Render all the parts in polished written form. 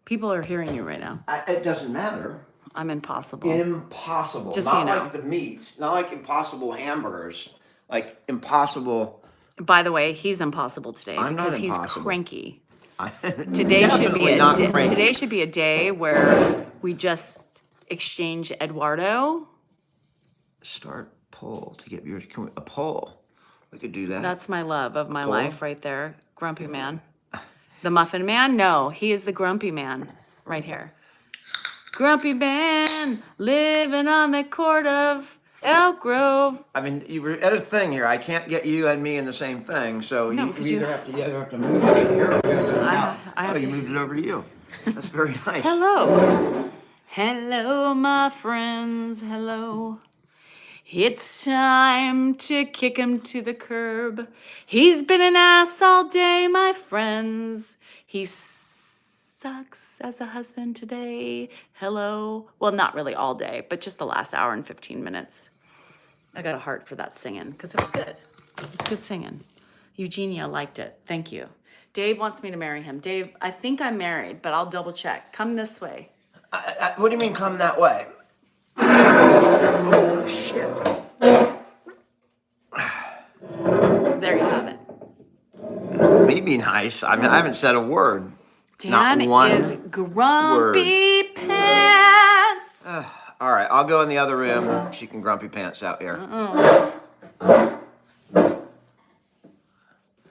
People are hearing you right now. It doesn't matter. I'm impossible. Impossible. Just not so you know. like the meat. Not like Impossible hamburgers. Like Impossible. By the way, he's impossible today I'm because not he's impossible. cranky. Today Today should be a day where we just exchange Eduardo. Start poll to get viewers. A poll. We could do that. That's my love of my poll? life right there. Grumpy man. The muffin man? No, he is the grumpy man right here. Grumpy man living on the court of Elk Grove. I mean, you were at a thing here. I can't get you and me in the same thing, so No, you 'cause either have to move it here or I have you to- moved it over to you. That's very nice. Hello. Hello, my friends. Hello. It's time to kick him to the curb. He's been an ass all day, my friends. He sucks as a husband today. Hello. Well, not really all day, but just the last hour and 15 minutes. I got a heart for that singing because it was good. It was good singing. Eugenia liked it. Thank you. Dave wants me to marry him. Dave, I think I'm married, but I'll double check. Come this way. What do you mean come that way? Oh, shit. There you have it. Maybe nice. I mean, I haven't said a word. Dan Not one is grumpy pants. All right, I'll go in the other room. She can grumpy pants out here.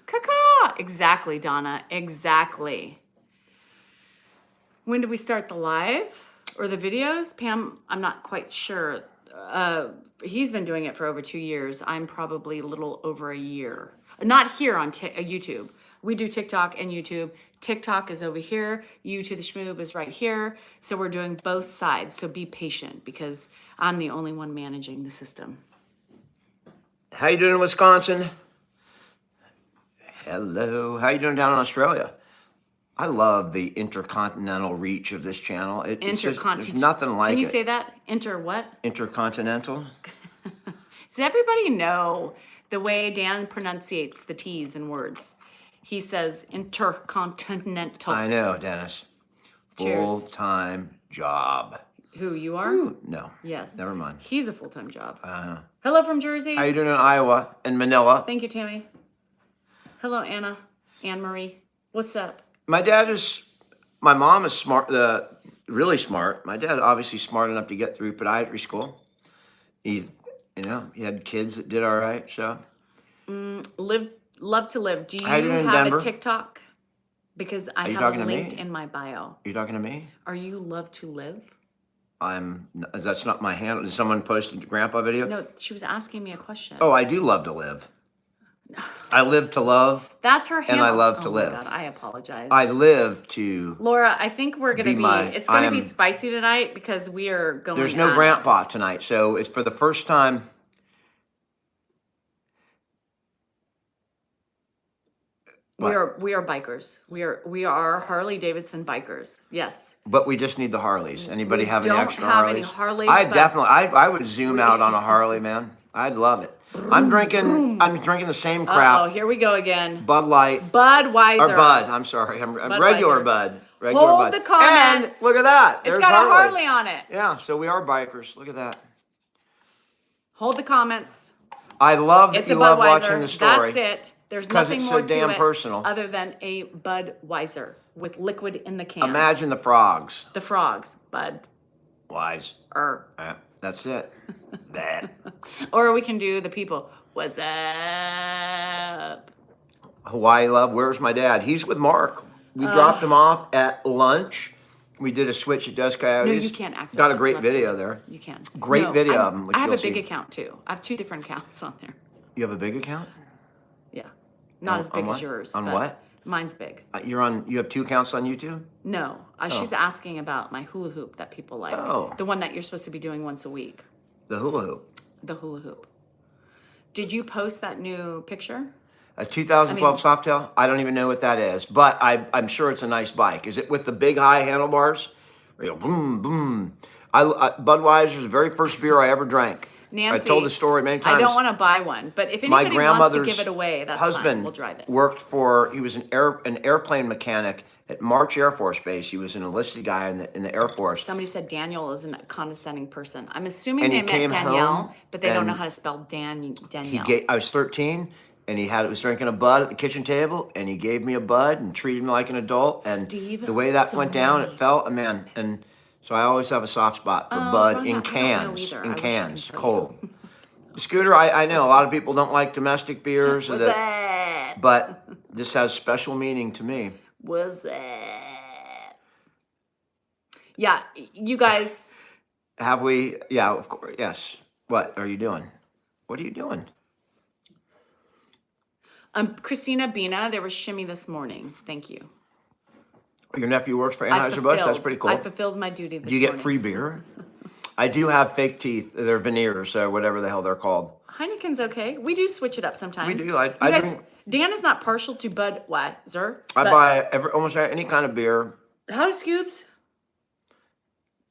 Caca. Exactly, Donna. Exactly. When did we start the live or the videos? Pam, I'm not quite sure. He's been doing it for over 2 years. I'm probably a little over a year. Not here on YouTube. We do TikTok and YouTube. TikTok is over here. You to the Schmoob is right here. So we're doing both sides. So be patient because I'm the only one managing the system. How you doing in Wisconsin? Hello. How you doing down in Australia? I love the intercontinental reach of this channel. It's just, there's nothing like it. Can you say that? What? Intercontinental. Does everybody know the way Dan pronunciates the T's in words? He says intercontinental. I know, Dennis. Cheers. Full-time job. Who, you are? Ooh, no. Yes. Never mind. He's a full-time job. I know. Hello from Jersey. How you doing in Iowa and Manila? Thank you, Tammy. Hello, Anna. Anne-Marie. What's up? My mom is smart, really smart. My dad obviously smart enough to get through podiatry school. He had kids that did all right, so. Love to live. Do you How you doing in have Denver? a TikTok? Because I have talking it to me? linked in my bio. Are you talking to me? Are you love to live? That's not my handle. Did someone post a grandpa video? No, she was asking me a question. Oh, I do love to live. I live to love. That's her handle. And I love to live. Oh my God, I apologize. I live to. Laura, I think we're going to be, it's going to be spicy tonight because we are going. There's no grandpa tonight, so it's for the first time. We are bikers. We are Harley Davidson bikers. Yes. But we just need the Harleys. Anybody have any extra have Harleys? any Harleys, I would zoom out on a Harley, man. I'd love it. I'm drinking the same crap. Oh, here we go again. Bud Light. Budweiser. Or Bud, I'm sorry. I'm regular Bud. Regular Hold Bud. the comments. And look at that. It's got a Harley on it. Yeah, so we are bikers. Look at that. Hold the comments. I love that It's you a love Budweiser. watching the story. That's it. There's 'Cause nothing it's more so damn to it personal. other than a Budweiser with liquid in the can. Imagine the frogs. The frogs, Bud. Wise. That's it. That. Or we can do the people. What's up? Hawaii love. Where's my dad? He's with Mark. We dropped him off at lunch. We did a switch at Dos Coyotes. No, you can't access Got a it. great Love video to. there. You can. Great video of him, which I have you'll a big see. account too. I have 2 different accounts on there. You have a big account? Yeah. Not as big on as yours. On but what? Mine's big. You have 2 accounts on YouTube? No. She's asking about my hula hoop that people like. Oh. The one that you're supposed to be doing once a week. The hula hoop. The hula hoop. Did you post that new picture? A 2012 Softail? I don't even know what that is, but I'm sure it's a nice bike. Is it with the big high handlebars? Where you go boom, boom. Budweiser's the very first beer I ever drank. Nancy, I told the story many times. I don't want to buy one, but if My anybody wants to grandmother's give it away, that's husband fine. We'll drive it. worked he was an airplane mechanic at March Air Force Base. He was an enlisted guy in the Air Force. Somebody said Daniel is a condescending person. I'm assuming And they he meant came Danielle, home but they don't know and how to spell Danielle. I was 13, and he was drinking a bud at the kitchen table, and he gave me a bud and treated me like an adult. And Steve, the way that so went down, it felt, nice. man. And so I always have a soft spot for Oh, bud I in don't know cans, either. I in wish I could cans, tell you. cold. Scooter, I know a lot of people don't like domestic beers, What's that? but this has special meaning to me. What's that? Yeah, you guys. Have we? Yeah, of course. Yes. What are you doing? What are you doing? Christina Bina, there was shimmy this morning. Thank you. Your nephew works for Anheuser-Busch. That's pretty cool. I fulfilled my duty this morning. Do you get free beer? I do have fake teeth. They're veneers, or whatever the hell they're called. Heineken's okay. We do switch it up sometimes. We do. You guys, Dan is not partial to Budweiser. I buy almost any kind of beer. How do Scoops?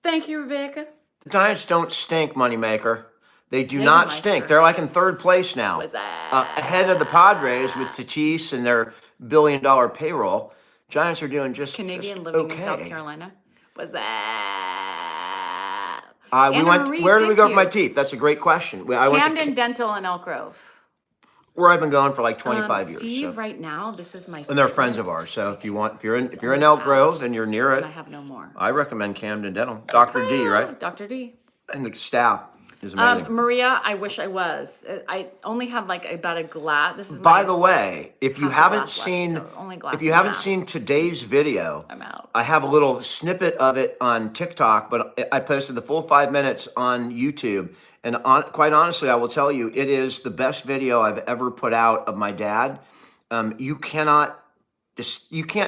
Thank you, Rebecca. The Giants don't stink, moneymaker. They do not stink. They're like in third place now. What's that? Ahead of the Padres with Tatis and their billion-dollar payroll. Giants are doing Canadian just living okay. in South Carolina. What's that? Where did we go for my teeth? That's a great question. I went Camden Dental in Elk Grove. Where I've been going for like 25 years. Steve, So. right now, this is my. And they're friends of ours. So if you're in Elk Grove and you're near it, I have no more. I recommend Camden Dental. Dr. D, right? Dr. D. And the staff is amazing. Maria, I wish I was. I only had like about a glass. This is By the way, if you half a haven't glass left, seen so only glass if you and a haven't half. seen today's video, I'm out. I have a little snippet of it on TikTok, but I posted the full 5 minutes on YouTube. And quite honestly, I will tell you, it is the best video I've ever put out of my dad. You can't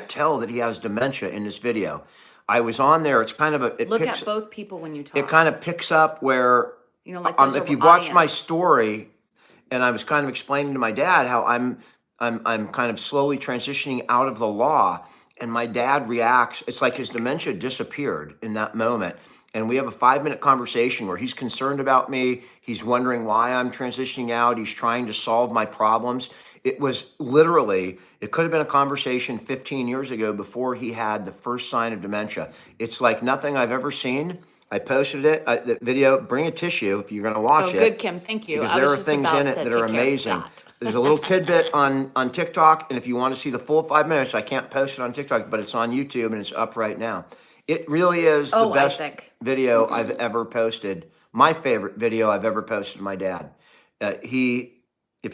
tell that he has dementia in this video. I was on there. It's kind of Look at both people when you talk. It kind of picks up where, like if you watch my story, and I was kind of explaining to my dad how I'm kind of slowly transitioning out of the law, and my dad reacts. It's like his dementia disappeared in that moment. And we have a 5-minute conversation where he's concerned about me. He's wondering why I'm transitioning out. He's trying to solve my problems. It was literally, it could have been a conversation 15 years ago before he had the first sign of dementia. It's like nothing I've ever seen. I posted it, the video. Bring a tissue if you're going to watch it. Oh, good, Kim. Thank you. Because there are things in it that are amazing. There's a little tidbit on TikTok, and if you want to see the full 5 minutes, I can't post it on TikTok, but it's on YouTube, and it's up right now. It really is the best video I've ever posted. My favorite video I've ever posted to my dad. If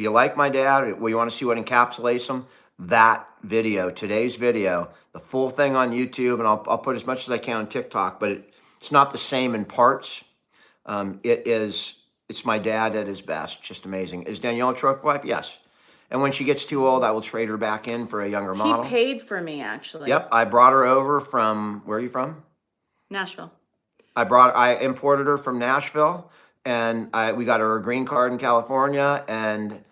you like my dad, or you want to see what encapsulates him, that video, today's video, the full thing on YouTube, and I'll put as much as I can on TikTok, but it's not the same in parts. It's my dad at his best. Just amazing. Is Danielle a trophy wife? Yes. And when she gets too old, I will trade her back in for a younger model. He paid for me, actually. Yep. I brought her over from, where are you from? Nashville. I imported her from Nashville, and we got her a green card in California, and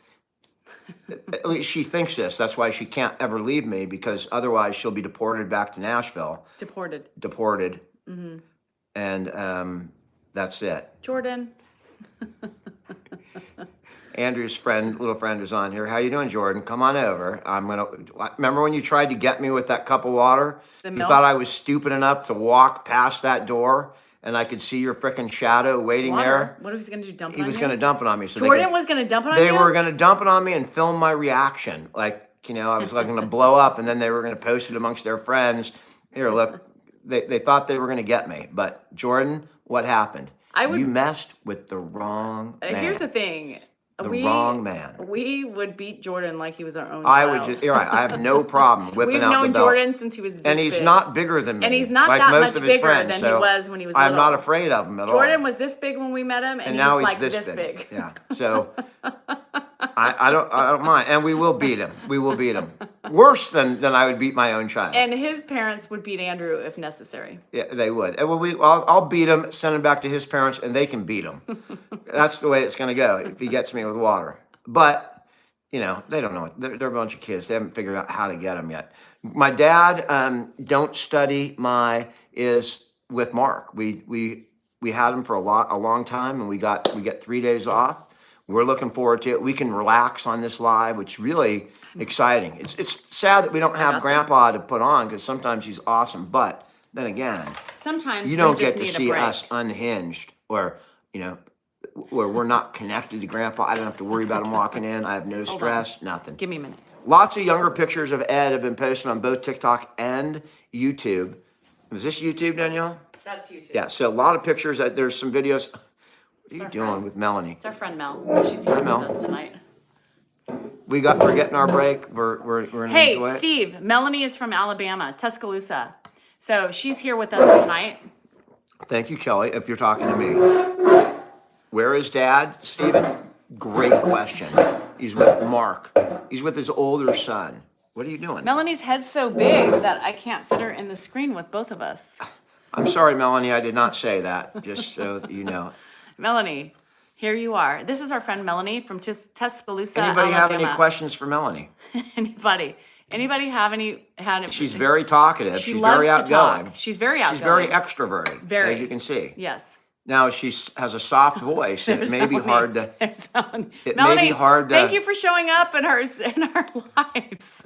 she thinks this. That's why she can't ever leave me, because otherwise she'll be deported back to Nashville. Deported. Mm-hmm. And that's it. Jordan. Andrew's little friend is on here. How you doing, Jordan? Come on over. Remember when you tried to get me with that cup of water? You thought I was stupid enough to walk past that door and I could see your freaking shadow waiting there? What was he going to do, dump it on you? He was going to dump it on me. So Jordan was going to dump it on you? They were going to dump it on me and film my reaction. I was like going to blow up, and then they were going to post it amongst their friends. Here, look. They thought they were going to get me. But Jordan, what happened? You messed with the wrong man. Here's the thing. Wrong man. We would beat Jordan like he was our own child. You're right. I have no problem whipping out the belt. We've known Jordan since he was this And he's big. not bigger than me. And he's not like that most much of his bigger friends, than he was when he was little. I'm not afraid of him at all. Jordan was this big when we met him, and now he's he's like this big. Yeah. So I don't mind. And we will beat him. We will beat him. Worse than I would beat my own child. And his parents would beat Andrew if necessary. Yeah, they would. And I'll beat him, send him back to his parents, and they can beat him. That's the way it's going to go if he gets me with water. But, they don't know. They're a bunch of kids. They haven't figured out how to get them yet. My dad, don't study is with Mark. We we had them for a long time, and we get 3 days off. We're looking forward to it. We can relax on this live, which is really exciting. It's sad that we don't have Grandpa to put on because sometimes he's awesome, but then again, Sometimes you we don't just get to need a see break. us unhinged or where we're not connected to Grandpa. I don't have to worry about him walking in. I have no stress, nothing. Give me a minute. Lots of younger pictures of Ed have been posted on both TikTok and YouTube. Was this YouTube, Danielle? That's YouTube. Yeah, so a lot of pictures. There's some videos. What are you doing friend. with Melanie? It's our friend Mel. She's here with Mel. us tonight. We're getting our break. We're in Hey, Steve, Melanie is from Alabama, Tuscaloosa. So she's here with us tonight. Thank you, Kelly, if you're talking to me. Where is Dad, Stephen? Great question. He's with Mark. He's with his older son. What are you doing? Melanie's head's so big that I can't fit her in the screen with both of us. I'm sorry, Melanie, I did not say that, just so that you know. Melanie, here you are. This is our friend Melanie from Tuscaloosa, Anybody have Alabama. any questions for Melanie? Anybody have any? She's very talkative. She She's loves very to outgoing. talk. She's very outgoing. She's very extroverted, Very. as you can see. Yes. Now she has a soft voice, and it may be hard to. Melanie, may be hard to. Thank you for showing up in our lives.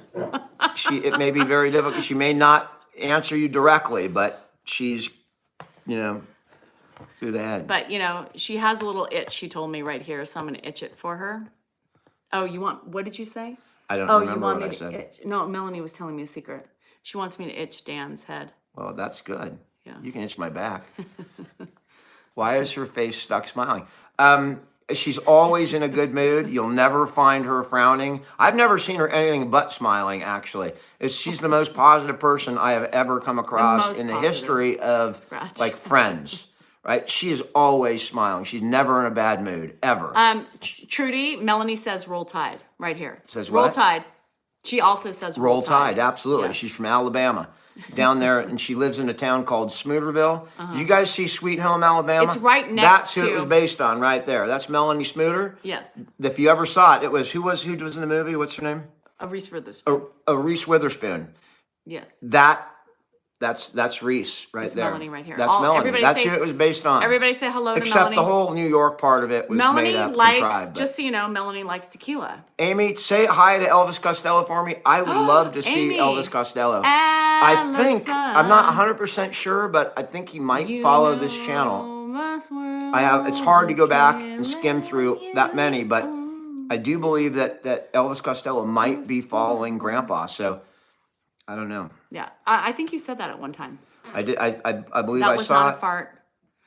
It may be very difficult. She may not answer you directly, but she's, through the head. But she has a little itch. She told me right here, so I'm gonna itch it for her. Oh, what did you say? I don't Oh, remember you want what me I said. itch? No, Melanie was telling me a secret. She wants me to itch Dan's head. Well, that's good. Yeah. You can itch my back. Why is her face stuck smiling? She's always in a good mood. You'll never find her frowning. I've never seen her anything but smiling, actually. She's the most positive person I have ever come across in the history of friends, right? She is always smiling. She's never in a bad mood, ever. Trudy, Melanie says roll tide right here. Says roll what? Tide. She also says Roll Tide, absolutely. Yes. She's from Alabama, down there, and she lives in a town called Smooterville. Did you guys see Sweet Home Alabama? It's right next That's who to- it was based on, right there. That's Melanie Smooter. Yes. If you ever saw it, it was who was in the movie? What's her name? Reese Witherspoon. Reese Witherspoon. Yes. That's Reese right there. Melanie right here. That's Melanie. That's who it was based on. Everybody say hello to Except Melanie. the whole New York part of it was Melanie made up likes, contrived. But- just so you know, Melanie likes tequila. Amy, say hi to Elvis Costello for me. I would love to see Amy. Elvis Costello. I'm not 100% sure, but I think he might follow this channel. It's hard to go back and skim through that many, but I do believe that Elvis Costello might be following Grandpa, so I don't know. Yeah, I think you said that at one time. I did. I believe That I was saw not it. a fart.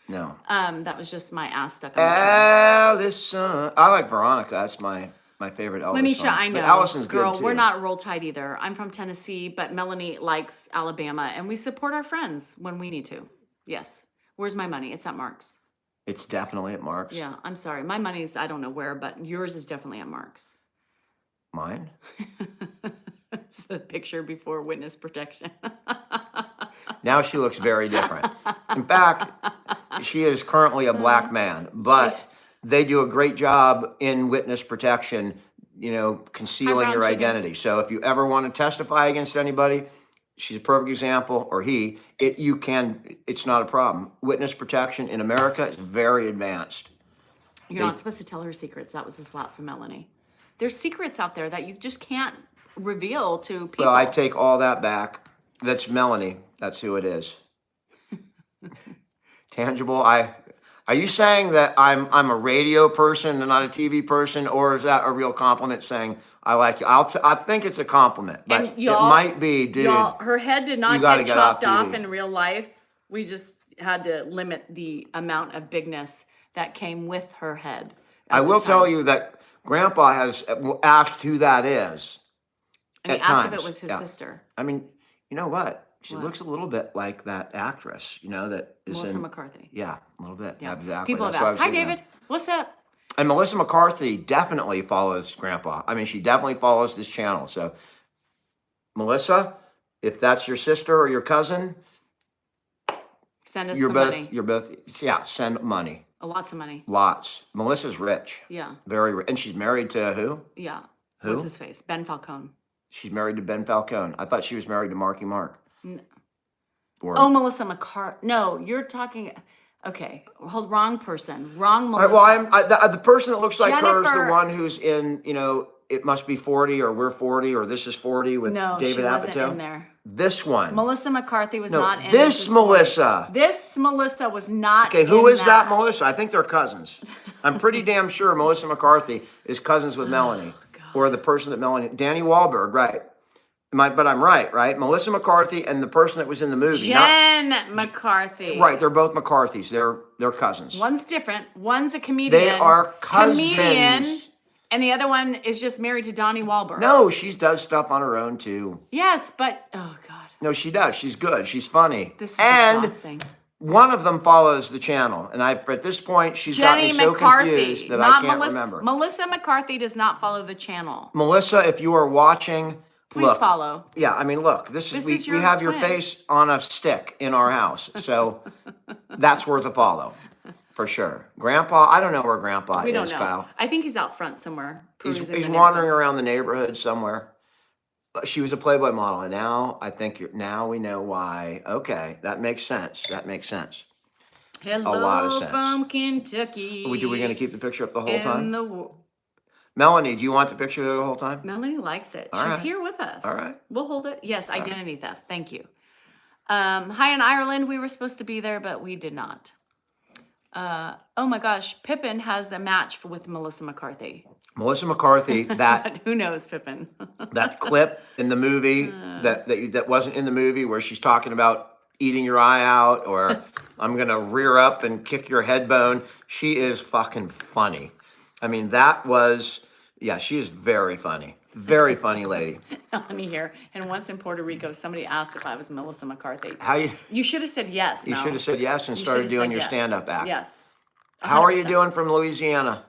No. That was just my ass stuck on the chair. Allison. I like Veronica. That's my favorite Elvis Lanisha, song. I know. But Allison's Girl, good too. we're not roll tide either. I'm from Tennessee, but Melanie likes Alabama, and we support our friends when we need to. Yes. Where's my money? It's at Mark's. It's definitely at Mark's. Yeah, I'm sorry. My money's, I don't know where, but yours is definitely at Mark's. Mine? It's the picture before witness protection. Now she looks very different. In fact, she is currently a black man, but they do a great job in witness protection, concealing your identity. So if you ever want to testify against anybody, she's a perfect example, or it's not a problem. Witness protection in America is very advanced. You're not supposed to tell her secrets. That was a slap for Melanie. There's secrets out there that you just can't reveal to people. Well, I take all that back. That's Melanie. That's who it is. Tangible. Are you saying that I'm a radio person and not a TV person, or is that a real compliment saying I like you? I think it's a compliment, but it might be, dude. Y'all, her head did not gotta get get off chopped off TV. in real life. We just had to limit the amount of bigness that came with her head. I will tell you that Grandpa has asked who that is. And he at asked if times. it was his sister. I mean, you know what? She looks a little bit like that actress, that is Melissa McCarthy. Yeah, a little bit. Yeah. Exactly. People have That's what I asked, was hi, thinking David. What's up? And Melissa McCarthy definitely follows Grandpa. I mean, she definitely follows this channel. So, Melissa, if that's your sister or your cousin, Send us some money. You're both, send money. Lots of money. Lots. Melissa's rich. Yeah. Very rich. And she's married to who? Yeah. Who? What's his face? Ben Falcone. She's married to Ben Falcone. I thought she was married to Marky Mark. No. Or, Oh, Melissa McCarthy. No, you're talking. Okay, hold wrong person, wrong All right, Melissa. well, the person that looks like her is the Jennifer. one who's in, It Must Be 40 or We're 40 or This Is 40 with No, David she wasn't Apatow. in there. This one. Melissa McCarthy was No, not in this is 40. Melissa. This Melissa was not Okay, who in is that Melissa? I think they're cousins. I'm pretty damn sure Melissa McCarthy is cousins with Melanie. Or the person that Melanie, Danny Wahlberg, right? But I'm right? Melissa McCarthy and the person that was in the movie. Jen McCarthy. Right, they're both McCarthys. They're cousins. One's different. One's a comedian. They are cousins. Comedian, and the other one is just married to Donnie Wahlberg. No, she does stuff on her own too. Yes, but oh god. No, she does. She's good. She's funny. This is and exhausting. one of them follows the channel, and at this point she's got me so confused that I can't remember. Melissa McCarthy does not follow the channel. Melissa, if you are watching, please follow. Yeah, I mean, look, we have your face on a stick in our house, so that's worth a follow for sure. Grandpa, I don't know where Grandpa We don't is, know. Kyle. I think he's out front somewhere. He's wandering around the neighborhood somewhere. She was a Playboy model, and now we know why. Okay, that makes sense. Hello a lot of sense. From Kentucky. Are we going to keep the picture up the whole time? Melanie, do you want the picture there the whole time? Melanie likes it. All She's right. here with us. All right. We'll hold it. Yes, identity theft. Thank you. Hi in Ireland. We were supposed to be there, but we did not. Oh my gosh, Pippin has a match with Melissa McCarthy. Melissa McCarthy, that who knows Pippin? that clip in the movie that wasn't in the movie where she's talking about eating your eye out or I'm gonna rear up and kick your head bone. She is fucking funny. I mean, she is very funny. Very funny lady. Melanie here. And once in Puerto Rico, somebody asked if I was Melissa McCarthy. You should have said yes. You should have said yes and started doing your stand-up act. Yes. 100%. How are you doing from Louisiana?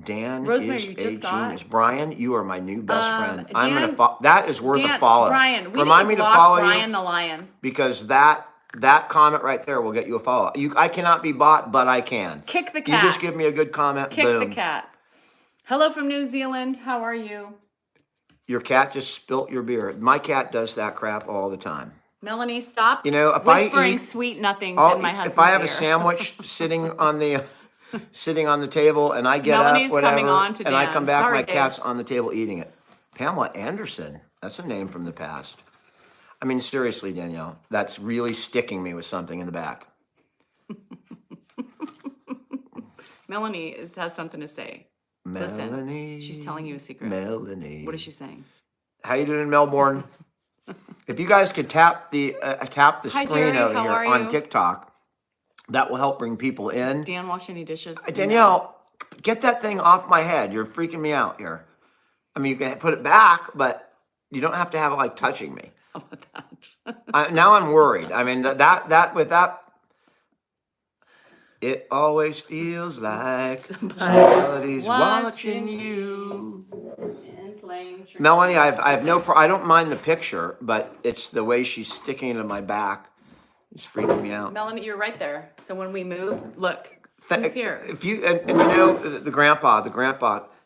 Dan Rosemary, is you a just saw genius. it. Brian, you are my new best friend. Dan, that is worth a follow. Brian, Remind me to follow Brian you the Lion. because that comment right there will get you a follow. I cannot be bought, but I can. Kick the cat. You just give me a good comment. Kick boom. the cat. Hello from New Zealand. How are you? Your cat just spilt your beer. My cat does that crap all the time. Melanie, stop whispering sweet nothings in my husband's If I have ear. a sandwich sitting on the table and I get Melanie's up, whatever, coming on to and I Dan. come back, Sorry, my Dave. cat's on the table eating it. Pamela Anderson, that's a name from the past. I mean, seriously, Danielle, that's really sticking me with something in the back. Melanie has something to say. Melanie. Listen, she's telling you a secret. Melanie. What is she saying? How you doing in Melbourne? If you guys could tap the Hi, screen Jerry. out How here are on you? TikTok, that will help bring people in. Dan wash any dishes? Danielle, get that thing off my head. You're freaking me out here. I mean, you can put it back, but you don't have to have it like touching me. How about that? Now I'm worried. I mean, that. It always feels like somebody's watching you. Melanie, I have I don't mind the picture, but it's the way she's sticking into my back. It's freaking me out. Melanie, you're right there. So when we move, look, who's here? If you and the grandpa,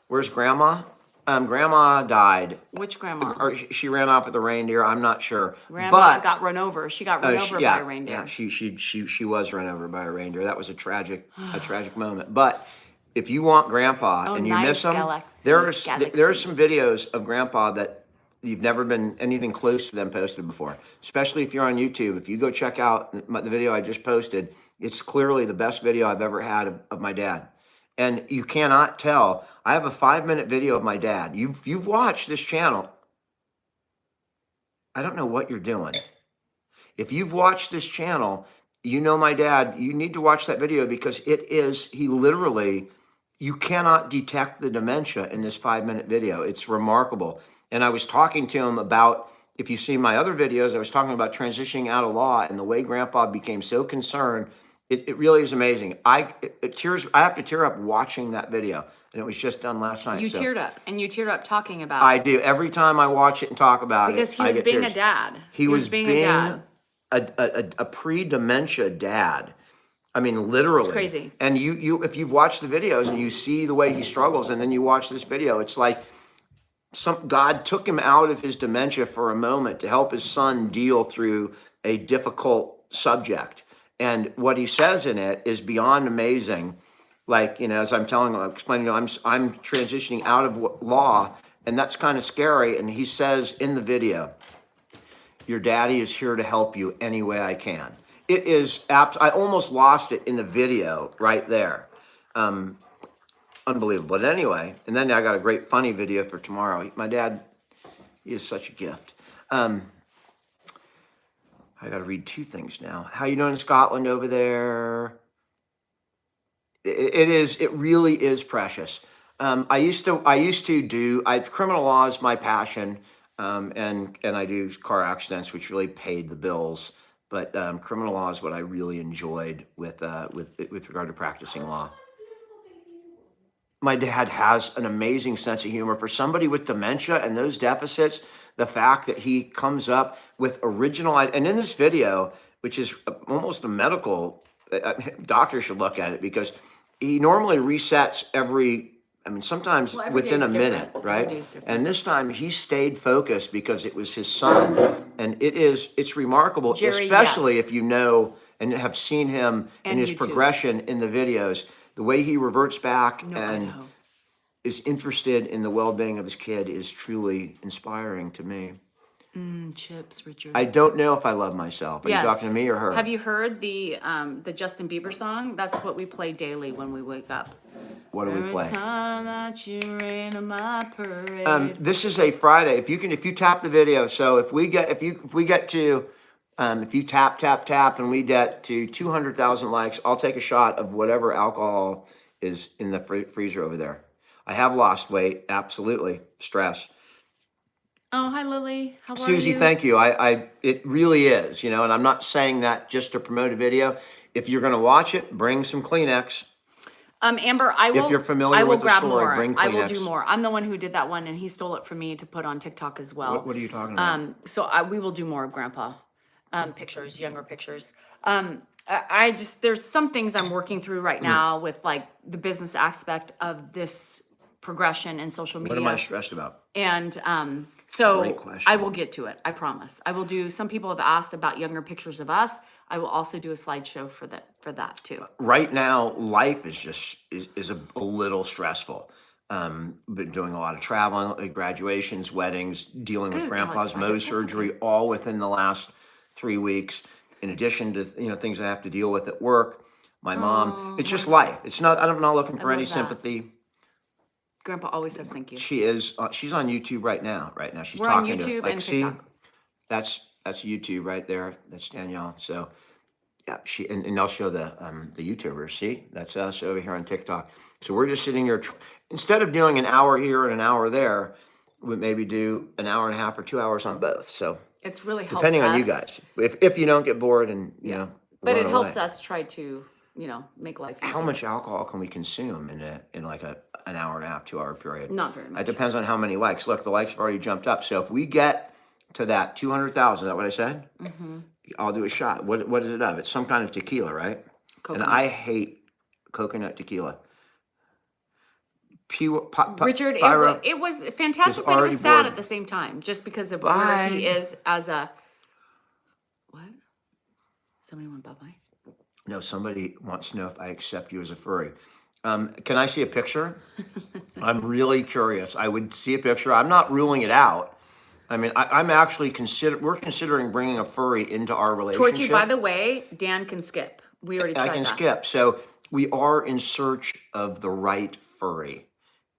where's grandma? Grandma died. Which grandma? Or she ran off with a reindeer. I'm not sure. Grandma got run over. She got run over by a reindeer. Yeah, she was run over by a reindeer. That was a tragic moment. But if you want Grandpa and you miss him, there's some videos of Grandpa that you've never been anything close to them posted before. Especially if you're on YouTube. If you go check out the video I just posted, it's clearly the best video I've ever had of my dad. And you cannot tell. I have a 5-minute video of my dad. You've watched this channel. I don't know what you're doing. If you've watched this channel, you know my dad. You need to watch that video because you cannot detect the dementia in this 5-minute video. It's remarkable. And I was talking to him about, if you see my other videos, I was talking about transitioning out of law and the way Grandpa became so concerned. It really is amazing. I have to tear up watching that video, and it was just done last night. You teared up, and you teared up talking about I do every time I watch it and talk about because it. he was being a dad. He was being a pre-dementia dad. I mean, literally. It's crazy. And you if you've watched the videos and you see the way he struggles, and then you watch this video, it's like God took him out of his dementia for a moment to help his son deal through a difficult subject. And what he says in it is beyond amazing. Like, as I'm explaining, I'm transitioning out of law, and that's kind of scary. And he says in the video, your daddy is here to help you any way I can. It is I almost lost it in the video right there. Unbelievable. But anyway, and then I got a great funny video for tomorrow. My dad, he is such a gift. I got to read two things now. How you doing in Scotland over there? It really is precious. I used to do, criminal law is my passion. And I do car accidents, which really paid the bills. But criminal law is what I really enjoyed with regard to practicing law. My dad has an amazing sense of humor. For somebody with dementia and those deficits, the fact that he comes up with original, and in this video, which is almost a medical, doctor should look at it, because he normally resets sometimes within a minute, right? And this time he stayed focused because it was his son. And it's remarkable, Jerry, especially yes. if you know and have seen him in And his YouTube. progression in the videos. The way he reverts back No, and Idaho. is interested in the well-being of his kid is truly inspiring to me. Chips, Richard. I don't know if I love myself. Are you talking to me or her? Have you heard the Justin Bieber song? That's what we play daily when we wake up. What do we play? Every time that you rain on my parade. This is a Friday. If you tap the video, so if you tap, and we get to 200,000 likes, I'll take a shot of whatever alcohol is in the freezer over there. I have lost weight, absolutely. Stress. Oh, hi, Lily. How are Susie, you? thank you. It really is, and I'm not saying that just to promote a video. If you're going to watch it, bring some Kleenex. Amber, I will. If you're familiar with the grab story, more. bring I will Kleenex. do more. I'm the one who did that one, and he stole it from me to put on TikTok as well. What are you talking about? We will do more of Grandpa pictures, younger pictures. There's some things I'm working through right now with like the business aspect of this progression in social media. What am I stressed about? And Great so question. I will get to it. I promise. I will do. Some people have asked about younger pictures of us. I will also do a slideshow for that too. Right now, life is a little stressful. Been doing a lot of traveling, like graduations, weddings, dealing with Good grandpa's God, Mohs that's surgery, all within the last 3 weeks. In addition to things I have to deal with at work, my mom. It's just life. It's not. I'm not looking for love any that. sympathy. Grandpa always says thank you. She's on YouTube right now. She's We're on talking YouTube to and TikTok. That's YouTube right there. That's Danielle. So yeah, and I'll show the YouTubers. See, that's us over here on TikTok. So we're just sitting here. Instead of doing an hour here and an hour there, we maybe do an hour and a half or 2 hours on both. So It's really helps depending on you us. guys, if you don't get bored and But it run helps away. us try to make life easier. How much alcohol can we consume in like an hour and a half, 2 hour period? Not very much. It depends on how many likes. Look, the likes have already jumped up. So if we get to that 200,000, is that what I said? Mm-hmm. I'll do a shot. What is it of? It's some kind of tequila, right? Coconut. And I hate coconut tequila. Richard, Pyro it was fantastic, is but it already was sad bored. at the same time, just because of Bye. where he is as a what? Somebody want bye-bye? No, somebody wants to know if I accept you as a furry. Can I see a picture? I'm really curious. I would see a picture. I'm not ruling it out. I mean, I'm actually we're considering bringing a furry into our relationship. Torchy, by the way, Dan can skip. We already tried I can that. skip. So we are in search of the right furry.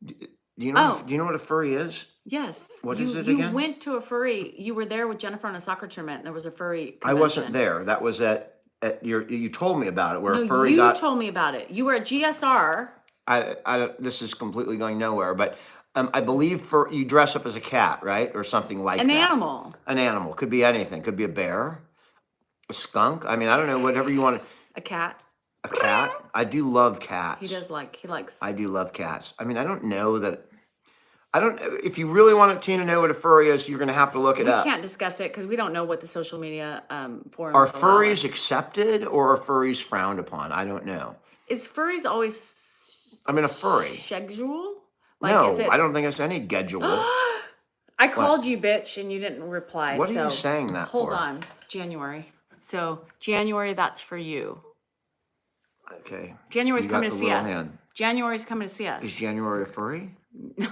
Do you know? Do you know what a furry is? Yes. What you, is it you again? went to a furry. You were there with Jennifer on a soccer tournament, and there was a furry I wasn't convention. there. That was at you told me about it, where No, a furry you got. told me about it. You were at GSR. This is completely going nowhere, but I believe you dress up as a cat, right, or something like An that. animal. An animal could be anything. Could be a bear, a skunk. I mean, I don't know. Whatever you want. A cat. A cat. I do love cats. He likes. I do love cats. I mean, I don't know that. I don't. If you really want Tina to know what a furry is, you're going to have to look it We up. can't discuss it because we don't know what the social media forums Are allow furries us. accepted or are furries frowned upon? I don't know. Is furries always I mean, a furry. sexual? No, is it? I don't think it's any schedule. I called you bitch and you didn't reply. What are so you saying that hold for? on. January. So January, that's for you. Okay. January's You coming got to the see little us. hand. January's coming to see us. Is January a furry? No.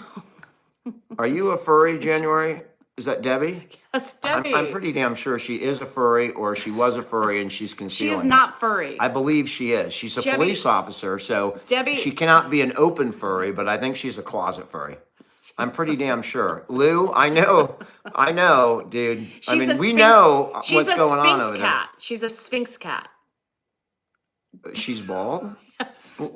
Are you a furry, January? Is that Debbie? That's Debbie. I'm pretty damn sure she is a furry, or she was a furry and she's concealing She is it. not furry. I believe she is. She's a Debbie- police officer, so Debbie- she cannot be an open furry, but I think she's a closet furry. I'm pretty damn sure. Lou, I know, dude. I mean, we know what's going on over there. She's a Sphinx cat. She's bald? Yes.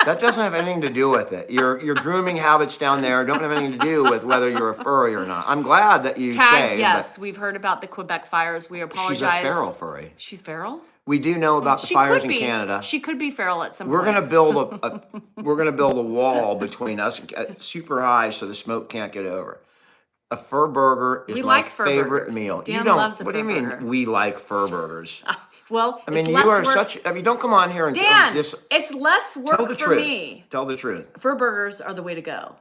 That doesn't have anything to do with it. Your grooming habits down there don't have anything to do with whether you're a furry or not. I'm glad that you say. Yes, we've heard about the Quebec fires. We apologize. She's a feral furry. She's feral? We do know about the fires in Canada. She could be feral at some We're point. gonna build we're gonna build a wall between us, super high, so the smoke can't get over. A fur burger is my favorite meal. Dan You don't. loves a What do you fur mean burger. we like fur burgers? Well, I mean, it's you less are work. such. I mean, don't come on here and Dan, just it's less work tell the for truth. me. Tell the truth. Fur burgers are the way to go.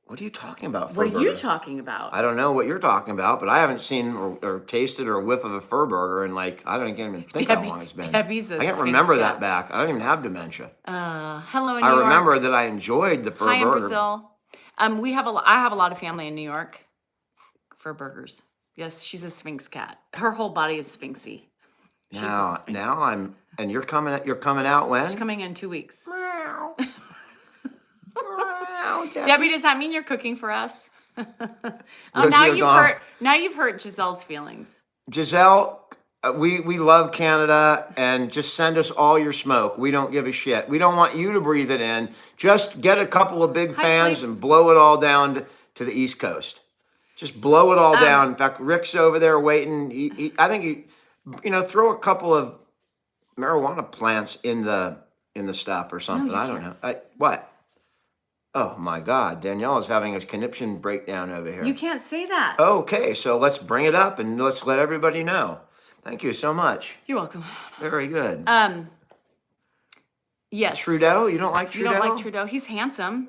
What are you talking about? Fur What are burger? you talking about? I don't know what you're talking about, but I haven't seen or tasted or a whiff of a fur burger in like I can't even think how long it's been. Debbie's a I can't Sphinx remember cat. that back. I don't even have dementia. Hello in New I York. remember that I enjoyed the fur Hi in burger. Brazil. I have a lot of family in New York. Fur burgers. Yes, she's a Sphinx cat. Her whole body is sphinxy. She's a Sphinx. Now I'm, and you're coming out when? She's coming in 2 weeks. Meow. Meow, Debbie, does that mean you're cooking for us? Oh, Rosie now you've hurt Giselle's feelings. Giselle, we love Canada, and just send us all your smoke. We don't give a shit. We don't want you to breathe it in. Just get a couple of big fans Sleeps. and blow it all down to the East Coast. Just blow it all down. In fact, Rick's over there waiting. I think throw a couple of marijuana plants in the stuff or something. you I don't can't. know. What? Oh my God, Danielle is having a conniption breakdown over here. You can't say that. Okay, so let's bring it up and let's let everybody know. Thank you so much. You're welcome. Very good. Yes. Trudeau? You don't like Trudeau? You don't like Trudeau? He's handsome.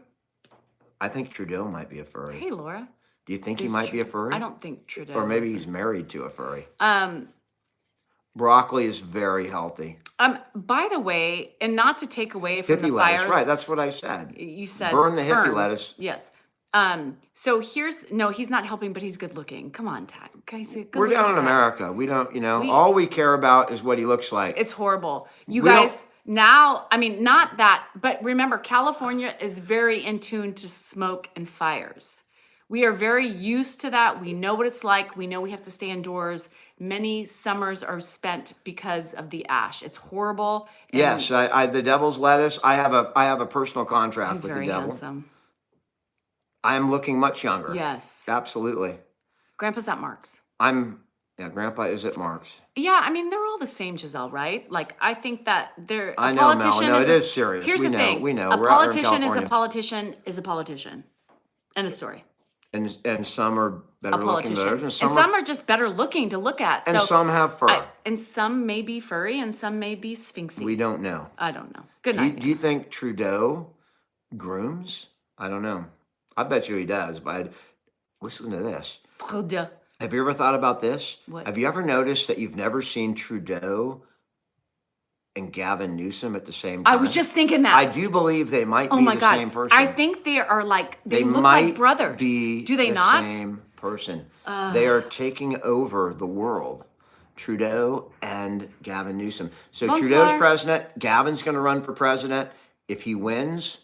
I think Trudeau might be a furry. Hey, Laura. Do you think he might be a furry? I don't think Trudeau. Or maybe is. he's married to a furry. Broccoli is very healthy. By the way, and not to take away from Hippie the lettuce, fires. right? That's what I said. You said burn the hippie ferns. lettuce. Yes. So he's not helping, but he's good looking. Come on, Tad. We're down in America. We don't, all we care about is what he looks like. It's horrible. You We guys, now, I mean, not that, but remember, California is very in tune to smoke and fires. We are very used to that. We know what it's like. We know we have to stay indoors. Many summers are spent because of the ash. It's horrible. And Yes, I the devil's lettuce. I have a personal contract he's with the very devil. handsome. I am looking much younger. Yes. Absolutely. Grandpa's at Mark's. Grandpa is at Mark's. Yeah, I mean, they're all the same, Giselle, right? Like, I think that they're I a know, politician. Mel. No, is it a- is serious. Here's We the know, thing. we know. A We're out here in politician is a California. politician is a politician. End of story. And some are better A looking politician. voters, And and some are just better looking to look at. and So some have fur. and some may be furry and some may be sphinxy. We don't know. I don't know. Good Do you, night. do you think Trudeau grooms? I don't know. I bet you he does. But listen to this. Trudeau. Have you ever thought about this? What? Have you ever noticed that you've never seen Trudeau and Gavin Newsom at the same time? I was just thinking that. I do believe they might oh be my the God. same person. I think they are like, they look might like brothers. be Do they the not? same person. They are taking over the world. Trudeau and Gavin Newsom. So Bonsoir. Trudeau's president. Gavin's going to run for president. If he wins,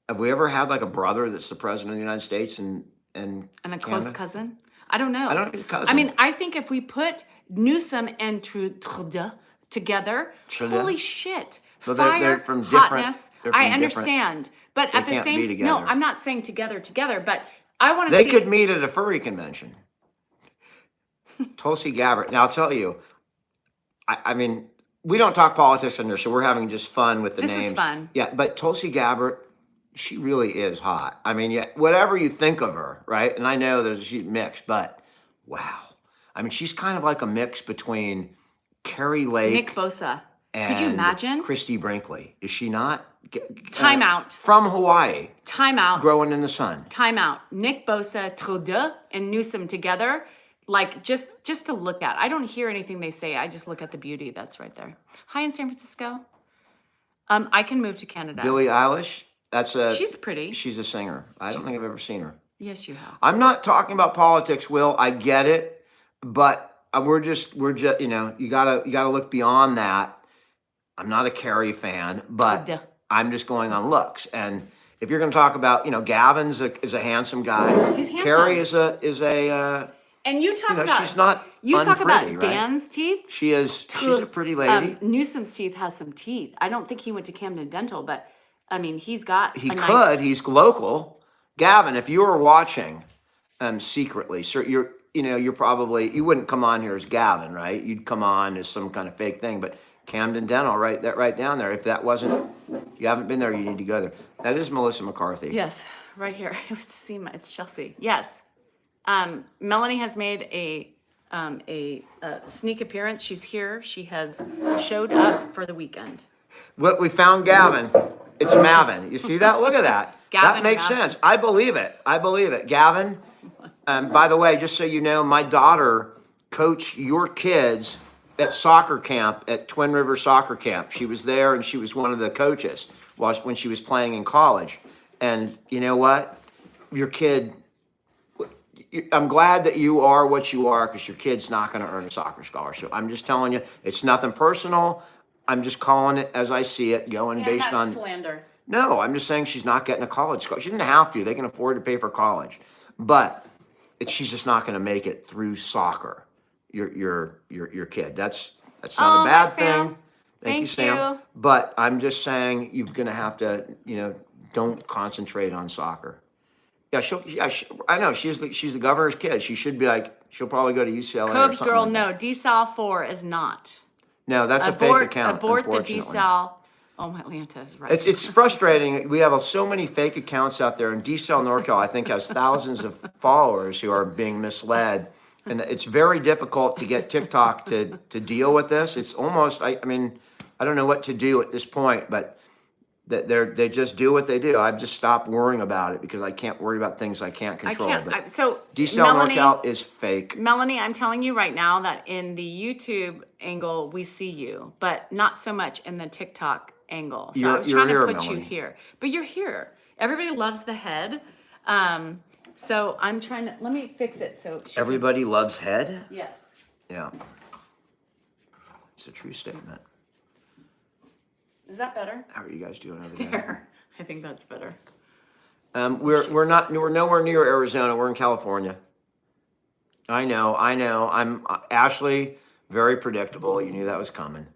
have we ever had like a brother that's the president of the United States and And a Canada? close cousin? I don't know. I don't know if he's a cousin. I mean, I think if we put Newsom and Trudeau together, Trudeau? holy shit. So Fire, they're from different- hotness. they're from I different- understand. But They at the can't same be no, together. I'm not saying together, but I want to They see could meet at a furry convention. Tulsi Gabbard. Now, I'll tell you, I mean, we don't talk politics in there, so we're having just fun with the This is names. fun. Yeah, but Tulsi Gabbard, she really is hot. I mean, yeah, whatever you think of her, right? And I know that she's mixed, but wow. I mean, she's kind of like a mix between Carrie Lake Nick Bosa. and Could you imagine? Christy Brinkley. Is she not? Time out. From Hawaii, Time out. growing in the sun. Time out. Nick Bosa, Trudeau, and Newsom together. like just to look at. I don't hear anything they say. I just look at the beauty that's right there. Hi in San Francisco. I can move to Canada. Billie Eilish. She's pretty. She's a singer. I don't think I've ever seen her. Yes, you have. I'm not talking about politics, Will. I get it, but we're just you know, you gotta look beyond that. I'm not a Carrie fan, but I'm just going on looks. And if you're going to talk about, you know, Gavin's is a handsome guy. He's handsome. Carrie is a and you talk about she's not you talk about right? Dan's teeth. She's a pretty lady. Newsom's teeth has some teeth. I don't think he went to Camden Dental, but I mean, he's got. He's local. Gavin, if you were watching, secretly, sir, you wouldn't come on here as Gavin, right? You'd come on as some kind of fake thing, but Camden Dental, right down there. If that wasn't, you haven't been there, you need to go there. That is Melissa McCarthy. Yes, right here. It's Chelsea. Yes. Melanie has made a sneak appearance. She's here. She has showed up for the weekend. Look, we found Gavin. It's Mavin. You see that? Look at that. Gavin, that makes sense. I believe it. Gavin, by the way, just so you know, my daughter coached your kids at soccer camp, at Twin River Soccer Camp. She was there and she was one of the coaches when she was playing in college. And you know what? Your kid, I'm glad that you are what you are because your kid's not going to earn a soccer scholarship. I'm just telling you, it's nothing personal. I'm just calling it as I see it, going based on slander. No, I'm just saying she's not getting a college scholarship. She didn't have to. They can afford to pay for college, but she's just not going to make it through soccer. Your kid. That's not a bad thing. Thank you, Sam. But I'm just saying you're going to have to, don't concentrate on soccer. Yeah, I know she's the governor's kid. She should be she'll probably go to UCLA. Cobes or something girl, like no. that. DSAL 4 is not. No, that's a fake account. Abort the DSAL. Oh, my Atlanta is right. It's frustrating. We have so many fake accounts out there, and DSAL NorCal, I think, has thousands of followers who are being misled. And it's very difficult to get TikTok to deal with this. It's almost, I mean, I don't know what to do at this point, but they just do what they do. I've just stopped worrying about it because I can't worry about things I can't control. So DSAL NorCal is fake. Melanie, I'm telling you right now that in the YouTube angle, we see you, but not so much in the TikTok angle. So I was trying to put you here, but you're here. Everybody loves the head. So I'm trying to, let me fix it. So everybody loves head? Yes. Yeah. It's a true statement. Is that better? How are you guys doing over there? I think that's better. We're nowhere near Arizona. We're in California. I know. I'm Ashley, very predictable. You knew that was coming.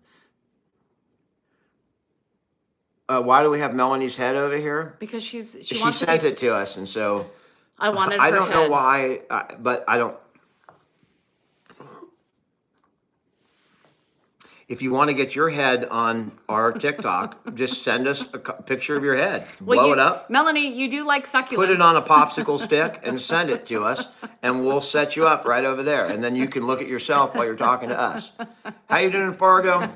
Why do we have Melanie's head over here? Because she sent it to us, and so I wanted. I don't know why, but I don't. If you want to get your head on our TikTok, just send us a picture of your head. Blow it up. Melanie, you do like succulents. Put it on a popsicle stick and send it to us, and we'll set you up right over there. And then you can look at yourself while you're talking to us. How you doing, Fargo?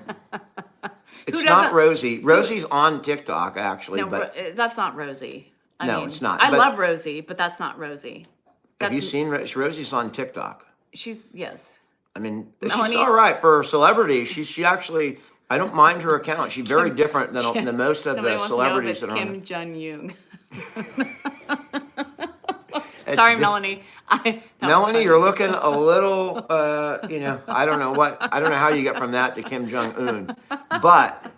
It's not Rosie. Rosie's on TikTok, actually. No, but that's not Rosie. I mean, it's not. I love Rosie, but that's not Rosie. Have you seen Rosie's on TikTok? Yes. I mean, Melanie, she's all right for a celebrity. She actually, I don't mind her account. She's very different than most of the celebrities that are on. Kim Jong-un. Sorry, Melanie. Melanie, you're looking a little, I don't know how you get from that to Kim Jong-un, but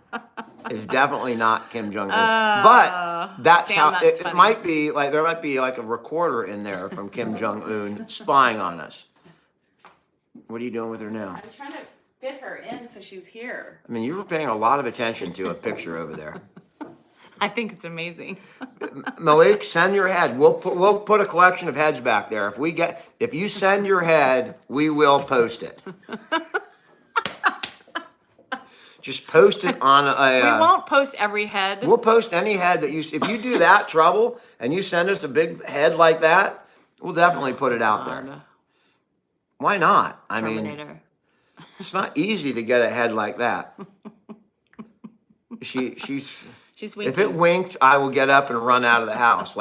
it's definitely not Kim Jong-un. But that's Sam, how, it might be, there might be a recorder in there from Kim Jong-un spying on us. What are you doing with her now? I'm trying to fit her in so she's here. I mean, you were paying a lot of attention to a picture over there. I think it's amazing. Malik, send your head. We'll put a collection of heads back there. If you send your head, we will post it. Just post it on a. We won't post every head. We'll post any head that if you do that trouble and you send us a big head like that, we'll definitely put it out there. Why not? I mean, it's not easy to get a head like that. She's winking. If it winked, I will get up and run out of the house.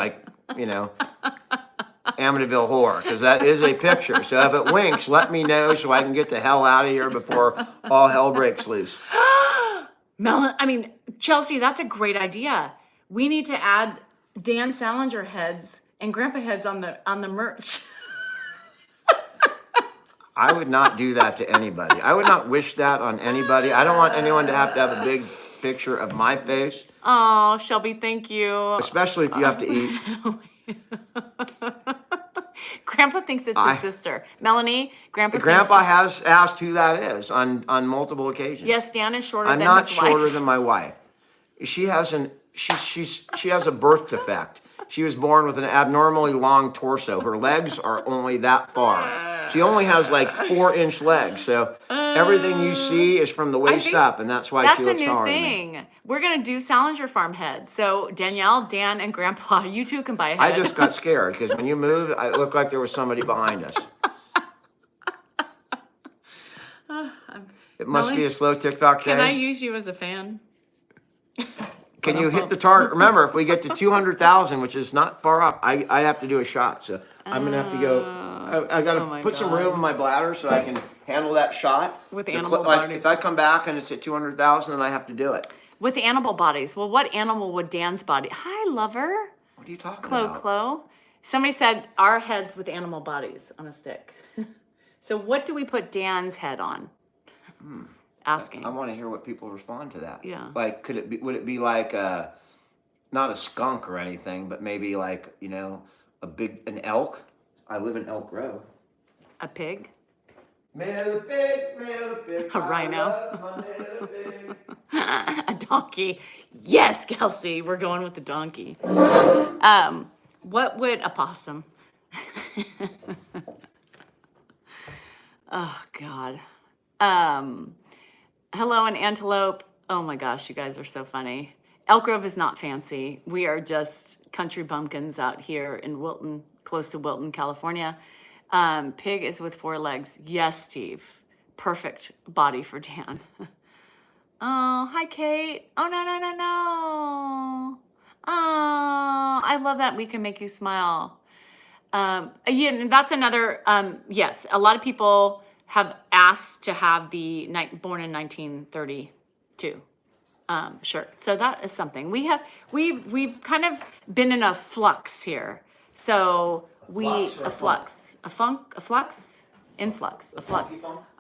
Amityville Horror, because that is a picture. So if it winks, let me know so I can get the hell out of here before all hell breaks loose. Chelsea, that's a great idea. We need to add Dan Salinger heads and Grandpa heads on the merch. I would not do that to anybody. I would not wish that on anybody. I don't want anyone to have a big picture of my face, Oh, Shelby, thank you. especially if you have to eat. Grandpa thinks it's his sister. Melanie, Grandpa Grandpa has asked who that is on multiple occasions. Yes, Dan is shorter I'm than not his wife. shorter than my wife. She has she has a birth defect. She was born with an abnormally long torso. Her legs are only that far. She only has like 4-inch legs. So everything you see is from the waist up, and that's why she looks taller than me. That's a new thing. We're gonna do Salinger Farm heads. So Danielle, Dan, and Grandpa, you two can buy a head. I just got scared because when you moved, it looked like there was somebody behind us. It must be a slow TikTok day. Can I use you as a fan? Can you hit the target? Remember, if we get to 200,000, which is not far up, I have to do a shot. So I'm gonna have to go. I gotta put some room in my bladder so I can handle that shot. With animal bodies. If I come back and it's at 200,000, then I have to do it. With animal bodies. Well, what animal would Dan's body? Hi, lover. What are you talking about? Clo. Somebody said our heads with animal bodies on a stick. So what do we put Dan's head on? Asking. I want to hear what people respond to that. Yeah. Like, would it be like not a skunk or anything, but maybe like, an elk? I live in Elk Grove. A pig? Mail a pig, mail a pig. A rhino? I love my little pig. A donkey. Yes, Kelsey, we're going with the donkey. What would a possum? Oh God. Hello, an antelope. Oh my gosh, you guys are so funny. Elk Grove is not fancy. We are just country bumpkins out here in Wilton, close to Wilton, California. Pig is with 4 legs. Yes, Steve. Perfect body for Dan. Oh, hi, Kate. Oh, no. Oh, I love that we can make you smile. That's another, yes, a lot of people have asked to have the born in 1932 shirt. So that is something. We've kind of been in a flux here. So influx.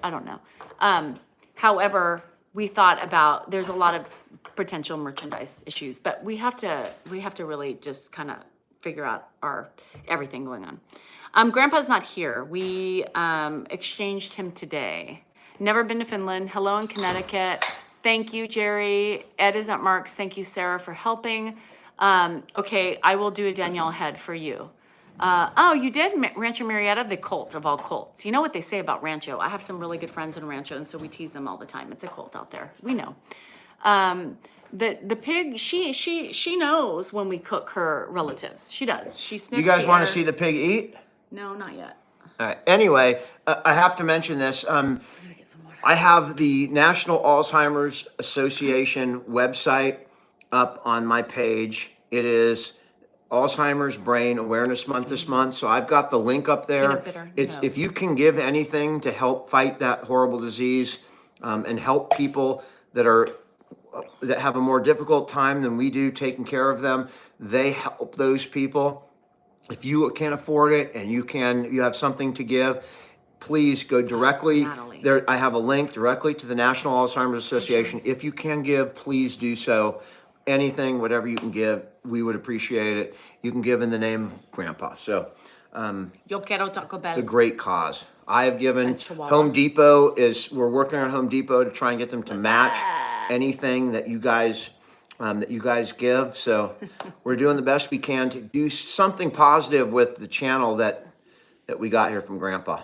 I don't know. However, we thought about, there's a lot of potential merchandise issues, but we have to really just kind of figure out everything going on. Grandpa's not here. We exchanged him today. Never been to Finland. Hello in Connecticut. Thank you, Jerry. Ed is at Mark's. Thank you, Sarah, for helping. Okay, I will do a Danielle head for you. Oh, you did? Rancho Marietta, the cult of all cults. You know what they say about Rancho. I have some really good friends in Rancho, and so we tease them all the time. It's a cult out there. We know. The pig, she knows when we cook her relatives. She does. She sniffs. You guys the want air. to see the pig eat? No, not yet. All right. Anyway, I have to mention this. I have the National Alzheimer's Association website up on my page. It is Alzheimer's Brain Awareness Month this month. So I've got the link up there. Peanut butter, no. If you can give anything to help fight that horrible disease and help people that have a more difficult time than we do taking care of them, they help those people. If you can't afford it and you have something to give, please go directly there. I have a link directly to the National Alzheimer's Association. If you can give, please do so. Anything, whatever you can give, we would appreciate it. You can give in the name of Grandpa. So Yo quiero Taco Bell. it's a great cause. I have given Home Depot we're working on Home Depot to try and get them to match anything that you guys give. So we're doing the best we can to do something positive with the channel that we got here from Grandpa.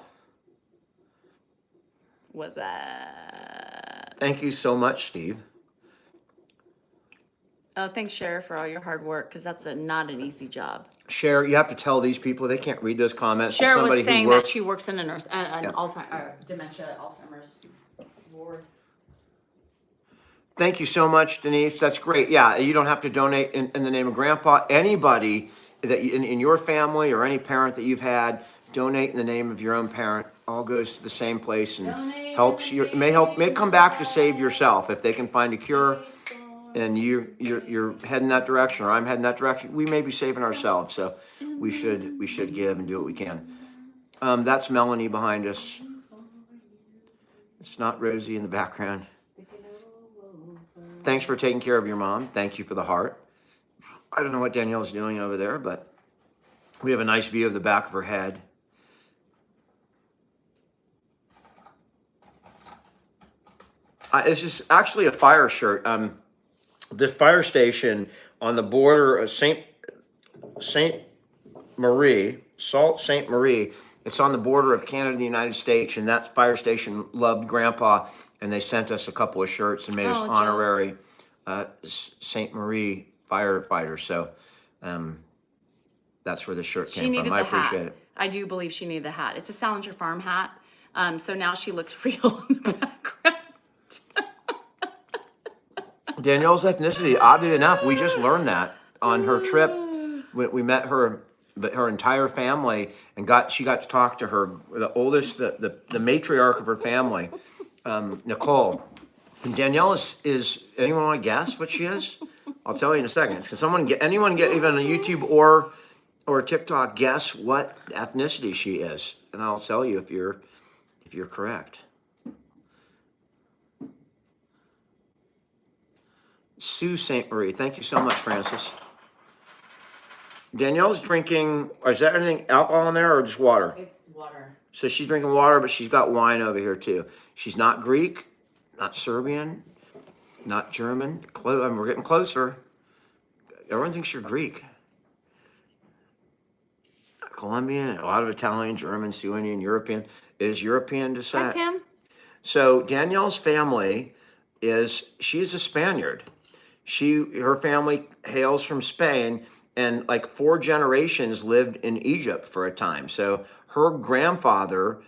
What's that? Thank you so much, Steve. Thanks, Cher, for all your hard work, because that's not an easy job. Cher, you have to tell these people they can't read those comments. Cher was saying that she works in an dementia Alzheimer's ward. Thank you so much, Denise. That's great. Yeah, you don't have to donate in the name of Grandpa. Anybody that in your family or any parent that you've had, donate in the name of your own parent. All goes to the same place and helps you. May come back to save yourself if they can find a cure. And you're heading that direction, or I'm heading that direction. We may be saving ourselves, so we should give and do what we can. That's Melanie behind us. It's not Rosie in the background. Thanks for taking care of your mom. Thank you for the heart. I don't know what Danielle's doing over there, but we have a nice view of the back of her head. This is actually a fire shirt. This fire station on the border of Saint Marie, Sault Ste. Marie. It's on the border of Canada and the United States, and that fire station loved Grandpa, and they sent us a couple of shirts and made us honorary St. Marie firefighters. So that's where the shirt came from. I appreciate it. I do believe she needed the hat. It's a Salinger Farm hat. So now she looks real in the background. Danielle's ethnicity, oddly enough, we just learned that on her trip. We met her, but her entire family, and she got to talk to her, the oldest, the matriarch of her family, Nicole. And Danielle is anyone want to guess what she is? I'll tell you in a second. Can anyone get even on YouTube or TikTok guess what ethnicity she is? And I'll tell you if you're correct. Sault Ste. Marie. Thank you so much, Francis. Danielle's drinking, or is there anything alcohol in there or just water? It's water. So she's drinking water, but she's got wine over here too. She's not Greek, not Serbian, not German. We're getting closer. Everyone thinks you're Greek. Colombian, a lot of Italian, German, Slovenian, European. It is European descent. Hi, Tim. So Danielle's family she's a Spaniard. Her family hails from Spain, and like 4 generations lived in Egypt for a time. So her grandfather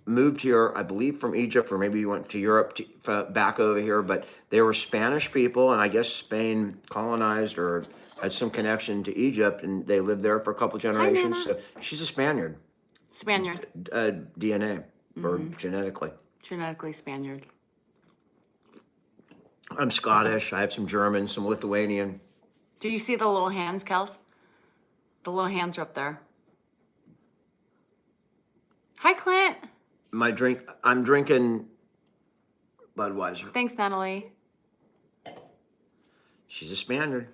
moved here, I believe, from Egypt, or maybe he went to Europe back over here, but they were Spanish people, and I guess Spain colonized or had some connection to Egypt, and they lived there for a couple generations. So she's a Spaniard. Spaniard. DNA, or genetically. Genetically Spaniard. I'm Scottish. I have some German, some Lithuanian. Do you see the little hands, Kels? The little hands are up there. Hi, Clint. I'm drinking Budweiser. Thanks, Natalie. She's a Spaniard.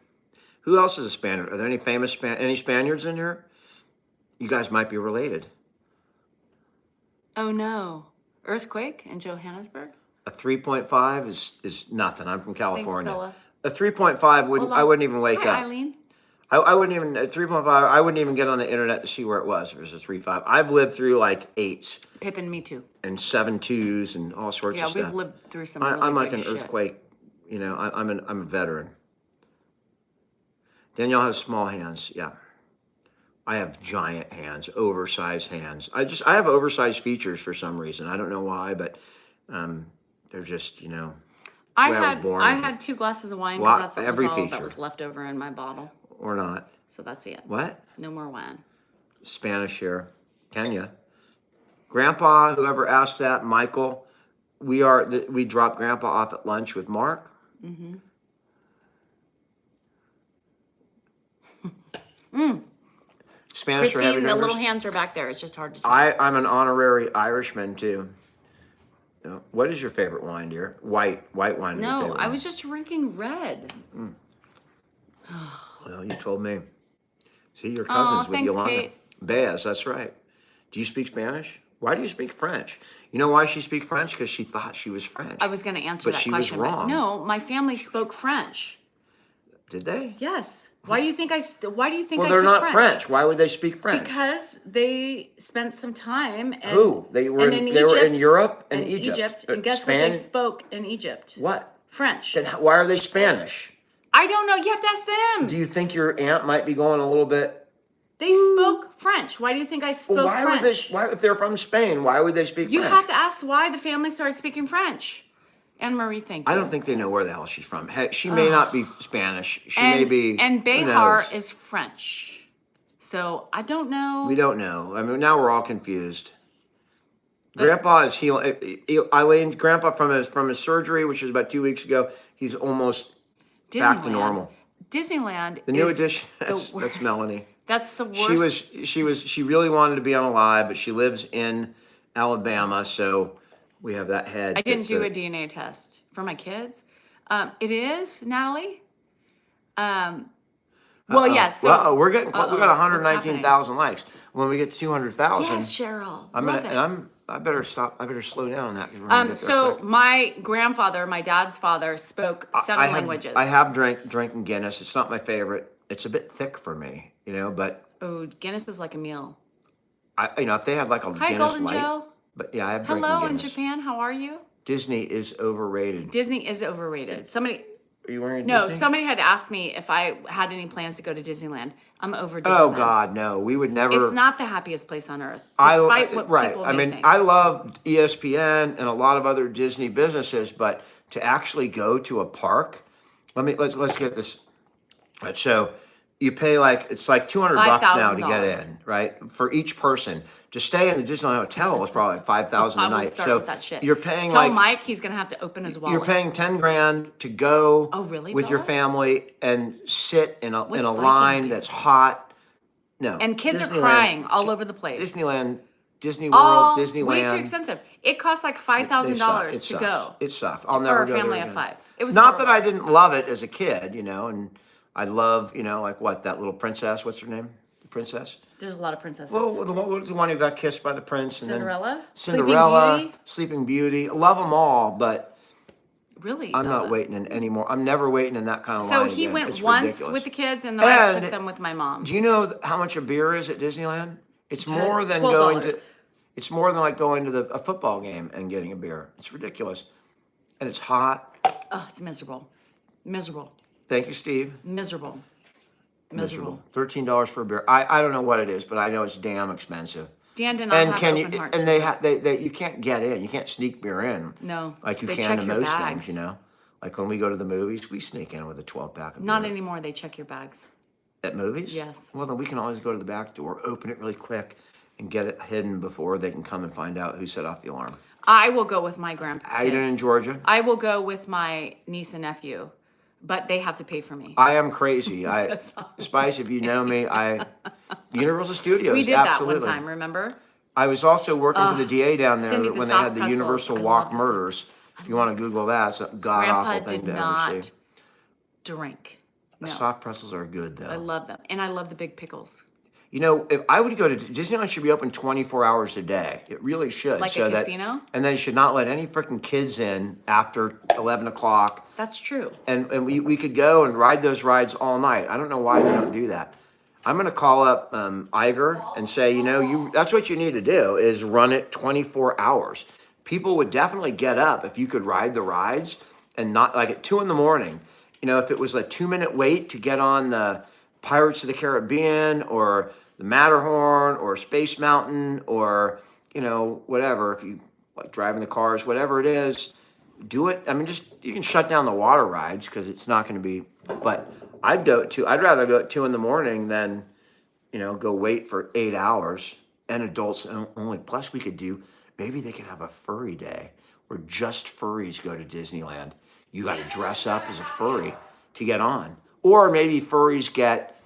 Who else is a Spaniard? Are there any famous any Spaniards in here? You guys might be related. Oh no. Earthquake in Johannesburg? A 3.5 is nothing. I'm from California. Thanks, Bella. A 3.5 I wouldn't even wake up. Eileen. I wouldn't even, at 3.5, I wouldn't even get on the internet to see where it was if it was a 3.5. I've lived through like 8s. Pippin, me too. And 7.2s and all sorts of stuff. Yeah, we've lived through some really I'm like big an shit. earthquake, I'm a veteran. Danielle has small hands, yeah. I have giant hands, oversized hands. I have oversized features for some reason. I don't know why, but they're just, I had 2 glasses of wine because that's every all feature. that was left over in my bottle. Or not. So that's it. What? No more wine. Spanish here. Kenya. Grandpa, whoever asked that, Michael, we dropped Grandpa off at lunch with Mark. Mm-hmm. Spanish for heavy Christine, the drinkers. little hands are back there. It's just hard to tell. I'm an honorary Irishman too. What is your favorite wine, dear? White wine. No, I was just drinking red. Well, you told me. See, your cousins with thanks, Yolanda. Kate. Baez, that's right. Do you speak Spanish? Why do you speak French? You know why she speaks French? Because she thought she was French. I was going to answer But that she was question. wrong. But no, my family spoke French. Did they? Yes. Why do you think I Well, they're took not French. Why would they speak French? Because they spent some time. Who? They were in Europe and Egypt. And guess what they spoke in Egypt? What? French. Then why are they Spanish? I don't know. You have to ask them. Do you think your aunt might be going a little bit? They spoke French. Why do you think I spoke French? If they're from Spain, why would they speak You French? have to ask why the family started speaking French. Anne Marie, thank you. I don't think they know where the hell she's from. She may not be Spanish. She may be. And Behar is French. So I don't know. We don't know. I mean, now we're all confused. Grandpa is healing. Eileen, Grandpa from his surgery, which was about 2 weeks ago, he's almost back to normal. Disneyland. The new is addition. the worst. That's Melanie. That's the worst. She really wanted to be on a live, but she lives in Alabama, so we have that head. I didn't do a DNA test for my kids. It is, Natalie. Well, yes. So we got 119,000 likes. When we get to 200,000, yes, Cheryl. I better stop. I better slow down on that. 'Cause we're gonna get there So quick. my grandfather, my dad's father, spoke 7 languages. I have drinking Guinness. It's not my favorite. It's a bit thick for me, but Oh, Guinness is like a meal. if they had like a Hi, Guinness Golden Light, Joe. but yeah, I have drinking Hello in Guinness. Japan. How are you? Disney is overrated. Disney is overrated. Somebody. Are you wearing No, Disney? somebody had asked me if I had any plans to go to Disneyland. I'm over Disneyland. Oh God, no. We would never. It's not the happiest place on earth, despite what people may think. I love ESPN and a lot of other Disney businesses, but to actually go to a park, let's get this. Right, so you pay it's like $200 now to get $5,000. in, right? For each person. To stay in the Disneyland hotel was probably like $5,000 a I will night. start So with that shit. you're paying Tell Mike he's gonna have to open his wallet. you're paying 10 grand to go Oh, really, with your Bella? family and sit in a Viking line beer? that's hot. No. And kids are Disneyland- crying all over the place. Disneyland, Disney World, Disneyland. Way too expensive. It costs like $5,000 to go. It sucked. I'll for never a go there family of again. 5. It was Not that I horrible. didn't love it as a kid, and I love, that little princess. What's her name? The princess. There's a lot of princesses. Well, the one who got kissed by the prince. And Cinderella? Then Cinderella, Sleeping Beauty? Sleeping Beauty. I love them all, but Really? I'm not Bella? waiting in anymore. I'm never waiting in that kind of So line he again. went It's once ridiculous. with the kids, and then I And took them with my mom. Do you know how much a beer is at Disneyland? It's more than going to. $12. It's more than like going to a football game and getting a beer. It's ridiculous, and it's hot. Oh, it's miserable. Miserable. Thank you, Steve. Miserable. Miserable. $13 for a beer. I don't know what it is, but I know it's damn expensive. Dan did not And have can you? open heart And surgery. they you can't get in. You can't sneak beer in. No, like you they can check to your most bags. things. Like when we go to the movies, we sneak in with a 12-pack of Not beer. anymore. They check your bags. At movies? Yes. Well, then we can always go to the back door, open it really quick, and get it hidden before they can come and find out who set off the alarm. I will go with my grandpa. How you doing in Georgia? I will go with my niece and nephew, but they have to pay for me. I am crazy. That's all. Spice, if you know me, Universal Studios. We did absolutely. that one time, remember? I was also working for the DA down there Cindy, the when they soft had the pretzels. Universal I Walk love the murders. If you want to Google that, it's a god Grandpa awful thing did to ever not see. drink. No, Soft pretzels are good though. I love them, and I love the big pickles. If I would go to Disneyland, should be open 24 hours a day. It really should. Like a casino? And then you should not let any freaking kids in after 11 o'clock. That's true. And we could go and ride those rides all night. I don't know why they don't do that. I'm going to call up Iger and say, that's what you need to do is run it 24 hours. People would definitely get up if you could ride the rides and not like at 2 a.m. If it was a 2-minute wait to get on the Pirates of the Caribbean or the Matterhorn or Space Mountain or, whatever, if you like driving the cars, whatever it is, do it. I mean, you can shut down the water rides because it's not going to be, but I'd rather go at 2 a.m. than, go wait for 8 hours and adults only. Plus maybe they could have a furry day where just furries go to Disneyland. You got to dress up as a furry to get on. Or maybe furries get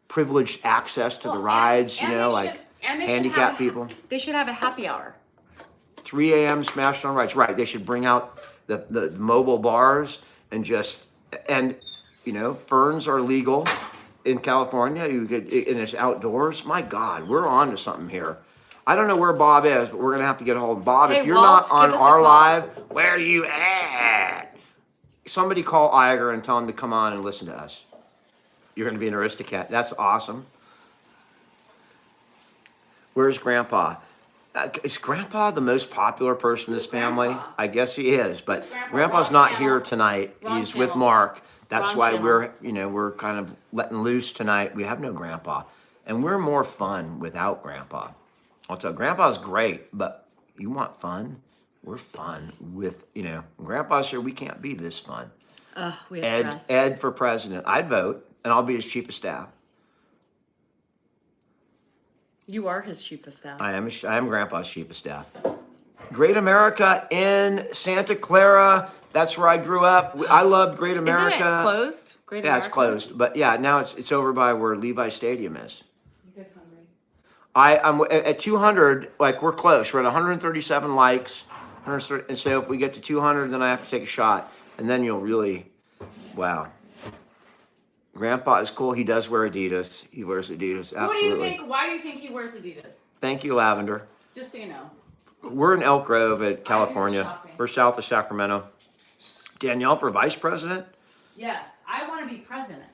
privileged access to the rides, handicapped people. They should have a happy hour. 3 a.m. smashed on rides. Right, they should bring out the mobile bars and ferns are legal in California. And it's outdoors. My God, we're on to something here. I don't know where Bob is, but we're going to have to get a hold of Bob. Hey, if you're Walt, not on give us a our call. live, where are you at? Somebody call Iger and tell him to come on and listen to us. You're going to be an Aristocat. That's awesome. Where's Grandpa? Is Grandpa the most popular person in this family? Grandpa? I guess he is, but Grandpa Grandpa's wrong not channel. here tonight. Wrong He's with channel. Mark. That's Wrong why channel. we're kind of letting loose tonight. We have no Grandpa, and we're more fun without Grandpa. I'll tell you, Grandpa's great, but you want fun? We're fun with when Grandpa's here. We can't be this fun. We have stress. Ed for president. I'd vote, and I'll be his chief of staff. You are his chief of staff. I am Grandpa's chief of staff. Great America in Santa Clara. That's where I grew up. I loved Great America. Isn't it closed? Great Yeah, America? it's closed. But yeah, now it's over by where Levi Stadium is. You guys hungry? I'm at 200. Like we're close. We're at 137 likes. 130, and so if we get to 200, then I have to take a shot, and then you'll really, wow. Grandpa is cool. He does wear Adidas. He wears Adidas. Absolutely. What do you think? Why do you think he wears Adidas? Thank you, Lavender. Just so you know. We're in Elk Grove at California. We're south of Sacramento. Danielle for vice president? Yes, I want to be president.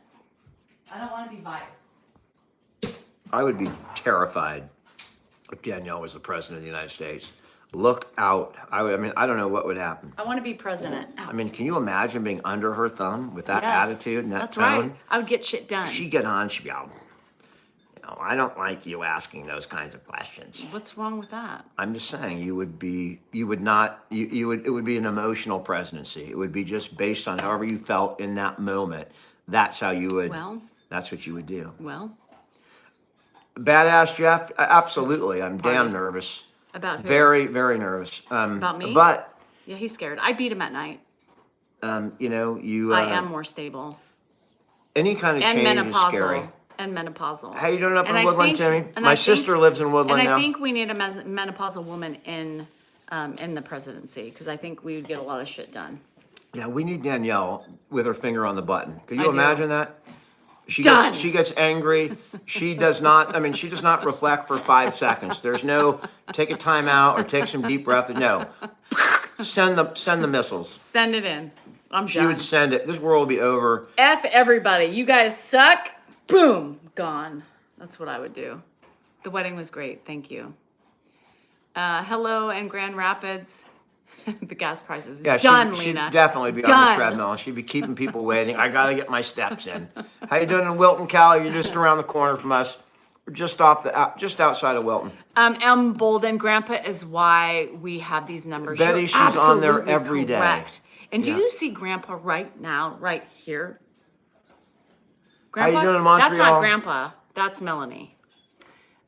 I don't want to be vice. I would be terrified if Danielle was the president of the United States. Look out. I mean, I don't know what would happen. I want to be president. I mean, can you imagine being under her thumb with that Yes, attitude and that that's tone? right. I would get shit done. She'd get on, she'd be out. I don't like you asking those kinds of questions. What's wrong with that? I'm just saying it would be an emotional presidency. It would be just based on however you felt in that moment. That's how you would, that's what you would do. Well. Badass Jeff, absolutely. I'm damn nervous. About who? Very, very nervous. About me? But. Yeah, he's scared. I beat him at night. I am more stable. Any kind of change is scary. And menopausal. How you doing up in Woodland, Timmy? My sister lives in Woodland now. And I think we need a menopausal woman in the presidency because I think we would get a lot of shit done. Yeah, we need Danielle with her finger on the button. Can you imagine that? She gets angry. She does not reflect for 5 seconds. There's no take a time out or take some deep breath. No. Send the missiles. Send it in. I'm done. She would send it. This world will be over. F everybody. You guys suck. Boom. Gone. That's what I would do. The wedding was great. Thank you. Hello in Grand Rapids. The gas prices. Yeah, done, she'd Lena. definitely be on the treadmill. She'd be keeping people waiting. I got to get my steps in. How you doing in Wilton, Cal? You're just around the corner from us. We're just outside of Wilton. M. Bolden, Grandpa is why we have these numbers. Betty, she's on there every day. And do you see Grandpa right now, right here? Grandpa? How you doing in Montreal? That's not Grandpa. That's Melanie.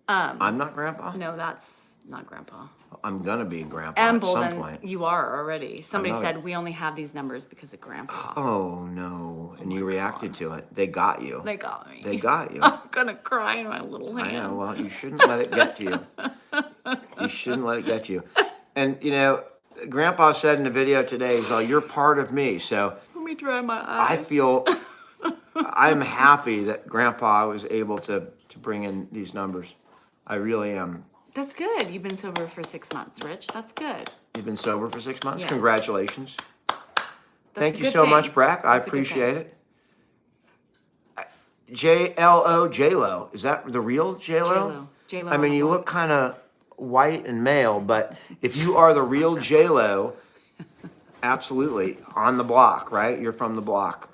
I'm not Grandpa? No, that's not Grandpa. I'm going to be Grandpa at some point. You are already. Somebody said we only have these numbers because of Grandpa. Oh, no. And you reacted to it. They got you. They got me. They got you. I'm going to cry in my little hand. I know. Well, you shouldn't let it get to you. You shouldn't let it get to you. And, Grandpa said in the video today, he's like, you're part of me. So let me dry my eyes. I feel, I'm happy that Grandpa was able to bring in these numbers. I really am. That's good. You've been sober for 6 months, Rich. That's good. You've been sober for 6 months? Yes. Congratulations. Thank you so much, Brack. I appreciate it. J-L-O, J-Lo. Is that the real J-Lo? J-Lo. I mean, you look kind of white and male, but if you are the real J-Lo, absolutely. On the block, right? You're from the block.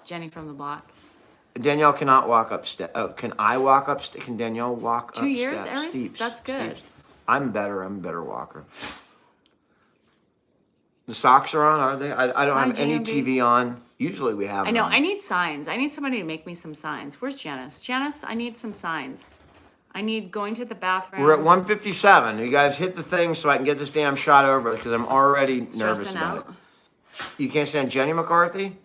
Jenny from the block. Danielle cannot walk up steps. Oh, can I walk up steps? Can Danielle walk up steps? 2 years, Eris? That's good. Steeps. I'm better. I'm a better walker. The socks are on, are they? I don't have any TV on. Usually we have I know. them. I need signs. I need somebody to make me some signs. Where's Janice? Janice, I need some signs. I need going to the bathroom. We're at 157. You guys hit the thing so I can get this damn shot over because I'm already nervous about it. You can't stand Jenny McCarthy?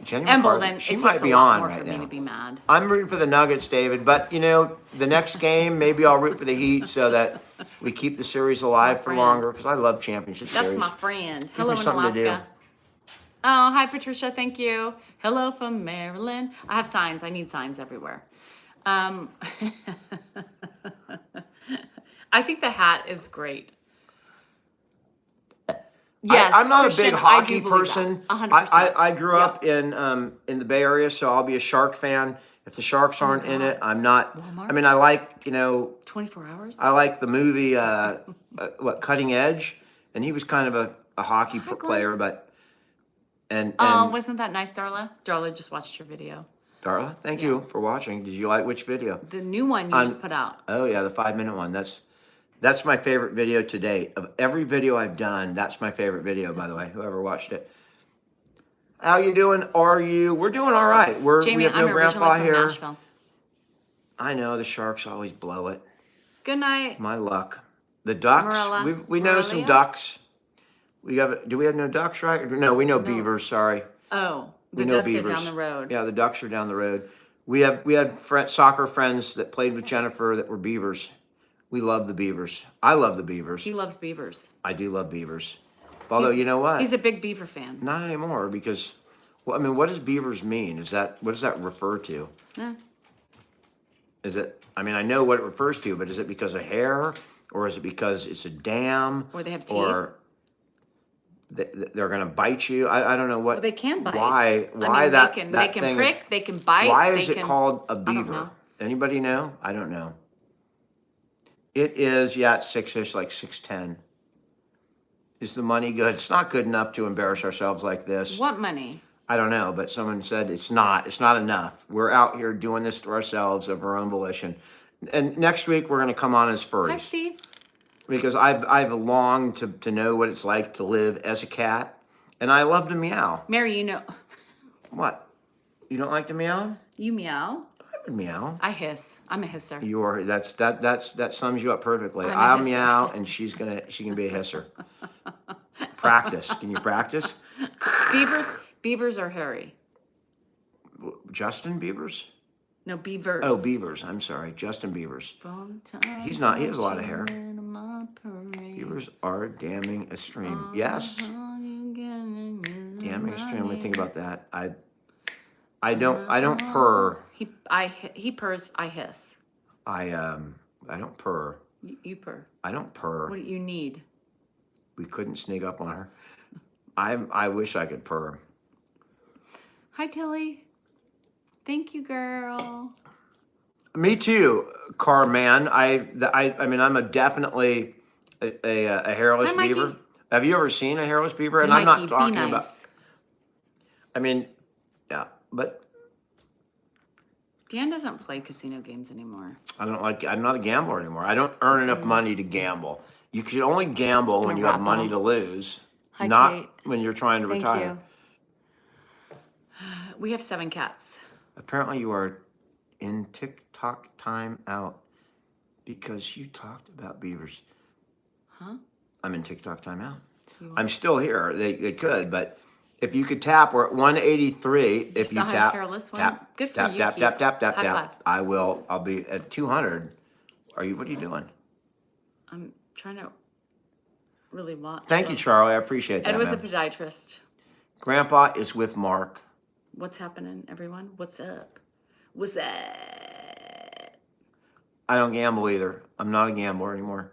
Jenny McCarthy, she might be on right now. Me to be mad. I'm rooting for the Nuggets, David, but the next game, maybe I'll root for the Heat so that we keep the series alive for longer because I love championship series. That's my friend. Hello in Alaska. Oh, hi, Patricia. Thank you. Hello from Maryland. I have signs. I need signs everywhere. I think the hat is great. Yes, I'm not Christian, a big hockey person. 100%. I grew up in the Bay Area, so I'll be a Shark fan. If the Sharks aren't in it, I'm not. Walmart? I mean, I like 24 hours. I like the movie Cutting Edge, and he was kind of a hockey player, but and wasn't that nice, Darla? Darla just watched your video. Darla, thank you for watching. Did you like which video? The new one you just put out. Oh yeah, the 5-minute one. That's my favorite video to date. Of every video I've done, that's my favorite video, by the way, whoever watched it. How you doing? We're doing all right. Jamie, we have no I'm grandpa originally from here. Nashville. I know the Sharks always blow it. Good night, My luck. The Ducks. Marilla. We know some Morelia? ducks. Do we have no ducks, right? No, we know No. beavers. Sorry, Oh, we the know ducks beavers. are down the road. Yeah, the ducks are down the road. We had soccer friends that played with Jennifer that were beavers. We love the beavers. I love the beavers. He loves beavers. I do love beavers. Although you know what? He's a big beaver fan. Not anymore because, well, I mean, what does beavers mean? What does that refer to? Yeah. Is it? I mean, I know what it refers to, but is it because of hair, or is it because it's a dam, Or they have teeth? or they're going to bite you? I don't know what. Well, they can bite. Why? I mean, that? they can that thing prick. Is, they can bite. why is they it can, called a I don't beaver? know. Anybody know? I don't know. It is. Yeah, it's 6-ish, like 6'10". Is the money good? It's not good enough to embarrass ourselves like this. What money? I don't know, but someone said it's not. It's not enough. We're out here doing this to ourselves of our own volition. And next week we're going to come on as Hi, furries Steve. because I've longed to know what it's like to live as a cat, and I love to meow. Mary, you know. What? You don't like to meow? You meow. I would meow. I hiss. I'm a hisser. That sums you up perfectly. I'm a I'll hisser. meow, and she can be a hisser. Practice. Can you practice? Beavers are hairy. Justin Bieber's? No, beavers. Oh, Beavers. I'm sorry, Justin Bieber's. He's not. He has a lot of hair. Beavers are damming a stream. Yes, damming a stream. Let me think about that. I don't purr. He purrs. I hiss. I don't purr. You purr. I don't purr. What do you need? We couldn't sneak up on her. I wish I could purr. Hi, Tilly. Thank you, girl. Me too, car man. I mean, I'm definitely a hairless Hi, Mikey. beaver. Have you ever seen a hairless beaver? And Hey, I'm Mikey, not talking be nice. about. I mean, yeah, but Dan doesn't play casino games anymore. I'm not a gambler anymore. I don't earn enough money to gamble. You should only gamble when you have money to lose, Hi, not Kate. when you're trying to Thank retire. you. We have 7 cats. Apparently, you are in TikTok time out because you talked about beavers. Huh? I'm in TikTok time out. I'm still here. They could, but if you could tap, we're at 183. If you still have tap, hairless one? tap, Good for tap, you, tap, Keith. tap, tap, tap, High tap. five. I will. I'll be at 200. What are you doing? I'm trying to really watch. Thank you, Charlie. I appreciate that. Ed was a man. podiatrist. Grandpa is with Mark. What's happening, everyone? What's up? What's up? I don't gamble either. I'm not a gambler anymore.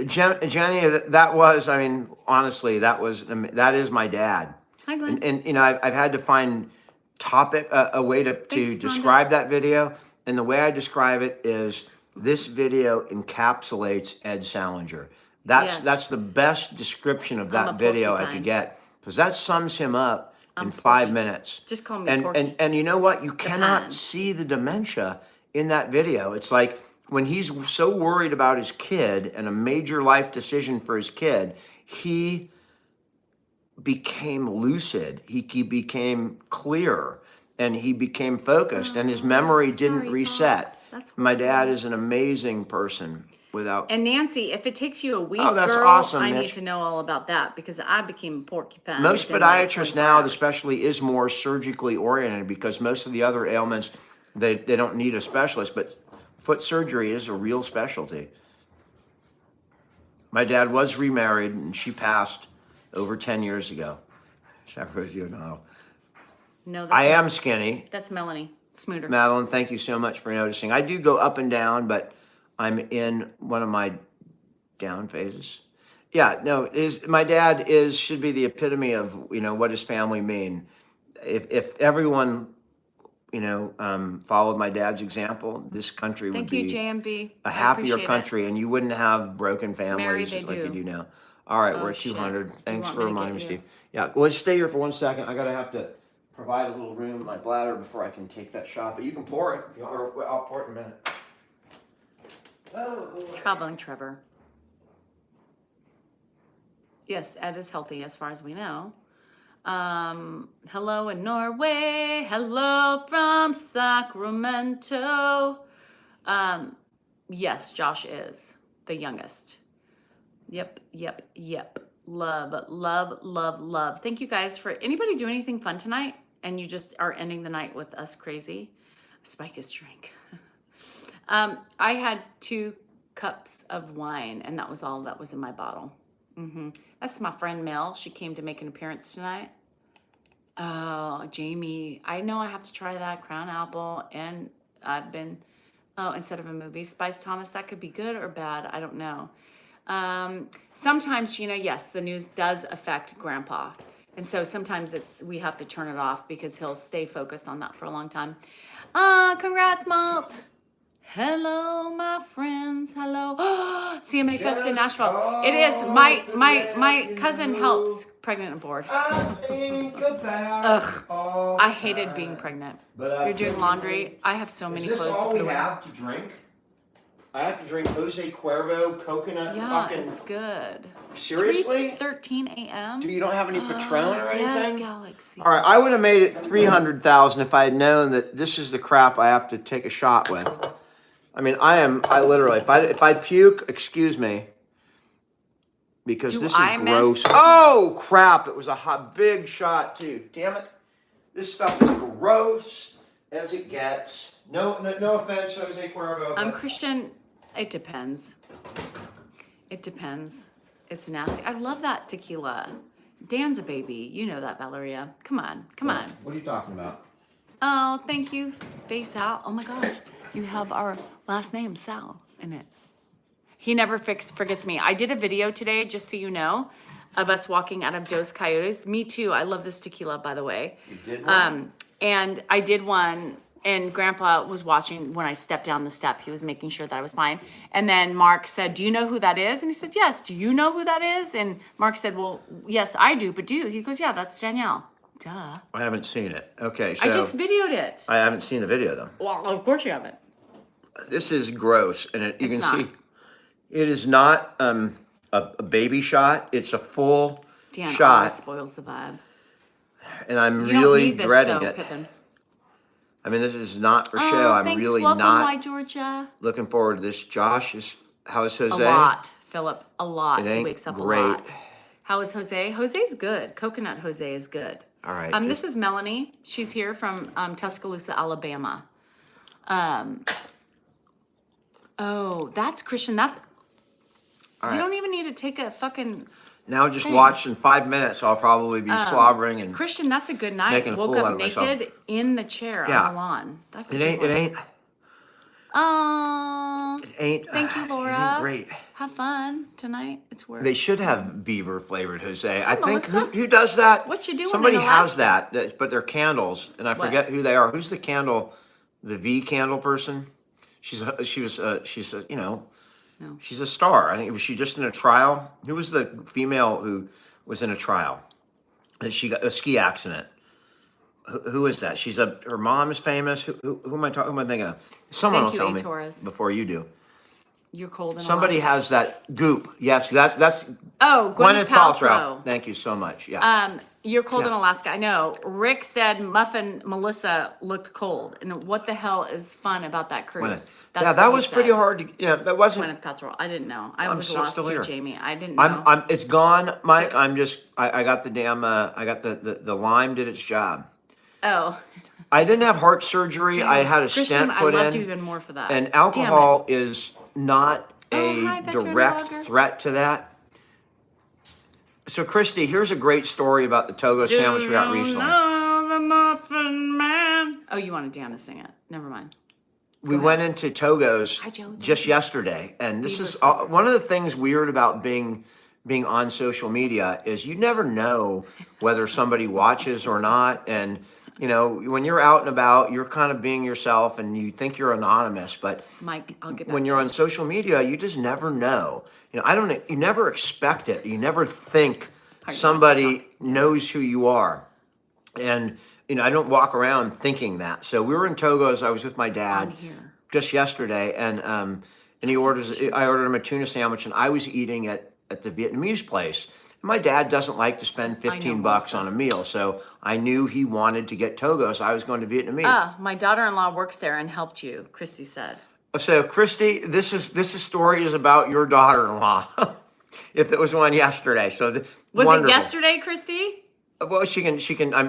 Jenny, that was, I mean, honestly, that is my dad. Hi, Glenn. And you know, I've had to find a way to Thanks, describe that video. And the way I describe it is this video encapsulates Ed Salinger. Yes. That's the best description of I'm that a video I porcupine. could get. Because that sums him up in 5 minutes. Just call me Porky. And you know what? You cannot pan. see the dementia in that video. It's like when he's so worried about his kid and a major life decision for his kid, he became lucid. He became clear and he became focused and his memory didn't sorry, reset. Pops. That's My dad horrible. is an amazing person without. And Nancy, if it takes you a week, Oh, that's girl, awesome, I need Mitch. to know all about that because I became a porcupine. Most within, like, podiatrists 24 now, hours. especially, is more surgically oriented because most of the other ailments, they don't need a specialist, but foot surgery is a real specialty. My dad was remarried and she passed over 10 years ago. You know. No, I am skinny. That's Melanie Smooter. Madeline, thank you so much for noticing. I do go up and down, but I'm in one of my down phases. Yeah, no, my dad should be the epitome of, you know, what does family mean? If everyone, you know, followed my dad's example, this country would Thank you, be JMV. a I happier appreciate it. country, and you wouldn't have broken families they like you do. do now. All right, we're Oh, at shit. 200. Do you Thanks want for me to reminding me, get you? Steve. Yeah, well, let's stay here for 1 second. I gotta have to provide a little room in my bladder before I can take that shot. But you can pour it. If you want, or I'll pour it in a minute. Oh, boy. Traveling Trevor. Yes, Ed is healthy as far as we know. Hello in Norway. Hello from Sacramento. Yes, Josh is the youngest. Yep. Love, love, love, love. Thank you guys for anybody do anything fun tonight and you just are ending the night with us crazy. Spike his drink. I had 2 cups of wine and that was all that was in my bottle. That's my friend Mel. She came to make an appearance tonight. Oh, Jamie. I know I have to try that Crown Apple and I've been, instead of a movie, Spice Thomas, that could be good or bad. I don't know. Sometimes, Gina, yes, the news does affect Grandpa. And so sometimes we have to turn it off because he'll stay focused on that for a long time. Congrats, Malt. Hello, my friends. Hello. CMA Fest in Nashville. It is. My cousin helps pregnant and bored. I think about Ugh. I hated being pregnant. You're doing laundry. I have so many Is this clothes all to put we away. have to drink? I have to drink Jose Cuervo coconut Yeah, fucking... it's good. Seriously? 3:13 a.m. You don't have any Patron or Yes, anything? Galaxy. All right, I would have made it 300,000 if I had known that this is the crap I have to take a shot with. I mean, I literally, if I puke, excuse me, because this is gross. Oh, crap, it was a big shot too. Damn it. This stuff is gross as it gets. No offense, Jose Cuervo. Christian, it depends. It depends. It's nasty. I love that tequila. Dan's a baby. You know that, Valeria. Come on. What are you talking about? Oh, thank you, Face Al. Oh my gosh. You have our last name, Sal, in it. He never forgets me. I did a video today, just so you know, of us walking out of Dos Coyotes. Me too. I love this tequila, by the way. You did one? And I did one, and Grandpa was watching when I stepped down the step. He was making sure that I was fine. And then Mark said, "Do you know who that is?" And he said, "Yes." "Do you know who that is?" And Mark said, "Well, yes, I do, but do you?" He goes, "Yeah, that's Danielle." Duh. I haven't seen it. Okay, so... I just videoed it. I haven't seen the video, though. Well, of course you haven't. This is gross, and you can It's not. see it is not a baby shot. It's a full Dan always shot, spoils the vibe. and I'm You don't really need this, dreading though, it. Pippin. I mean, this is not for show. Oh, I'm thanks. really Welcome, not Why Georgia? looking forward to this. Josh is how's Jose? A lot, Philip. A lot. It He ain't wakes up great. a lot. How is Jose? Jose's good. Coconut Jose is good. All right. This is Melanie. She's here from Tuscaloosa, Alabama. Oh, that's Christian. That's All you right. don't even need to take a fucking Now just thing. watch in 5 minutes. I'll probably be slobbering and Christian, that's a good night. making a Woke fool out up of myself. naked in the chair Yeah. on the lawn. That's a it good ain't. one. It ain't. Oh, It ain't. thank you, It Laura. ain't great. Have fun tonight. It's work. They should have beaver flavored Jose. I think Melissa. who does that? What you doing Somebody in Alaska? has that, but they're candles, and I What? forget who they are. Who's the candle? The V candle person? She's a you know, No. she's a star. I think was she just in a trial? Who was the female who was in a trial? And she got a ski accident. Who is that? Her mom is famous. Who am I talking? Who am I thinking of? Someone Thank will you, tell me Torres. before you do. You're cold in Somebody Alaska. has that goop. Yes, that's Oh, Gwyneth Paltrow. Thank you so much. Yeah. You're cold in Yeah. Alaska. I know. Rick said Muffin Melissa looked cold. And what the hell is fun about that cruise? Gwyneth. That's Yeah, what that he was pretty said. hard to. Yeah, that wasn't. Gwyneth Paltrow. I didn't know. I I'm was so lost still to here. Jamie. I didn't know. It's gone, Mike. I'm just. I got the damn. I got the lime did its job. Oh. I didn't have heart surgery. I had a Christian, stent I put loved in. you even more for that. And Damn alcohol is not Oh, hi, a veteran direct blogger. threat to that. So, Christy, here's a great story about the Togo it. sandwich we got recently. The Muffin Man. Oh, you wanted Dan to sing it. Never mind. We went into Togo's Hi, Joe. just yesterday, and this Beaver is flavor. one of the things weird about being on social media is you never know whether somebody watches or not. And you know, when you're out and about, you're kind of being yourself, and you think you're anonymous. But Mike, I'll get back when to you're you. on social media, you just never know. You know, you never expect it. You never think somebody knows who you are. And, you know, I don't walk around thinking that. So we were in Togo's. I was with my On dad here. just yesterday, and I ordered him a tuna sandwich, and I was eating at the Vietnamese place. My dad doesn't like to spend I know, 15 bucks Melissa. on a meal, so I knew he wanted to get Togo, so I was going to Vietnamese. My daughter-in-law works there and helped you, Christy said. So, Christy, this story is about your daughter-in-law. If it was one yesterday, so Was wonderful. it yesterday, Christy? Well, she can.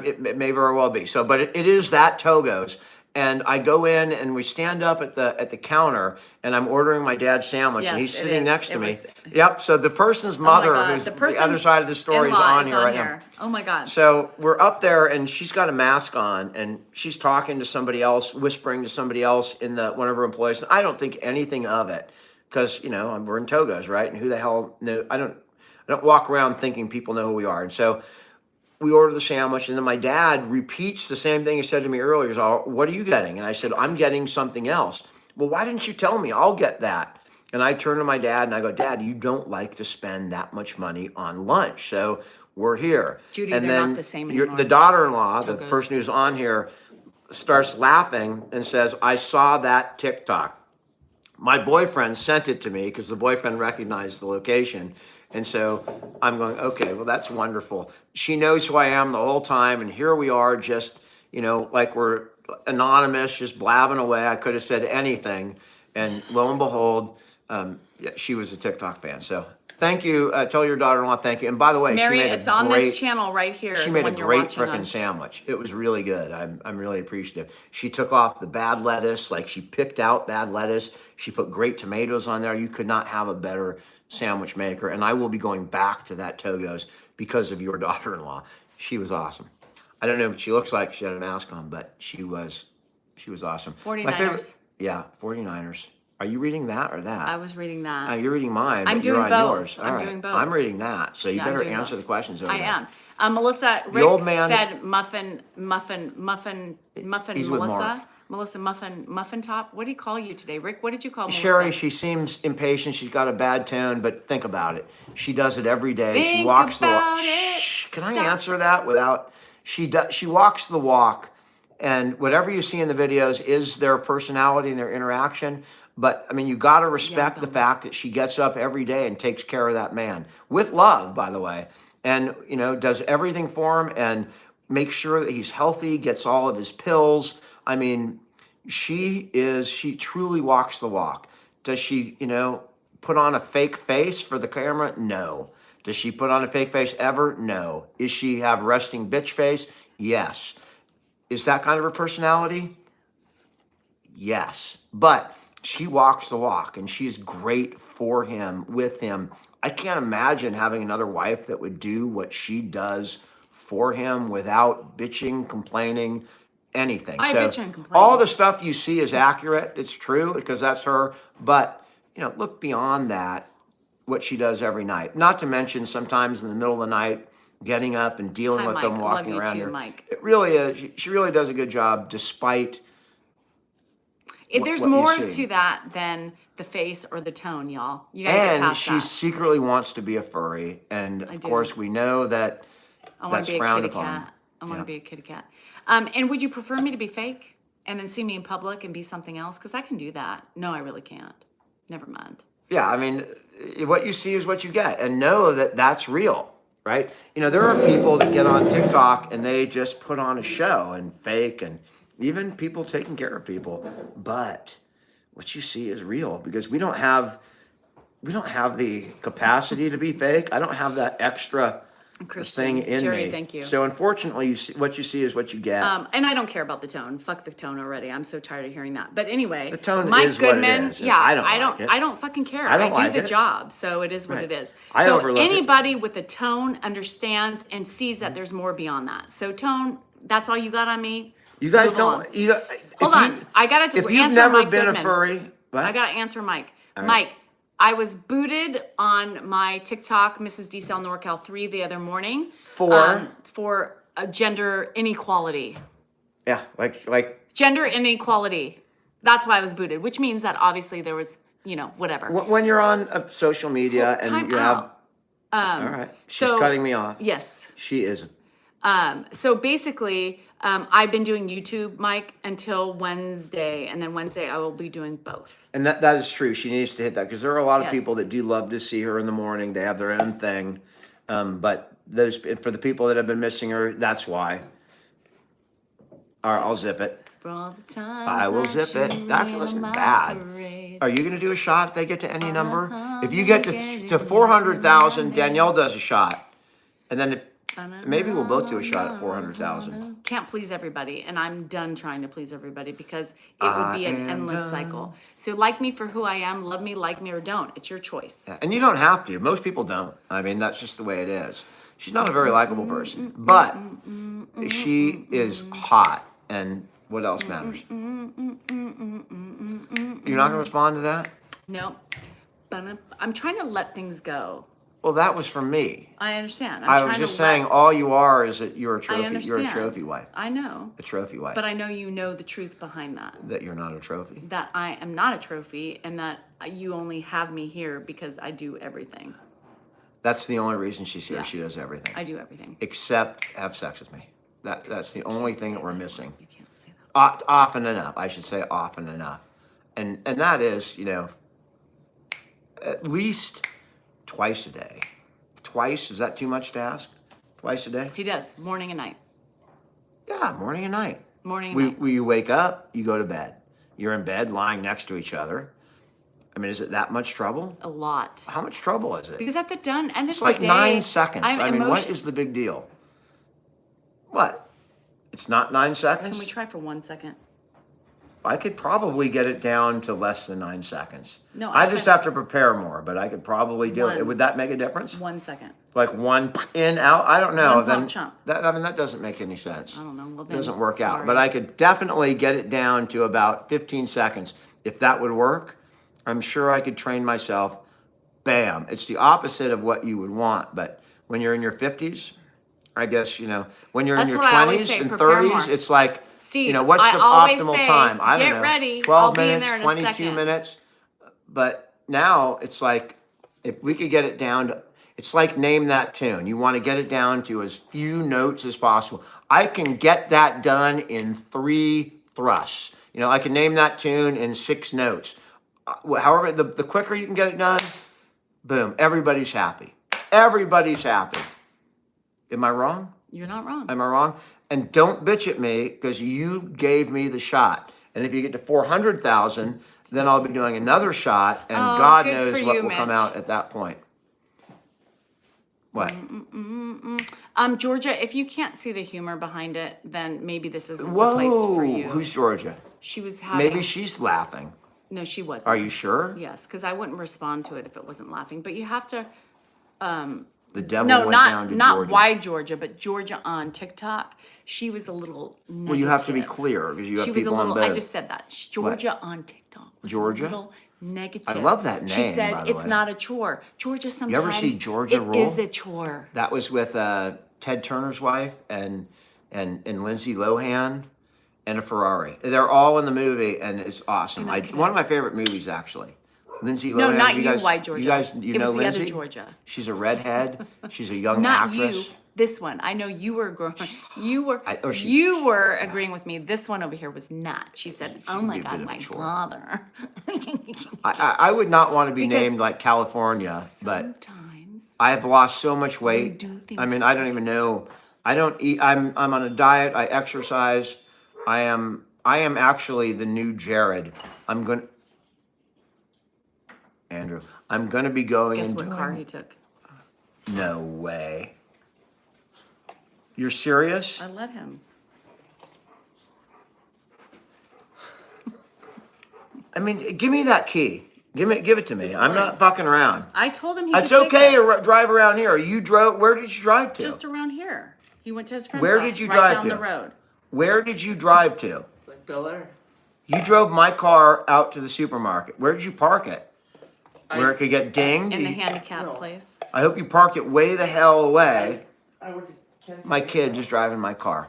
It may very well be. So, but it is that Togo's, and I go in and we stand up at the counter, and I'm ordering my dad's sandwich, and Yes, he's it sitting is. next to It me. was- Yep. So the person's mother, who's The the other side of the story, is in-law on here right now. Oh my God. So we're up there, and she's got a mask on, and she's talking to somebody else, whispering to somebody else in one of her employees. I don't think anything of it, because we're in Togo's, right? And who the hell knew? I don't walk around thinking people know who we are, and so we order the sandwich, and then my dad repeats the same thing he said to me earlier. He's all, "What are you getting?" And I said, "I'm getting something else." "Well, why didn't you tell me? I'll get that." And I turn to my dad and I go, "Dad, you don't like to spend that much money on lunch, so we're here." Judy, and they're then not the same anymore. the daughter-in-law, the Togo's. person who's on here, starts laughing and says, "I saw that TikTok. My boyfriend sent it to me," because the boyfriend recognized the location. And so I'm going, okay, well, that's wonderful. She knows who I am the whole time. And here we are, just, like we're anonymous, just blabbing away. I could have said anything. And lo and behold, yeah, she was a TikTok fan. So thank you. Tell your daughter-in-law thank you. And by the way, Mary, she made it's on this channel right here. She the made a one you're great watching on. frickin' sandwich. It was really good. I'm really appreciative. She took off the bad lettuce, like she picked out bad lettuce. She put great tomatoes on there. You could not have a better sandwich maker. And I will be going back to that Togo's because of your daughter-in-law. She was awesome. I don't know what she looks like. She had a mask on, but she was awesome. 49ers. Yeah, 49ers. Are you reading that or that? I was reading that. You're reading mine, I'm but you're doing on both. yours. I'm All right. doing both. I'm reading that. So you Yeah, I'm better doing answer both. the questions over I there. am. Melissa, Rick old man- said muffin, He's with Melissa. Mark. Melissa, muffin top. What do you call you today? Rick, what did you call Melissa? Sherry, she seems impatient. She's got a bad tone, but think about it. She does it every day. She Think walks the walk. about it. Shh, can I Stop. answer that without? She walks the walk, and whatever you see in the videos is their personality and their interaction. But I mean, you got to respect the fact that she gets up every day and takes care of that man with love, by the way, and does everything for him and makes sure that he's healthy, gets all of his pills. I mean, she truly walks the walk. Does she, put on a fake face for the camera? No. Does she put on a fake face ever? No. Is she have resting bitch face? Yes. Is that kind of her personality? Yes. But she walks the walk and she's great for him, with him. I can't imagine having another wife that would do what she does for him without bitching, complaining, anything. I So bitch and complain. all the stuff you see is accurate. It's true because that's her. But, look beyond that, what she does every night. Not to mention sometimes in the middle of the night, getting up and dealing Hi, with Mike. them I walking love you around too, here. Mike. It really is. She really does a good job despite There's what you more see. to that than the face or the tone, y'all. You gotta get And past she that. secretly wants to be a furry. And of do. course, we know that I want that's to be a frowned kitty upon. cat. I want to Yeah. be a kitty cat. And would you prefer me to be fake and then see me in public and be something else? Because I can do that. No, I really can't. Never mind. Yeah, I mean, what you see is what you get, and know that that's real, right? There are people that get on TikTok and they just put on a show and fake, and even people taking care of people. But what you see is real because we don't have the capacity to be fake. I don't have that extra Christian, thing in Jerry, me. thank you. So unfortunately, what you see is what you get. And I don't care about the tone. Fuck the tone already. I'm so tired of hearing that. But anyway, The tone Mike is what it Goodman, is. yeah, I don't like it. I don't fucking care. I don't do like the it. job, so it is what Right. it is. I So overlook it. anybody with a tone understands and sees that there's more beyond that. So tone, that's all you got on me. You guys Move along. don't. Hold on. I got to If answer you've never Mike been Goodman. a furry, what? I got to answer Mike. right. Mike, I was booted on my TikTok, Mrs. D Cell NorCal 3 the other morning. For a gender inequality. Yeah, like Gender inequality. That's why I was booted, which means that obviously there was, whatever. when you're on social media Time and you out. have. All right, she's so- cutting me off. Yes. She is. So basically, I've been doing YouTube, Mike, until Wednesday, and then Wednesday I will be doing both. And that is true. She needs to hit that because there are a lot of Yes. people that do love to see her in the morning. They have their own thing. But those for the people that have been missing her, that's why. All right, I'll zip it. For all the times I will zip it. you That rain wasn't on my bad. parade. Are you going to do a shot if they get to any number? If you get to 400,000, Danielle does a shot. And then maybe we'll both do a shot at 400,000. Can't please everybody, and I'm done trying to please everybody because it would I be an am endless done. cycle. So like me for who I am, love me, like me, or don't. It's your choice. Yeah, and you don't have to. Most people don't. I mean, that's just the way it is. She's not a very likable person, but she is hot. And what else matters? You're not going to respond to that? No, but I'm trying to let things go. Well, that was from me. I understand. I was just saying, all you are is that you're a trophy. I understand. You're a trophy wife. I know. A trophy wife. But I know you know the truth behind that. That you're not a trophy. That I am not a trophy, and that you only have me here because I do everything. That's the only reason she's here. Yeah. She does everything. I do everything. Except have sex with me. That's the only thing that we're missing. You can't say that. Often enough. I should say often enough. And that is, at least twice a day. Twice? Is that too much to ask? Twice a day? He does, morning and night. Yeah, morning and night. Morning and night. You wake up, you go to bed. You're in bed lying next to each other. I mean, is it that much trouble? A lot. How much trouble is it? Because at the end of It's the like day, 9 seconds. I mean, what emotion- is the big deal? What? It's not 9 seconds? Can we try for 1 second? I could probably get it down to less than 9 seconds. No, I I just said- have to prepare more, but I could probably do it. One. Would that make a difference? 1 second. Like one in, out? I don't know. One Then pump chump. that doesn't make any sense. I don't know. Well, It then, doesn't work out. sorry. But I could definitely get it down to about 15 seconds. If that would work, I'm sure I could train myself. Bam. It's the opposite of what you would want. But when you're in your 50s, I guess, when you're in That's your what I always 20s say, and prepare 30s, more. it's like, Steve, what's I the always optimal say, time? I don't get know. ready. 12 I'll be in minutes, there in a 22 second. minutes. But now it's like, if we could get it down to, it's like name that tune. You want to get it down to as few notes as possible. I can get that done in 3 thrusts. I can name that tune in 6 notes. However, the quicker you can get it done, boom, everybody's happy. Everybody's happy. Am I wrong? You're not wrong. Am I wrong? And don't bitch at me because you gave me the shot. And if you get to 400,000, then I'll be doing another shot, and God good knows for what you, will come Mitch. out at that point. What? Georgia, if you can't see the humor behind it, then maybe this isn't the place for Whoa! you. Who's Georgia? She was having. Maybe she's laughing. No, she wasn't. Are you sure? Yes, because I wouldn't respond to it if it wasn't laughing. But you have to. The devil No, went down to not Georgia. why Georgia, but Georgia on TikTok. She was a little negative. Well, you have to be clear because you have She was a people on little. both. I just said that. Georgia on TikTok. Was Georgia? A little negative. I love that She name, said by the it's way. not a chore. Georgia sometimes. ever see Georgia it roll? is a chore. That was with Ted Turner's wife and Lindsay Lohan and a Ferrari. They're all in the movie, and it's awesome. One of my favorite movies, actually. Lindsay Lohan. No, not you, guys, White Georgia. You guys, It know was the other Lindsay? Georgia. She's a redhead. She's a young Not actress. you. This one. I know you were agreeing. You were. or she- you were agreeing with me. This one over here was not. She said, "Oh my be a bit God, of a my chore. father." I would not want to be Because named like California, but Sometimes. I have lost so much weight. do things I mean, I don't even know. I don't eat. I'm on a diet. I exercise. I am actually the new Jared. Andrew, I'm gonna be going Guess and what doing. car he took? No way. You're serious? I let him. I mean, give me that key. Give it to me. I'm not fucking around. I told him he It's could take okay it. to drive around here. You drove. Where did you drive to? Just around here. He went to his friend's Where house, did you right drive down to? the road. Where did you drive to? Like Bel Air. You drove my car out to the supermarket. Where did you park it? Where it could get dinged? In the handicap No. place. I hope you parked it way the hell away. I went to Kansas My City. kid just driving my car.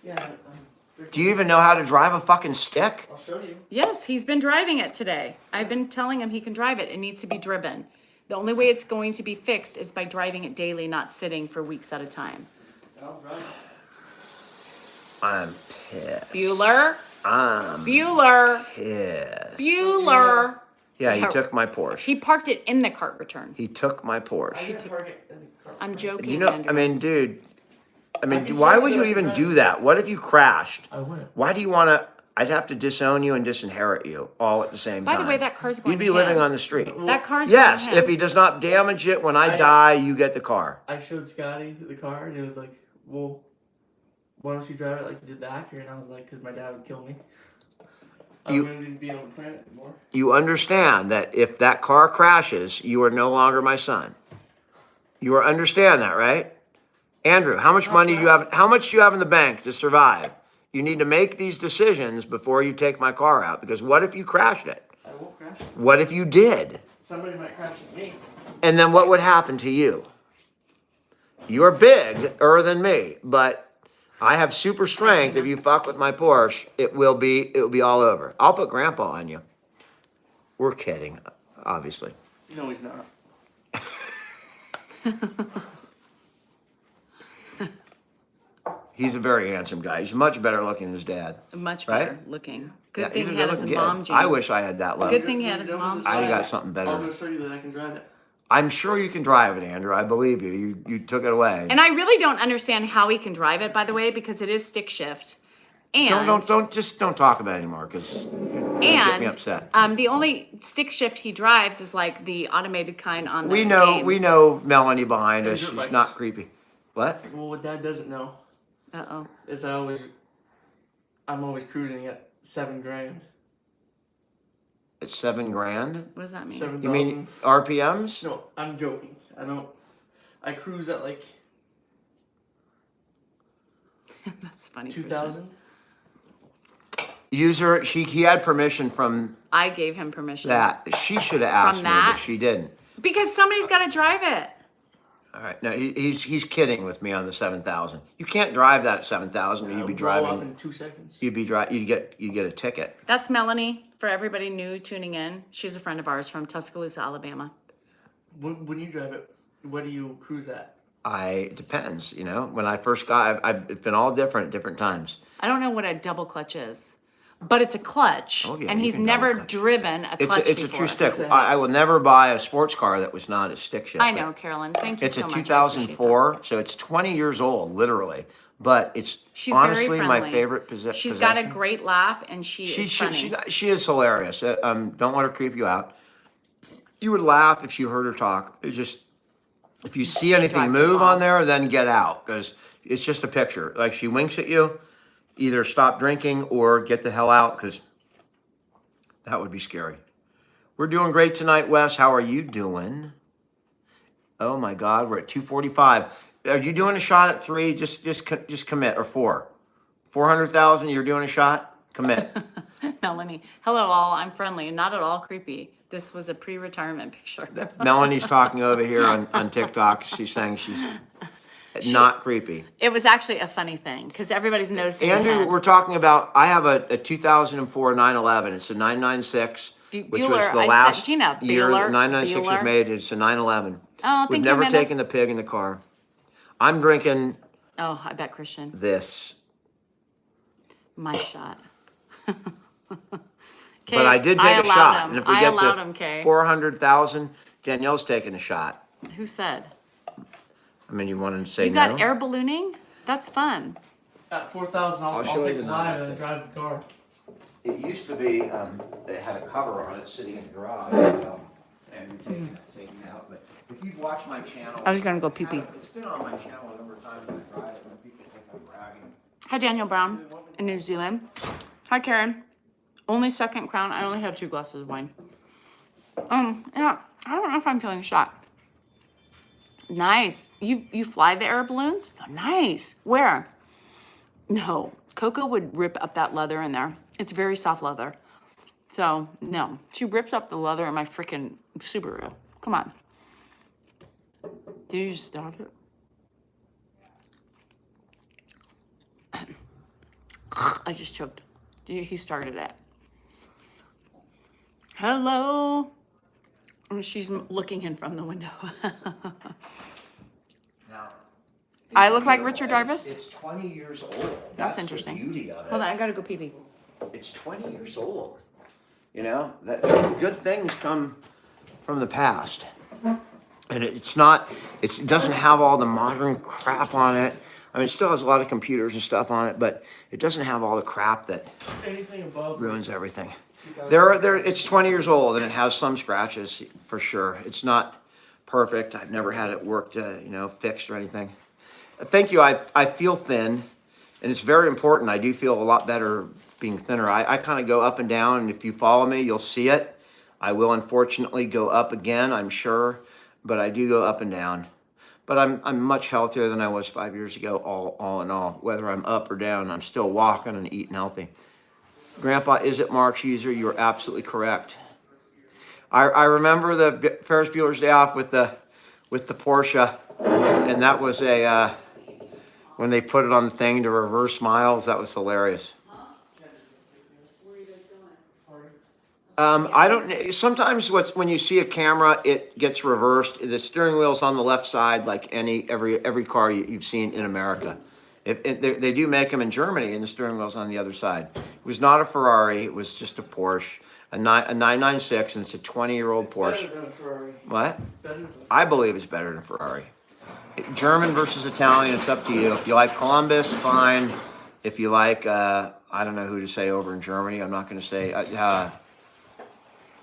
Yeah. Do you even know how to drive a fucking stick? I'll show you. Yes, he's been driving it today. I've been telling him he can drive it. It needs to be driven. The only way it's going to be fixed is by driving it daily, not sitting for weeks at a time. I'll drive it. I'm pissed. Bueller. I'm Bueller. pissed. Bueller. Yeah, he took my Porsche. He parked it in the cart return. He took my I Porsche. didn't park it in the car. I'm joking. You know, Andrew. I mean, dude. I I mean, can why show would you you that even drive. do that? What if you crashed? I wouldn't. Why do you want to? I'd have to disown you and disinherit you all at the same By time. the way, that car's going You'd be to living him. on the street. That car's Yes, going to him. if he does not damage it when I die, you get the car. I showed Scotty the car, and he was like, "Well, why don't you drive it like you did the Acura?" And I was like, "Because my dad would kill me. I You- wouldn't even be on the planet anymore." You understand that if that car crashes, you are no longer my son. You understand that, right? Andrew, how much money do you have? How much do you have in the bank to survive? You need to make these decisions before you take my car out. Because what if you crashed it? I won't crash it. What if you did? Somebody might crash into me. And then what would happen to you? You're bigger than me, but I have super strength. If you fuck with my Porsche, it will be all over. I'll put Grandpa on you. We're kidding, obviously. No, he's not. He's a very handsome guy. He's much better looking than his dad. Much Right? better looking. Good Yeah, thing he's he a had his good-looking mom kid. jeans. I wish I had that level. Good thing he had his mom's I jeans. got something better. I'll go show you that I can drive it. I'm sure you can drive it, Andrew. I believe you. You took it away. And I really don't understand how he can drive it, by the way, because it is stick shift. And don't talk about it anymore because get me upset. The only stick shift he drives is like the automated kind on the We know games. Melanie behind us. Dirt She's bikes. not creepy. What? Well, what Dad doesn't know Uh-oh. is I'm always cruising at $7,000. It's $7,000. What does that mean? 7,000. You mean RPMs? No, I'm joking. I cruise at like That's funny. 2,000. User, he had permission from I gave him permission. that. She should have asked me, but that? she didn't. Because somebody's got to drive it. All right, no, he's kidding with me on the 7,000. You can't drive that at 7,000. You'd be I'll blow up driving. in 2 seconds. You'd get a ticket. That's Melanie, for everybody new tuning in. She's a friend of ours from Tuscaloosa, Alabama. When you drive it, what do you cruise at? It depends. You know, when I first got, it's been all different at different times. I don't know what a double clutch is, but it's a clutch, Oh, yeah, and you he's can never double clutch. driven a clutch It's a before. true stick. It's a- I will never buy a sports car that was not a stick shift. I know, Carolyn. Thank you It's so a much. I appreciate 2004, so it's 20 years old, literally. But it's She's honestly very my friendly. favorite that. possession. She's got a great laugh, and she is funny. She is hilarious. Don't let her creep you out. You would laugh if you heard her talk. It just, if you see anything Drive move you on off. there, then get out because it's just a picture. Like she winks at you, either stop drinking or get the hell out because that would be scary. We're doing great tonight, Wes. How are you doing? Oh my God, we're at 245. Are you doing a shot at 3? Just commit, or 4. 400,000. You're doing a shot. Commit. Melanie, hello all. I'm friendly and not at all creepy. This was a pre-retirement picture. Melanie's talking over here on TikTok. She's saying she's not creepy. It was actually a funny thing because everybody's noticing. the Andrew, head. we're talking about. I have a 2004 911. It's a 996, which was Bueller, the I last said, Gina, year Bueller, that 996 was Bueller. made. It's a 911. Oh, We've thank you, never Amanda. taken the pig in the car. I'm drinking Oh, I bet Christian. this. My shot. But I did take a allowed shot. him. And if we I get allowed to him, Kay. 400,000, Danielle's taking a shot. Who said? I mean, you wanted to say You no? got air ballooning? That's fun. At 4,000, I'll show you take the the live number. and drive the car. It used to be, they had a cover on it sitting in the garage, and taking it out. But if you've watched my channel, I was gonna go pee-pee. It's been on my channel a number of times when I drive it, when people think I'm bragging. Hi, Daniel Brown in New Zealand. Hi, Karen. Only second crown. I only have 2 glasses of wine. Yeah, I don't know if I'm feeling shot. Nice. You fly the air balloons? Nice. Where? No. Coco would rip up that leather in there. It's very soft leather. So, no. She rips up the leather in my freaking Subaru. Come on. Did you just start it? I just choked. He started it. Hello. And she's looking in from the window. Now, I look like Richard Darvis? It's 20 years old. That's The interesting. beauty of it. Hold on, I gotta go pee pee. It's 20 years old. You know, that good things come from the past. And it doesn't have all the modern crap on it. I mean, it still has a lot of computers and stuff on it, but it doesn't have all the crap that Anything above ruins everything. 2000. It's 20 years old and it has some scratches for sure. It's not perfect. I've never had it worked, fixed or anything. Thank you. I feel thin, and it's very important. I do feel a lot better being thinner. I kind of go up and down, and if you follow me, you'll see it. I will unfortunately go up again, I'm sure, but I do go up and down. But I'm much healthier than I was 5 years ago, all in all. Whether I'm up or down, I'm still walking and eating healthy. Grandpa, is it Mark's user? You're absolutely correct. I remember the Ferris Bueller's Day Off with the Porsche, and that was when they put it on the thing to reverse miles. That was hilarious. I don't. Sometimes when you see a camera, it gets reversed. The steering wheel's on the left side, like every car you've seen in America. They do make them in Germany, and the steering wheel's on the other side. It was not a Ferrari; it was just a Porsche, a 996, and it's a 20-year-old Porsche. Better than a Ferrari. What? It's better than I believe it's better than Ferrari. German versus Italian, it's up to you. If you like Columbus, fine. If you like, I don't know who to say over in Germany. I'm not going to say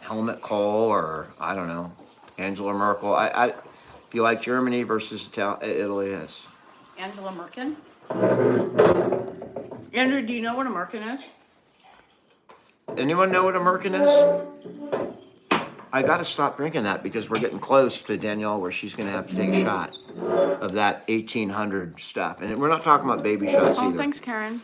Helmut Kohl or I don't know, Angela Merkel. If you like Germany versus Italy, yes. Angela Merkel? Andrew, do you know what a Merkin is? Anyone know what a Merkin is? I got to stop drinking that because we're getting close to Danielle where she's going to have to take a shot of that 1800 stuff. And we're not talking about baby shots Oh, either. thanks, Karen.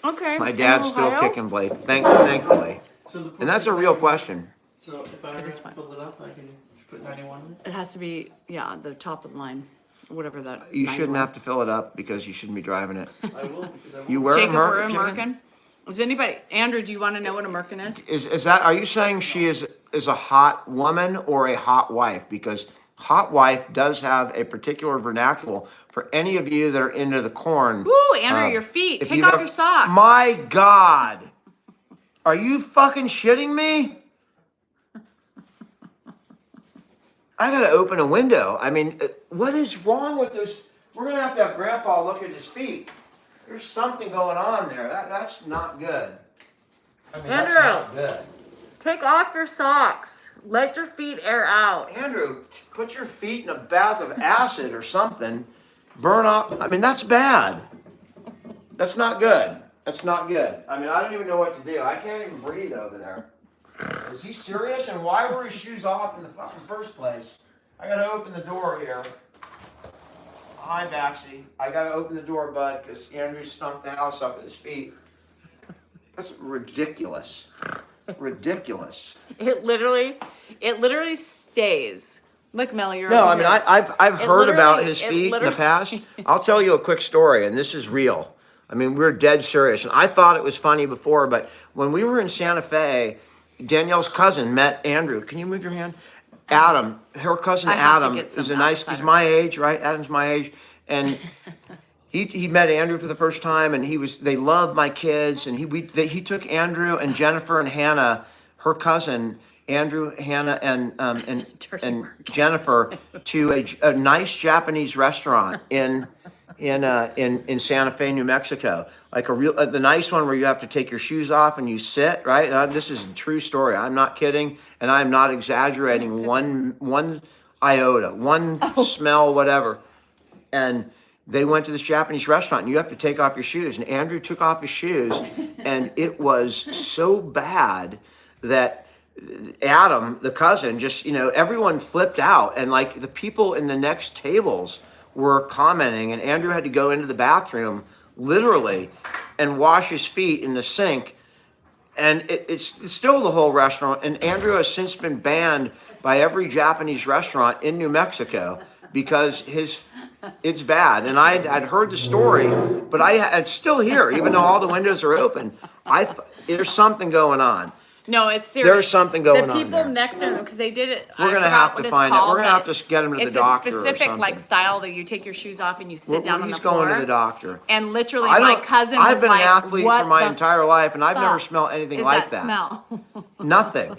Okay. My in dad's still Ohio? kicking Blake, thankfully. So And that's a real question. So if I It is fine. fill it up, I can just put 91 in it? It has to be, the top of the line, whatever that. You shouldn't have to fill it up because you shouldn't be driving it. I will because I You will. wear Jacob, a we're a Merkin? Merkin. Is anybody, Andrew, do you want to know what a Merkin is? Is that, are you saying she is a hot woman or a hot wife? Because hot wife does have a particular vernacular for any of you that are into the corn. Ooh, Andrew, your feet. If Take you've off ever- your socks. My God. Are you fucking shitting me? I gotta open a window. I mean, what is wrong with those? We're gonna have to have Grandpa look at his feet. There's something going on there. That's not good. I mean, Andrew. that's not good. Take off your socks. Let your feet air out. Andrew, put your feet in a bath of acid or something. Burn off. I mean, that's bad. That's not good. That's not good. I mean, I don't even know what to do. I can't even breathe over there. Is he serious? And why were his shoes off in the fucking first place? I gotta open the door here. Hi, Baxi. I gotta open the door, bud, because Andrew stunk the house up at his feet. That's ridiculous. Ridiculous. It literally stays. Look, Mel, you're No, over I mean, here. I've heard about literally- his it feet in the literally- past. I'll tell you a quick story, and this is real. I mean, we're dead serious. And I thought it was funny before, but when we were in Santa Fe, Danielle's cousin met Andrew. Can you move your hand? Adam, her cousin I have to Adam get some is a nice, outsider. he's my age, right? Adam's my age. And he met Andrew for the first time, and they loved my kids. And he took Andrew and Jennifer and Hannah, her cousin, Andrew, Hannah, and Jennifer to a nice Japanese restaurant in Santa Fe, New Mexico, like the nice one where you have to take your shoes off and you sit, right? This is a true story. I'm not kidding, and I'm not exaggerating one iota, one smell, whatever. And they went to this Japanese restaurant, and you have to take off your shoes. And Andrew took off his shoes, and it was so bad that Adam, the cousin, just, everyone flipped out. And like the people in the next tables were commenting, and Andrew had to go into the bathroom literally and wash his feet in the sink. And it's still the whole restaurant. And Andrew has since been banned by every Japanese restaurant in New Mexico because it's bad. And I'd heard the story, but it's still here, even though all the windows are open. There's something going on. No, it's serious. There's something going the on people there. next to him, because they did it. We're I gonna forgot have what to it's find out. called, We're gonna have but to get him to the it's doctor a or specific something. like style that you take your shoes off and you sit down on He's the floor. going to the doctor. And literally, I my don't- cousin I've was been like, an athlete "What for my the entire life, and I've never fuck smelled anything is like that smell?" Nothing.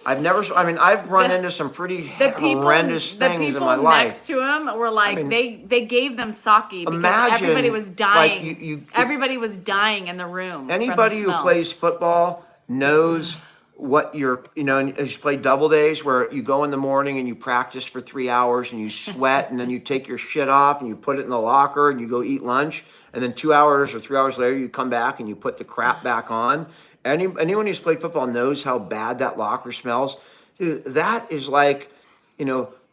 I've never. I mean, I've run into some pretty horrendous things in my life. Next to him were like, mean, they gave them sake because imagine, everybody was like, dying. Everybody was dying in the room. Anybody who plays football knows what you just play double days where you go in the morning and you practice for 3 hours and you sweat and then you take your shit off and you put it in the locker and you go eat lunch. And then 2 hours or 3 hours later, you come back and you put the crap back on. Anyone who's played football knows how bad that locker smells. Dude, that is like,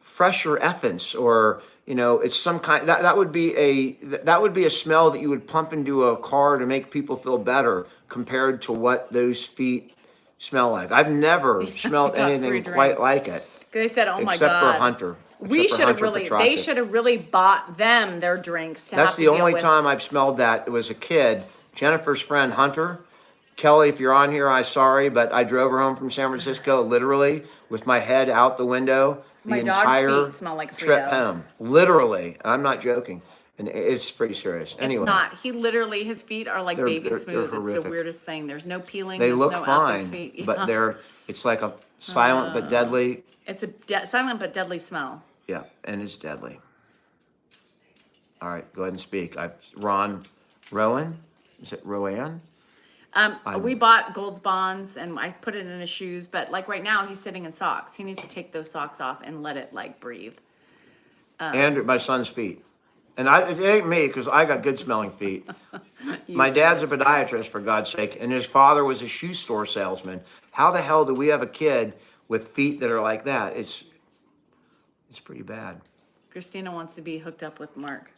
fresher effins, or it's some kind that would be a smell that you would pump into a car to make people feel better compared to what those feet smell like. I've never smelled got anything free quite drinks. like it. They said, "Oh my Except god." for Hunter. We Except for should have Hunter really. Petracek. They should have really bought them their drinks. That's the only time I've smelled that. It was a kid. Jennifer's friend Hunter. Kelly, if you're on here, I'm sorry, but I drove her home from San Francisco literally with my head out the window the My dog's entire feet smell like trip Frito. home. Literally. I'm not joking. And it's pretty serious. Anyway. It's not. He literally, his feet are like baby they're smooth. It's the horrific. weirdest thing. There's no peeling. They there's look no Alpen's fine, feet. but it's like a silent but deadly. It's a silent but deadly smell. Yeah, and it's deadly. All right, go ahead and speak. Rowan? Is it Rowan? We bought Gold's Bonds and I put it in his shoes, but like right now he's sitting in socks. He needs to take those socks off and let it like breathe. And my son's feet. And it ain't me, because I got good smelling feet. My dad's a podiatrist, for God's sake, and his father was a shoe store salesman. How the hell do we have a kid with feet that are like that? It's pretty bad. Christina wants to be hooked up with Mark.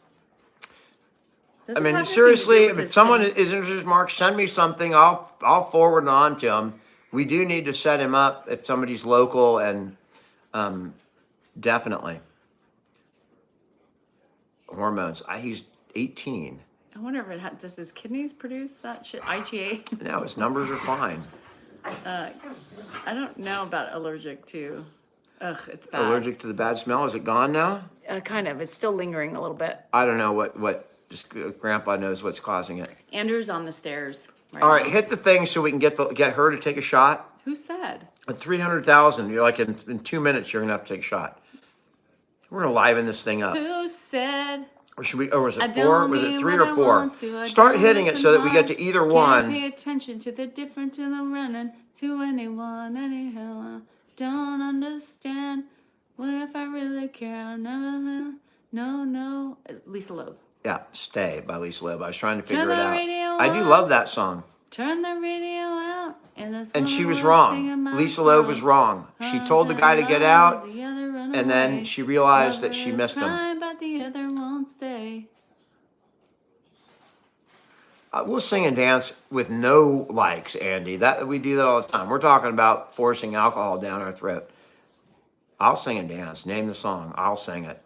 I mean, seriously, if someone is interested in Mark, send me something. I'll forward it on to him. We do need to set him up if somebody's local, and definitely. Hormones. He's 18. I wonder if does his kidneys produce that shit? IgA? No, his numbers are fine. I don't know about allergic to. Ugh, it's bad. Allergic to the bad smell. Is it gone now? Kind of. It's still lingering a little bit. I don't know what. Just Grandpa knows what's causing it. Andrew's on the stairs. All right, now. hit the thing so we can get her to take a shot. Who said? At 300,000, you're like in 2 minutes, you're gonna have to take a shot. We're gonna liven this thing up. Who said? Or should we? Or was I it 4? don't Was it mean 3 what or I 4? want to. I Start don't hitting it so that we get to listen either Can't one. pay attention to the difference in the running to anyone, anyhow. I don't understand. What if I really care? I'll never. No. Lisa Loeb. Yeah, Stay by Lisa Loeb. I was trying to figure Turn it the out. radio I do out. love that song. Turn the radio out. And she was wrong. Lisa Loeb was wrong. She told the guy to get out, and then she realized that she missed him. But the other won't stay. We'll sing and dance with no likes, Andy. We do that all the time. We're talking about forcing alcohol down our throat. I'll sing and dance. Name the song. I'll sing it.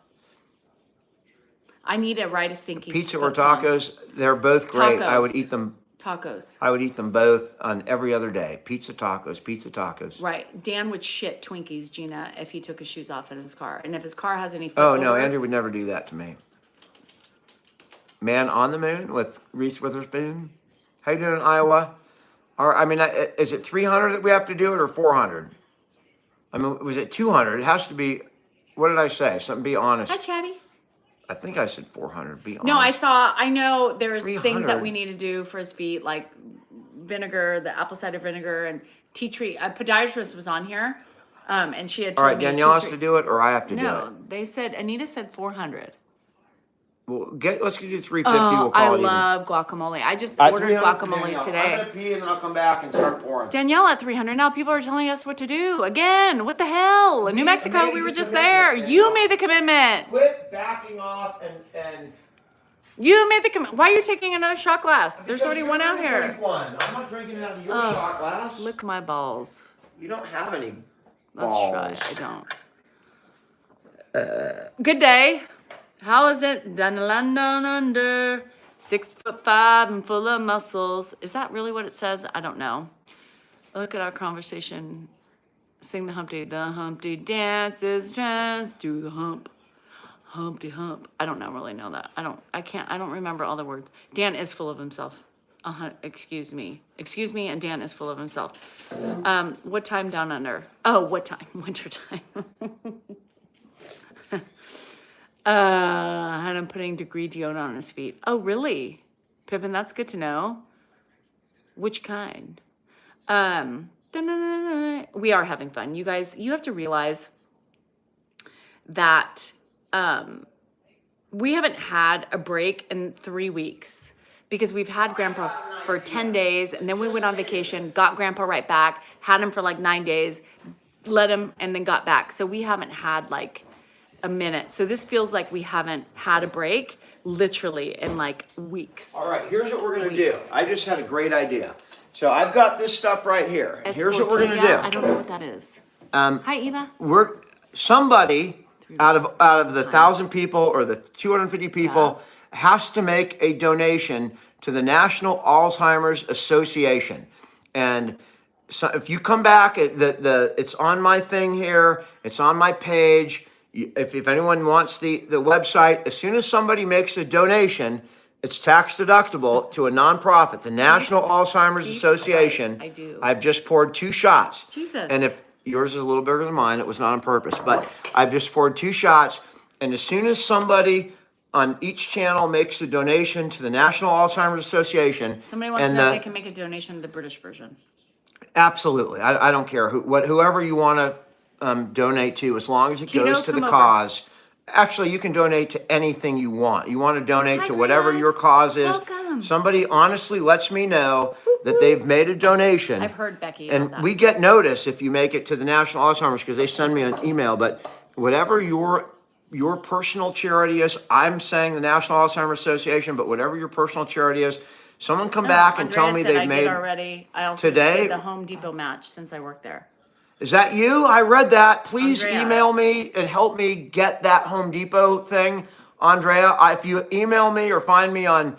I need to write a sinky. Pizza or tacos, they're both great. I would Tacos. eat them. Tacos. I would eat them both on every other day. Pizza tacos. Right. Dan would shit Twinkies, Gina, if he took his shoes off in his car. And if his car has any Oh, no, footwear- Andrew would never do that to me. Man on the Moon with Reese Witherspoon. How you doing in Iowa? Is it 300 that we have to do it, or 400? I mean, was it 200? It has to be, what did I say? Something, be honest. Hi, Chatty. I think I said 400, be honest. No, I know there's things 300. that we need to do for his feet, like vinegar, the apple cider vinegar, and tea tree. A podiatrist was on here, and she had All told right, me Danielle has tea to tree- do it, or I have to do it? No, they said, Anita said 400. Well, let's do 350. We'll call I it even. love guacamole. I just At ordered 300, guacamole Danielle. I'm today. gonna pee and then I'll come back and start pouring. Danielle at 300. Now people are telling us what to do. Again, what the hell? New Mexico, made we the were just commitment, there. Danielle. You made the commitment. Quit backing off and You made the commitment. Why are you taking another shot glass? There's because already you're one out gonna here. drink one. I'm not drinking it out of your shot glass. Lick my balls. You don't have any Let's balls. try. I don't. Good day. How is it? Down the land down under. 6'5" and full of muscles. Is that really what it says? I don't know. Look at our conversation. Sing the Humpty dance is just do the hump. Humpty hump. I don't really know that. I don't remember all the words. Dan is full of himself. Excuse me, and Dan is full of himself. What time down under? Oh, what time? Winter time. Had him putting degree deodorant on his feet. Oh, really? Pippin, that's good to know. Which kind? We are having fun. You guys, you have to realize that we haven't had a break in 3 weeks because we've had Grandpa for 10 days and then we went on vacation, got Grandpa right back, had him for like 9 days, let him, and then got back. So we haven't had like a minute. So this feels like we haven't had a break literally in like weeks. All right, here's what we're going to do. I just had a great idea. So I've got this stuff right here. Here's what we're going to do. I don't know what that is. Hi, Eva. Somebody out of the 1,000 people or the 250 people has to make a donation to the National Alzheimer's Association. And so if you come back, it's on my thing here. It's on my page. If anyone wants the website, as soon as somebody makes a donation, it's tax deductible to a nonprofit, the National Alzheimer's Association. I do. I've just poured 2 shots. Jesus. And if yours is a little bigger than mine, it was not on purpose, but I've just poured 2 shots. And as soon as somebody on each channel makes a donation to the National Alzheimer's Association. Somebody wants to know if they can make a donation to the British version. Absolutely. I don't care whoever you want to donate to, as long as it goes to the cause. Actually, you can donate to anything you want. You want to donate to whatever your cause is. Welcome. Somebody honestly lets me know that they've made a donation. I've heard Becky about And that. we get notice if you make it to the National Alzheimer's because they send me an email. But whatever your personal charity is, I'm saying the National Alzheimer's Association, but whatever your personal charity is, someone come back and tell me they've made already. I also today. did the Home Depot match since I worked there. Is that you? I read that. Please Andrea. email me and help me get that Home Depot thing, Andrea. If you email me or find me on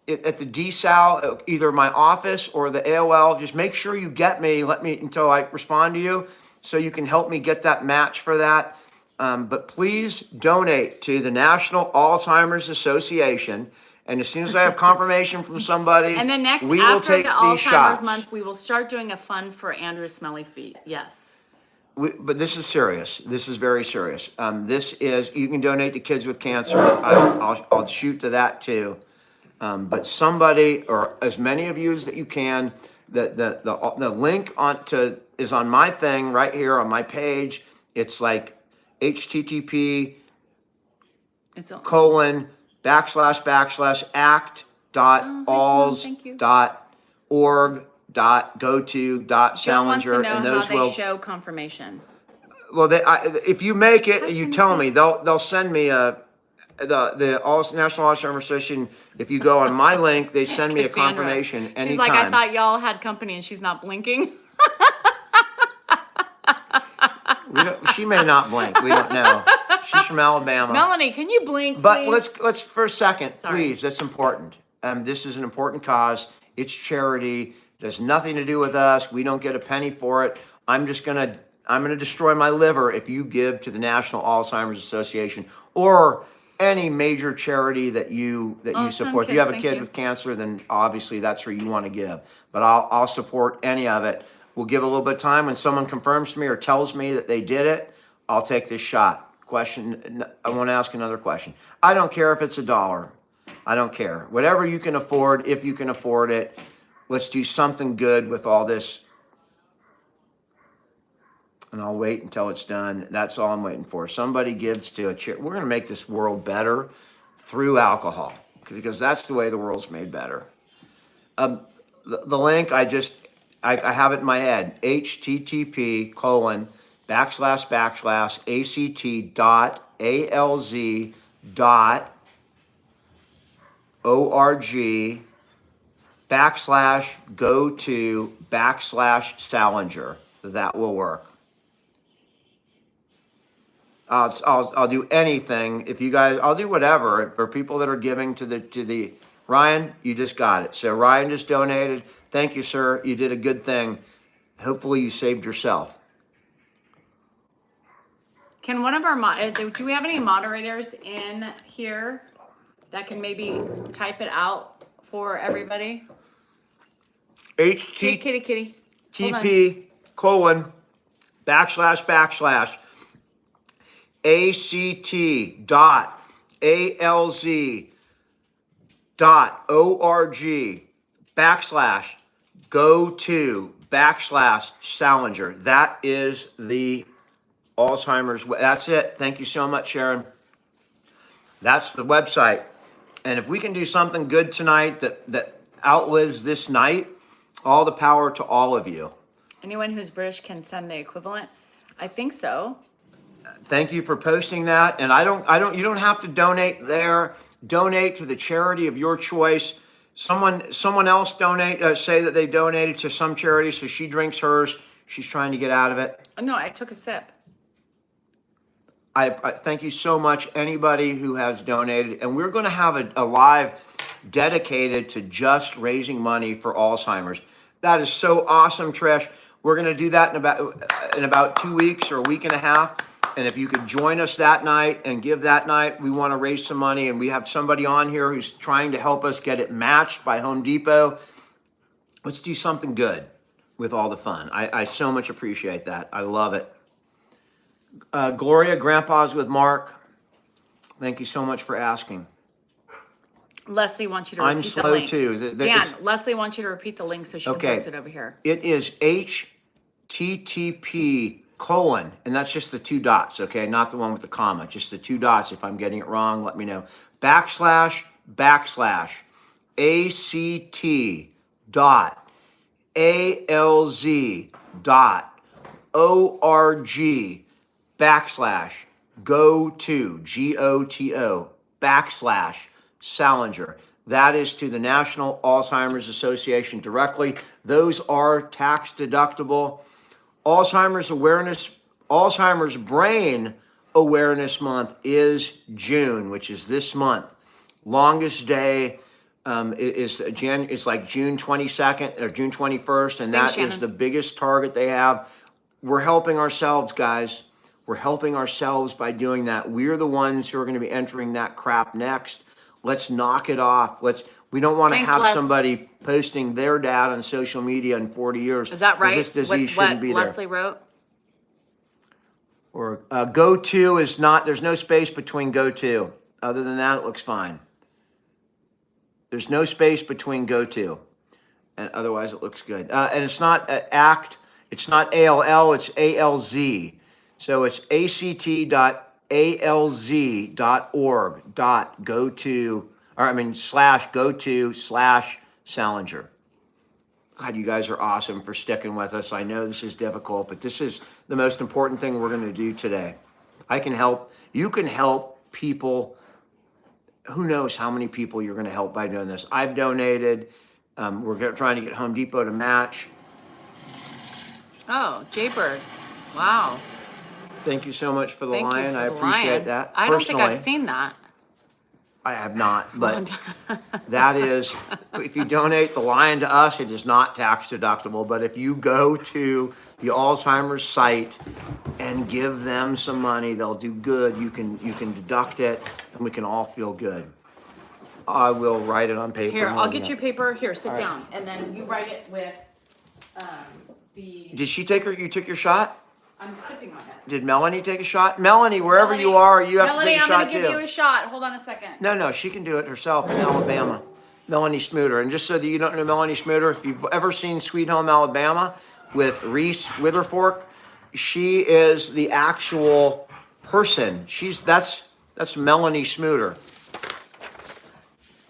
at the DSAL, either my office or the AOL, just make sure you get me. Let me until I respond to you, so you can help me get that match for that. But please donate to the National Alzheimer's Association. And as soon as I have confirmation from somebody, And then next, we will after take the these Alzheimer's shots. month, we will start doing a fund for Andrew's smelly feet. Yes. But this is serious. This is very serious. This is, you can donate to kids with cancer. I'll shoot to that too. But somebody, or as many of you as that you can, the link is on my thing right here on my page. It's like http:// act.alz.org.go-to.salinger, and those will show confirmation. Well, if you make it, you tell me. They'll send me the National Alzheimer's Association. If you go on my link, they send me a Cassandra. confirmation anytime. She's like, I thought y'all had company, and she's not blinking. She may not blink. We don't know. She's from Alabama. Melanie, can you blink, But please? let's for a second, Sorry. please. That's important. This is an important cause. It's charity. It has nothing to do with us. We don't get a penny for it. I'm gonna destroy my liver if you give to the National Alzheimer's Association or any major charity that you support. If you have a kid with cancer, then obviously that's where you want to give. But I'll support any of it. We'll give a little bit of time when someone confirms to me or tells me that they did it. I'll take this shot. Question. I want to ask another question. I don't care if it's $1. I don't care. Whatever you can afford, if you can afford it. Let's do something good with all this. And I'll wait until it's done. That's all I'm waiting for. Somebody gives to a charity. We're going to make this world better through alcohol, because that's the way the world's made better. The link, I have it in my head. http://act.alz.org/go-to/Salinger. That will work. I'll do anything. If you guys, I'll do whatever for people that are giving to the Ryan. You just got it. So Ryan just donated. Thank you, sir. You did a good thing. hopefully you saved yourself. Can one of our do we have any moderators in here that can maybe type it out for everybody? Kitty, kitty, kitty. Hold on. HTTP:// act/go to/Salinger. That is the Alzheimer's. That's it. Thank you so much, Sharon. That's the website. And if we can do something good tonight that outlives this night, all the power to all of you. Anyone who's British can send the equivalent. I think so. Thank you for posting that. And you don't have to donate there. Donate to the charity of your choice. Someone else say that they donated to some charity, so she drinks hers. She's trying to get out of it. No, I took a sip. I thank you so much, anybody who has donated. And we're going to have a live dedicated to just raising money for Alzheimer's. That is so awesome, Trish. We're going to do that in about 2 weeks or a week and a half. And if you could join us that night and give that night, we want to raise some money. And we have somebody on here who's trying to help us get it matched by Home Depot. Let's do something good with all the fun. I so much appreciate that. I love it. Gloria, Grandpa's with Mark. Thank you so much for asking. Leslie wants you to repeat I'm the slow link. too. Dan, Leslie wants you to repeat the link so she can post it over here. It is HTTP:// and that's just the 2 dots, okay? Not the one with the comma, just the 2 dots. If I'm getting it wrong, let me know. // ACT.ALZ.org/go to/Salinger. That is to the National Alzheimer's Association directly. Those are tax deductible. Alzheimer's Brain Awareness Month is June, which is this month. Longest day is like June 22nd or June 21st, and Thanks, that is Shannon. the biggest target they have. We're helping ourselves, guys. We're helping ourselves by doing that. We're the ones who are going to be entering that crap next. Let's knock it off. We don't want to Thanks, have Les. somebody posting their dad on social media in 40 years. Is that right? This disease shouldn't be there. Leslie wrote? Or go to is not, there's no space between go to. Other than that, it looks fine. There's no space between go to. And otherwise, it looks good. And it's not ACT, it's not ALL, it's ALZ. So it's ACT.ALZ.org/go to/Salinger. God, you guys are awesome for sticking with us. I know this is difficult, but this is the most important thing we're going to do today. I can help. You can help people. Who knows how many people you're going to help by doing this. I've donated. We're trying to get Home Depot to match. Oh, Jaybird. Wow. Thank you so much for the Thank you lion. for I the appreciate lion. that. I don't think I've Personally, seen that. I have not, but that is, if you donate the lion to us, it is not tax deductible. But if you go to the Alzheimer's site and give them some money, they'll do good. You can deduct it, and we can all feel good. I will write it on paper. Here, I'll get Yeah. you paper. Here, sit All right. down. And then you write it with the... Did she take you took your shot? I'm sipping on it. Did Melanie take a shot? Melanie, wherever you are, you have to take a shot Melanie, I'm going to too. give you a shot. Hold on a second. No, she can do it herself in Alabama. Melanie Smuter. And just so that you don't know Melanie Smuter, if you've ever seen Sweet Home Alabama with Reese Witherfork, she is the actual person. That's Melanie Smuter.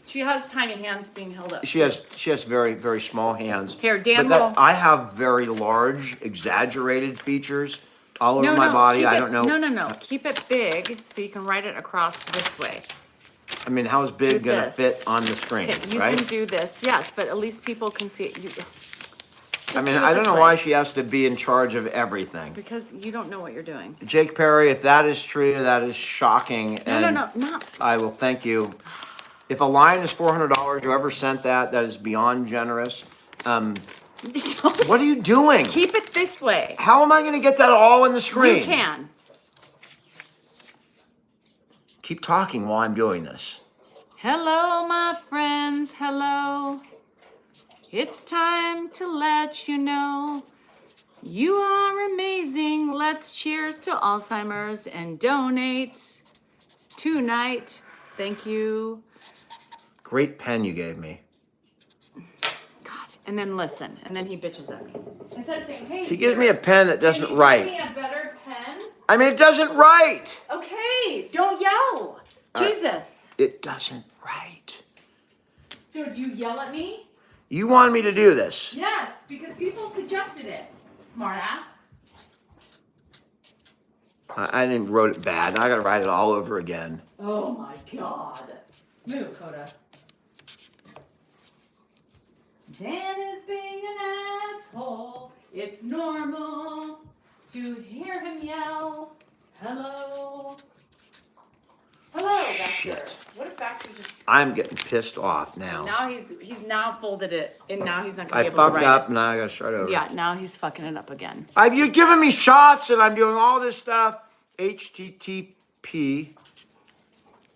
She has tiny hands being held up. She has very, very small hands. Here, Dan But will- I have very large, exaggerated features all over my body. I don't know. No. Keep it big so you can write it across this way. I mean, how's big Do gonna this. fit on the screen, Okay, you right? can do this, yes, but at least people can see it. I mean, I don't know why she has to be in charge of everything. Because you don't know what you're doing. Jake Perry, if that is true, that is shocking. No, not. I will thank you. If a line is $400, whoever sent that is beyond generous. What are you doing? Keep it this way. How am I going to get that all in the screen? You can. Keep talking while I'm doing this. Hello, my friends. Hello. It's time to let you know you are amazing. Let's cheers to Alzheimer's and donate tonight. Thank you. Great pen you gave me. God. And then listen. And then he bitches at me. Instead of saying, hey, She gives me a pen that doesn't write. Give me a better pen. I mean, it doesn't write. Okay. Don't yell. Jesus. It doesn't write. Dude, you yell at me? You wanted me to do this. Yes, because people suggested it. Smartass. I didn't wrote it bad. I got to write it all over again. Oh my God. Move, Coda. Dan is being an asshole. It's normal to hear him yell. Hello. Hello, Baxter. Shit. What if Baxter just... I'm getting pissed off now. Now he's now folded it, and now he's not going to I be able to fucked write up, it. and now I got to start over. Yeah, now he's fucking it up again. You've given me shots, and I'm doing all this stuff. HTTP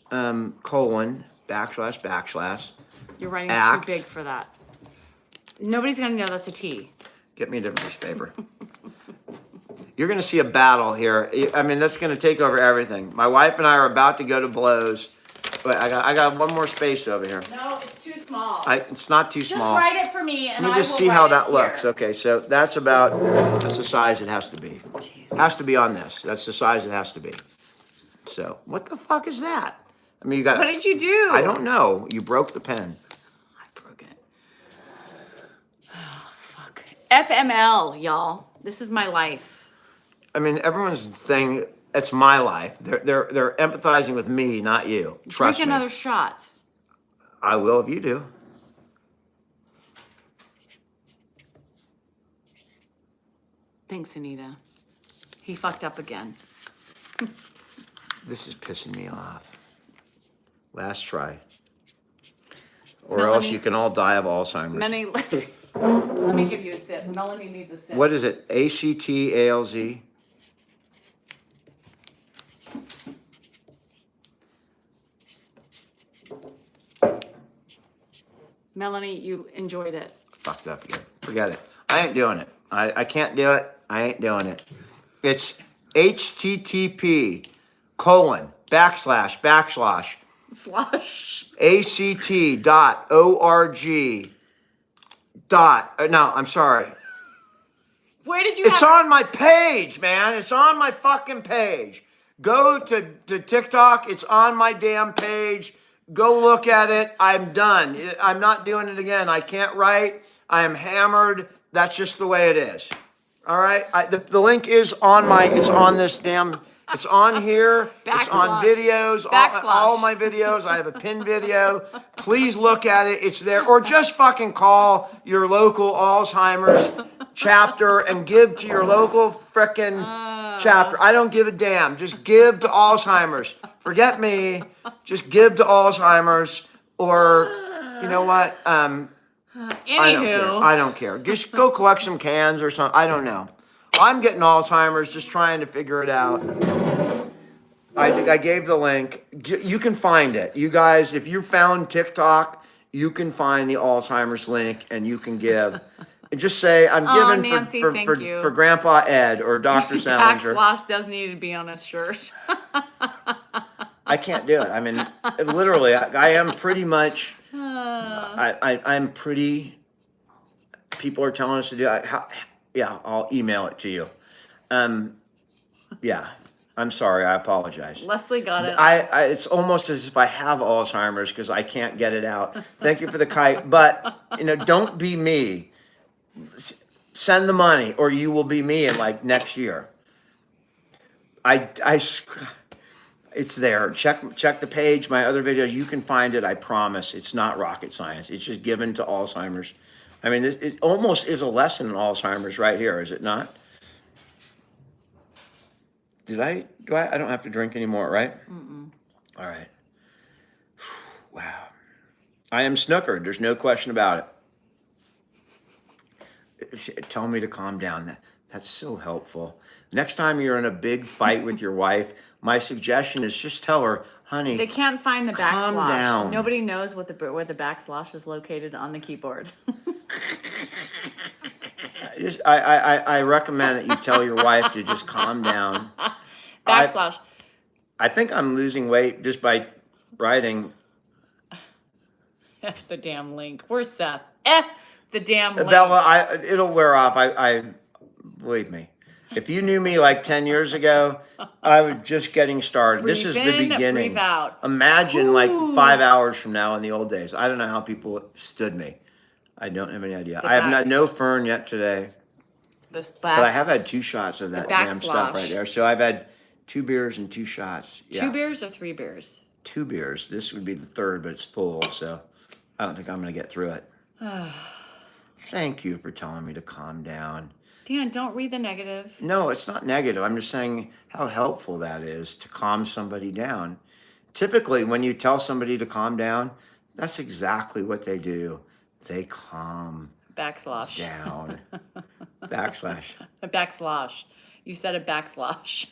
colon // You're writing Act. too big for that. Nobody's going to know that's a T. Get me a different piece of paper. You're going to see a battle here. I mean, that's going to take over everything. My wife and I are about to go to blows. Wait, I got one more space over here. No, it's too small. It's not too Just small. write it for me, and Let me I just will see write how it that here. looks. Okay, so that's the size it has to be. Jeez. Has to be on this. That's the size it has to be. So what the fuck is that? I mean, you got. What did you do? I don't know. You broke the pen. I broke it. Oh, fuck. FML, y'all. This is my life. I mean, everyone's saying it's my life. They're empathizing with me, not you. Trust Drink me. another shot. I will if you do. Thanks, Anita. He fucked up again. This is pissing me off. Last try. Or Melanie- else you can all die of Alzheimer's. Let me give you a sip. Melanie needs a sip. What is it? ACTALZ? Melanie, you enjoyed it. Fucked up again. Forget it. I ain't doing it. I can't do it. I ain't doing it. It's HTTP colon / Slosh. ACT.org no, I'm sorry. Where did you It's have on my page, man. It's on my fucking page. Go to TikTok. It's on my damn page. Go look at it. I'm done. I'm not doing it again. I can't write. I am hammered. That's just the way it is. All right? The link is on it's on this damn, it's on here. It's on Backslash. videos. Backslash. All my videos. I have a pinned video. Please look at it. It's there. Or just fucking call your local Alzheimer's chapter and give to your local frickin' chapter. I don't give a damn. Just give to Alzheimer's. Forget me. Just give to Alzheimer's. Or, you know what? I don't care. Anywho. I don't care. Just go collect some cans or something. I don't know. I'm getting Alzheimer's, just trying to figure it out. I gave the link. You can find it. You guys, if you found TikTok, you can find the Alzheimer's link and you can give. And just say, I'm Oh, giving Nancy, thank you. for Grandpa Ed or Dr. Salinger. Backslash does need to be on a shirt. I can't do it. I mean, literally, I am pretty much, I'm pretty, people are telling us to do it. Yeah, I'll email it to you. Yeah, I'm sorry. I apologize. Leslie got it. It's almost as if I have Alzheimer's because I can't get it out. Thank you for the kite, but don't be me. Send the money, or you will be me in like next year. It's there. Check the page. My other videos, you can find it. I promise. It's not rocket science. It's just given to Alzheimer's. I mean, it almost is a lesson in Alzheimer's right here, is it not? I don't have to drink anymore, right? Mm-mm. All right. Wow. I am snookered. There's no question about it. tell me to calm down. That's so helpful. Next time you're in a big fight with your wife, my suggestion is just tell her, honey, They can't find the calm backslash. down. Nobody knows where the backslash is located on the keyboard. I recommend that you tell your wife to just calm down. Backslash. I think I'm losing weight just by writing. F the damn link. Where's Seth? F the damn link. Bella, it'll wear off. I believe me. If you knew me like 10 years ago, I was just getting started. This is the beginning. Breathe out. Imagine like 5 hours from now in the old days. I don't know how people stood me. I don't have any idea. I have no Fern yet today. But I have had 2 shots of that damn stuff right there. So I've had 2 beers and 2 shots. Yeah. 2 beers or 3 beers? 2 beers. This would be the 3rd, but it's full, so I don't think I'm going to get through it. Thank you for telling me to calm down. Dan, don't read the negative. No, it's not negative. I'm just saying how helpful that is to calm somebody down. Typically, when you tell somebody to calm down, that's exactly what they do. They calm Backslash. down. Backslash. A backslash. You said a backslash.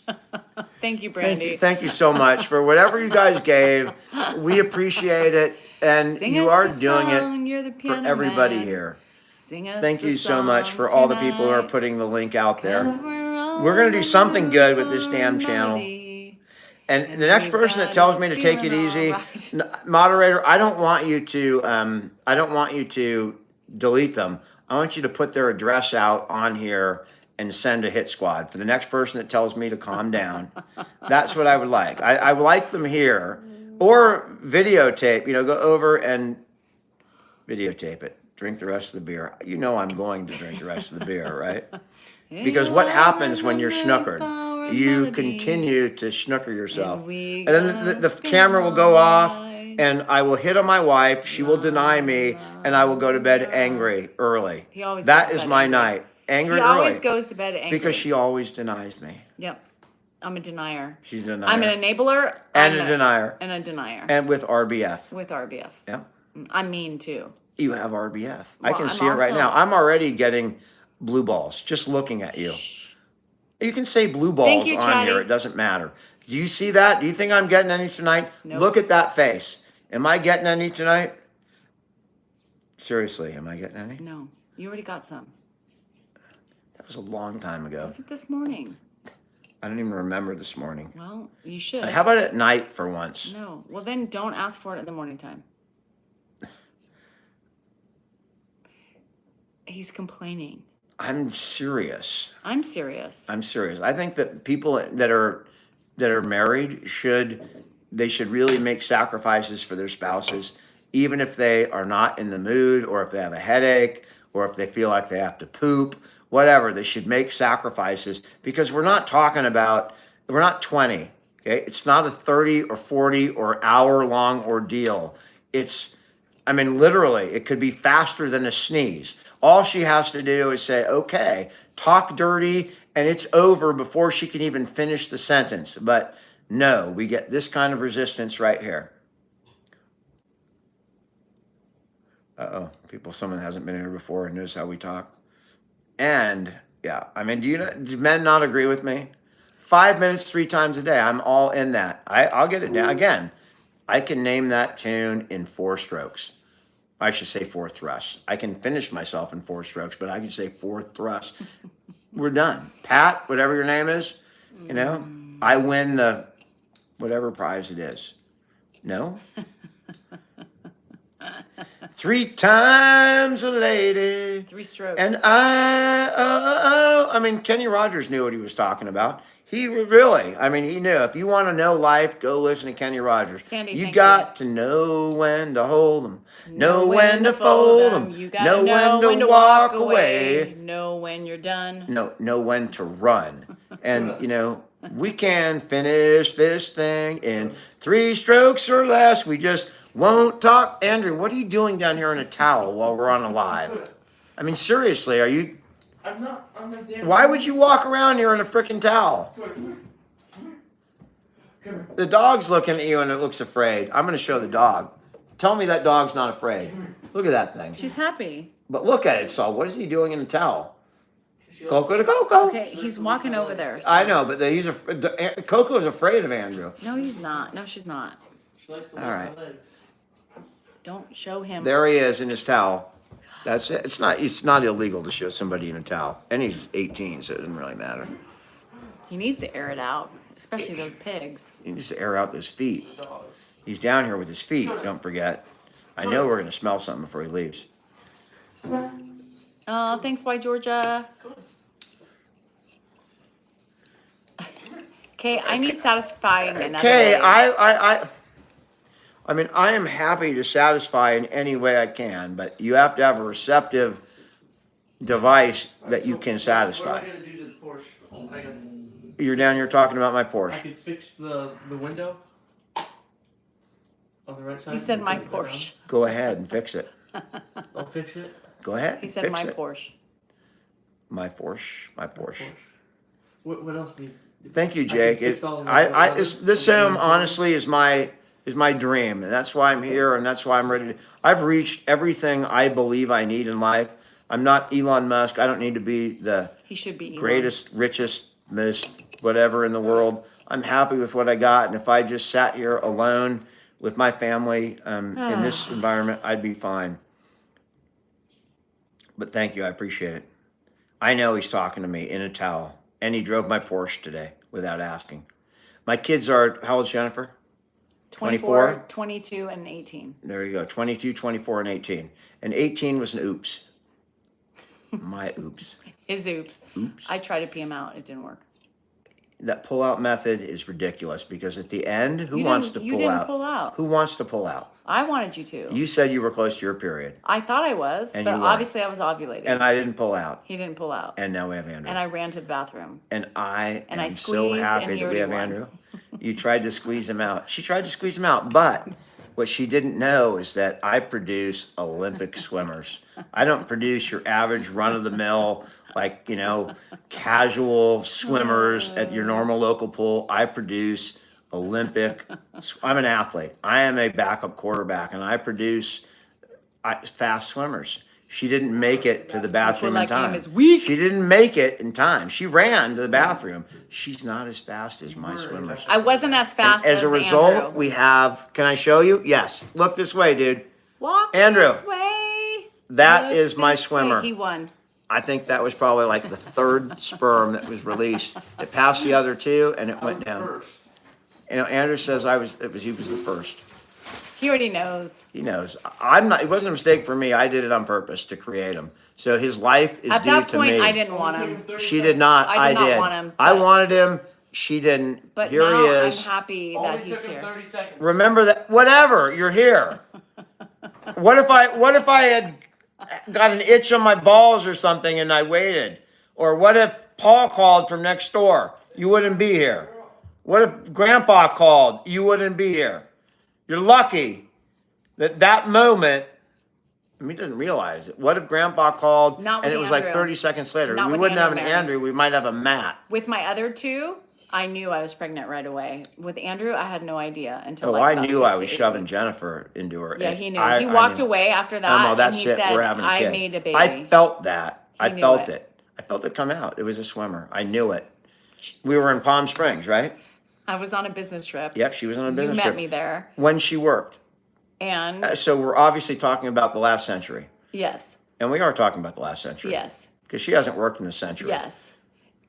Thank you, Brandy. Thank you so much for whatever you guys gave. We appreciate it. And Sing you us are the doing song, it you're the for piano everybody man. here. Sing us Thank the you so much song for all the people who are tonight, putting the link out there. 'cause We're going to do something good with this damn channel. And the next person that tells me to take it easy, moderator, I don't want you to delete them. I want you to put their address out on here and send a hit squad. For the next person that tells me to calm down, that's what I would like. I would like them here or videotape, go over and videotape it. Drink the rest of the beer. You know I'm going to drink the rest of the beer, right? Because what happens when you're snookered? You continue to snooker yourself. And then the camera will go off and I will hit on my wife. She will deny me and I will go to bed angry early. That is my night. Angry early. He always goes to bed angry. Because she always denies me. Yep. I'm a denier. She's a denier. I'm an enabler. And a denier. And a denier. And with RBF. With RBF. Yeah. I'm mean too. You have RBF. I can I'm see it right now. I'm already getting blue balls just looking at you. You can say blue balls on Chatty. here. It doesn't matter. Do you see that? Do you think I'm getting any tonight? Nope. Look at that face. Am I getting any tonight? Seriously, am I getting any? No. You already got some. That was a long time ago. Was it this morning? I don't even remember this morning. Well, you should. How about at night for once? No. Well, then don't ask for it in the morning time. He's complaining. I'm serious. I'm serious. I'm serious. I think that people that are married should really make sacrifices for their spouses, even if they are not in the mood, or if they have a headache, or if they feel like they have to poop, whatever. They should make sacrifices, because we're not 20. Okay, it's not a 30 or 40 or hour long ordeal. Literally, it could be faster than a sneeze. All she has to do is say, okay, talk dirty, and it's over before she can even finish the sentence. But no, we get this kind of resistance right here. Someone hasn't been here before and knows how we talk. And yeah, do men not agree with me? 5 minutes, 3 times a day. I'm all in that. I'll get it down. Again, I can name that tune in 4 strokes. I should say 4 thrusts. I can finish myself in 4 strokes, but I can say 4 thrusts. We're done. Pat, whatever your name is, I win the whatever prize it is. No? 3 times a lady. 3 strokes. And Kenny Rogers knew what he was talking about. He really, he knew. If you want to know life, go listen to Kenny Rogers. Sandy, you got to know when to hold them, know when to fold them, You gotta know when to walk away, know when you're done. know when to run. And, we can finish this thing in 3 strokes or less. We just won't talk. Andrew, what are you doing down here in a towel while we're on a live? Seriously, are you... I'm not damn. Why would you walk around here in a freaking towel? Come here. The dog's looking at you and it looks afraid. I'm going to show the dog. Tell me that dog's not afraid. Come here. Look at that thing. She's happy. But look at it, Saul. What is he doing in the towel? She also- Coco to Coco. Okay, he's walking over there. so- I know, but Coco's afraid of Andrew. No, he's not. No, she's not. She likes to All lick right. my legs. Don't show him. There he is in his towel. That's it. It's not illegal to show somebody in a towel. And he's 18, so it doesn't really matter. He needs to air it out, especially those pigs. He needs to air out those feet. The dogs. He's down here with his feet, don't forget. I know we're gonna smell something before he leaves. Oh, thanks, White Georgia. Okay, I need satisfying another Okay, way. I mean, I am happy to satisfy in any way I can, but you have to have a receptive device that you can What satisfy. am I gonna do to the Porsche? You're down here talking about my I Porsche. could fix the window on the right side. He said my Flip it around. Porsche. Go ahead and fix it. I'll fix it. Go ahead. He said fix my it. Porsche. My Porsche. My Porsche. What else needs? Thank you, I can Jake. fix all of my I others. this home honestly is my dream, and that's why I'm here, and that's why I'm ready to. I've reached everything I believe I need in life. I'm not Elon Musk. I don't need to be the He should be Elon. greatest, richest, most whatever in the world. I'm happy with what I got, and if I just sat here alone with my family in this environment, I'd be fine. But thank you, I appreciate it. I know he's talking to me in a towel, and he drove my Porsche today without asking. My kids are, how old's Jennifer? 24, 22, and 18. There you go, 22, 24, and 18. And 18 was an oops. My oops. His oops. Oops. I tried to pee him out. It didn't work. That pull-out method is ridiculous because at the end, who You wants to didn't- you pull didn't out? pull out. Who wants to pull out? I wanted you to. You said you were close to your period, I thought I was, And but you weren't. obviously I was ovulating. and I didn't pull out. He didn't pull out. And now we have Andrew. And I ran to the bathroom. And I And I am so squeezed, and happy he that we already have won. Andrew. You tried to squeeze him out. She tried to squeeze him out, but what she didn't know is that I produce Olympic swimmers. I don't produce your average run-of-the-mill, like, casual swimmers at your normal local pool. I produce Olympic. I'm an athlete. I am a backup quarterback, and I produce fast swimmers. She didn't make it to the bathroom in like him time. is weak. She didn't make it in time. She ran to the bathroom. She's not as fast as my swimmers. I wasn't as fast As a result, Andrew. we have. Can I show you? Yes. Look this way, dude. Walk Andrew, this way. That Look is my this way. swimmer. He won. I think that was probably like the third sperm that was released. It passed the other two, and it I was went down. first. Andrew says he was the first. He already knows. He knows. I'm not. It wasn't a mistake for me. I did it on purpose to create him. So his life is At due that to point, me. I didn't want him. She did not. I did not did. want him, I but- wanted him. She didn't. But Here now he is. I'm happy that Only he's took him here. 30 seconds. Remember that. Whatever. You're here. What if I had got an itch on my balls or something and I waited? Or what if Paul called from next door? You wouldn't be here. What if Grandpa called? You wouldn't be here. You're lucky that moment. I mean, he doesn't realize it. What if Grandpa called Not with and it was like Andrew. 30 seconds later? Not We with wouldn't have an Andrew, Mary. Andrew. We might have a Matt. With my other two, I knew I was pregnant right away. With Andrew, I had no idea until Oh, like I about knew 6 I to was 8 shoving weeks. Jennifer into her. Yeah, he knew. I He walked knew. away after that, Oh, no, that's and he it. said, We're having a kid. I made a baby. I felt that. I knew felt it. it. I felt it come out. It was a swimmer. I knew it. We were in Palm Springs, right? I was on a business trip. Yep, she was on a You business met trip. me there. When she worked. And So we're obviously talking about the last century. yes, And we are talking about the last century. yes, Because she hasn't worked in a century. yes.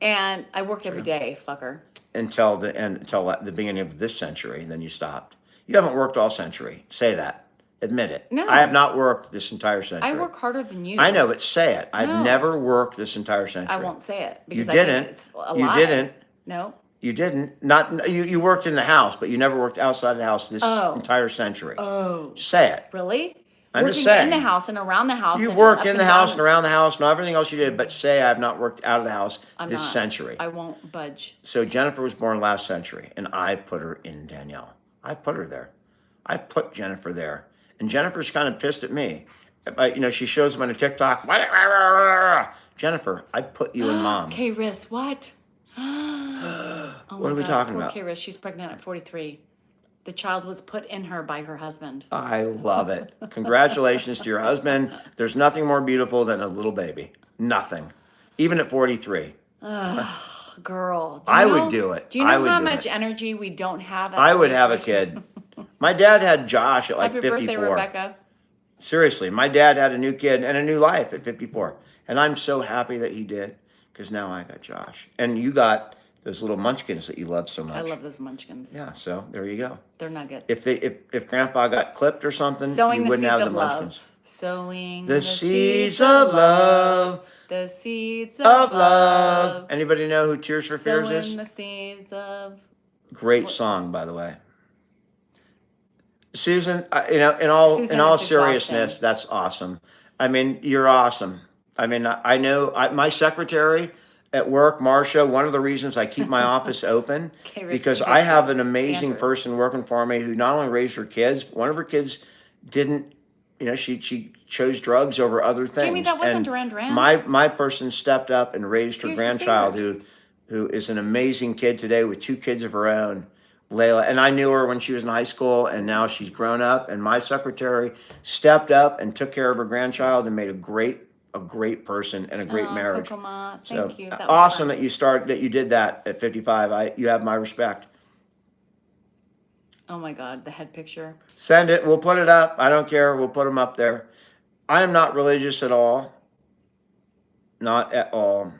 And I work every day, fucker. Until the beginning of this century, then you stopped. You haven't worked all century. Say that. Admit it. No. I have not worked this entire century. I work harder than you. I know, but say it. I've No. never worked this entire century. I won't say it You because I think didn't. it's a You lie. didn't. No. You didn't. Not you worked in the house, but you never worked outside the house this Oh. entire century. Oh. Say it. Really? I'm Working just saying. in the house and around the house. You've and worked up in the and house down. and around the house and everything else you did, but say I've not worked out of the house I'm this not. century. I won't budge. So Jennifer was born last century, and I put her in Danielle. I put her there. I put Jennifer there. And Jennifer's kind of pissed at me. She shows them on a TikTok. Jennifer, I put you in mom. K-Riss, what? Oh What my are we God, talking poor about? K-Riss, she's pregnant at 43. The child was put in her by her husband. I love it. Congratulations to your husband. There's nothing more beautiful than a little baby. Nothing. Even at 43. Girl, I would do it. Do you I know would how do much it. energy we don't have? At I would have a 43? kid. My dad had Josh at like Happy 54. birthday, Rebecca. Seriously, my dad had a new kid and a new life at 54. And I'm so happy that he did, because now I got Josh. And you got those little munchkins that you love so much. I love those munchkins. Yeah, so there you go. They're nuggets. If Grandpa got clipped or something, Sowing you the wouldn't seeds have of the love. munchkins. Sowing The seeds of love. The seeds Of love. Anybody know who Tears for Fears Sowing is? the seeds of. Great song, by the way. Susan, in all Susan, it's seriousness, exhausting. that's awesome. I mean, you're awesome. I mean, I know my secretary at work, Marcia, one of the reasons I keep my office open, Okay, because receive I it, have Joe. an amazing Pampered. person working for me who not only raised her kids, but one of her kids didn't, she chose drugs over other things. Jamie, that wasn't And Duran Duran. my person stepped up and raised her Tears for grandchild, Fears. who is an amazing kid today with 2 kids of her own. Layla, and I knew her when she was in high school, and now she's grown up. And my secretary stepped up and took care of her grandchild and made a great person and a great marriage. Kokoma, So thank you. That was awesome fun. that you did that at 55. You have my respect. Oh my God, the head picture. Send it. We'll put it up. I don't care. We'll put them up there. I am not religious at all. Not at all.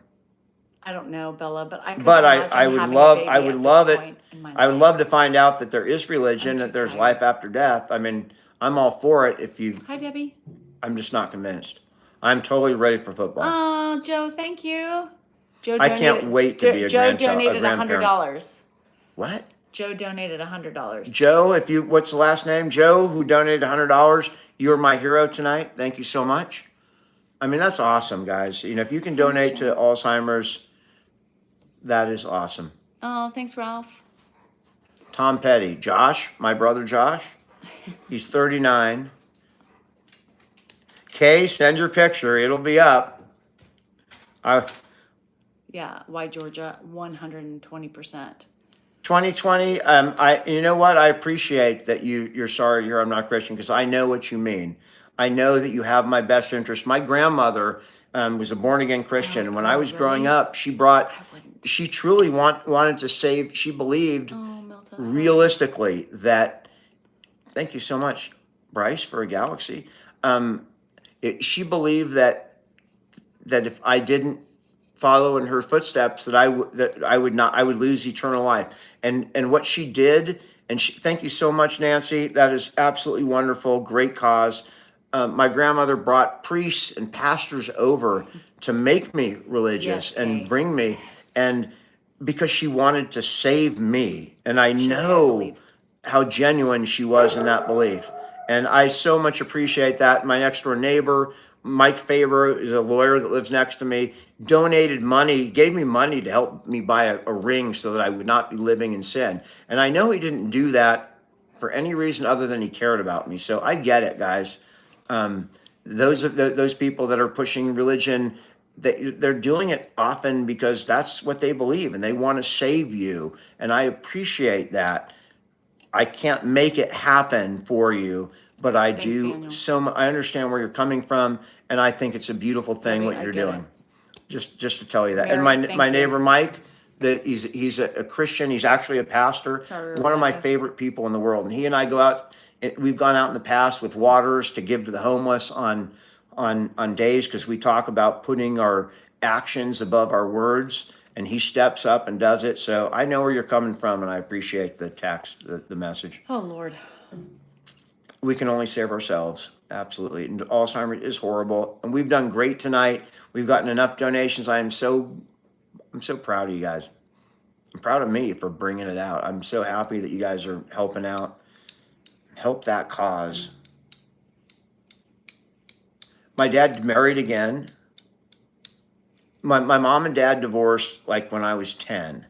I don't know, Bella, but I could But imagine I would having love a baby I would at this love it. point in my I would life. love to find out that there is religion, I'm too that there's tired. life after death. I mean, I'm all for it. Hi, Debbie. I'm just not convinced. I'm totally ready for football. Oh, Joe, thank you. Joe I can't wait to be a Joe grandchild, a donated grandparent. $100. What? Joe donated $100. Joe, what's the last name? Joe, who donated $100. You are my hero tonight. Thank you so much. I mean, that's awesome, guys. If you can donate to Alzheimer's, that is awesome. Oh, thanks, Ralph. Tom Petty. Josh, my brother Josh, he's 39. Kay, send your picture. It'll be up. Yeah, why Georgia? 120%. 2020. You know what? I appreciate that you're sorry to hear I'm not Christian, because I know what you mean. I know that you have my best interest. My grandmother was a born again Christian, and when I was growing up, she truly wanted to save. She believed realistically that. Thank you so much, Bryce, for a galaxy. She believed that if I didn't follow in her footsteps, that I would lose eternal life. And what she did, thank you so much, Nancy. That is absolutely wonderful. Great cause. My grandmother brought priests and pastors over to make me religious and bring me, and because she wanted to save me. And I know how genuine she was in that belief. And I so much appreciate that. My next door neighbor, Mike Faber, is a lawyer that lives next to me, donated money, gave me money to help me buy a ring so that I would not be living in sin. And I know he didn't do that for any reason other than he cared about me. So I get it, guys. Those people that are pushing religion, they're doing it often because that's what they believe and they want to save you. And I appreciate that. I can't make it happen for you, but I do. Daniel. I understand where you're coming from, and I think it's a beautiful thing what you're doing. Just to tell you that. And my neighbor Mike, that he's a Christian. He's actually a pastor. Sorry, one of my Rebecca. favorite people in the world. And he and I go out. We've gone out in the past with waters to give to the homeless on days, because we talk about putting our actions above our words. And he steps up and does it. So I know where you're coming from, and I appreciate the text, the message. Oh, Lord. We can only save ourselves. Absolutely. And Alzheimer's is horrible. And we've done great tonight. We've gotten enough donations. I'm so proud of you guys. I'm proud of me for bringing it out. I'm so happy that you guys are helping out. Help that cause. My dad married again. My mom and dad divorced like when I was 10,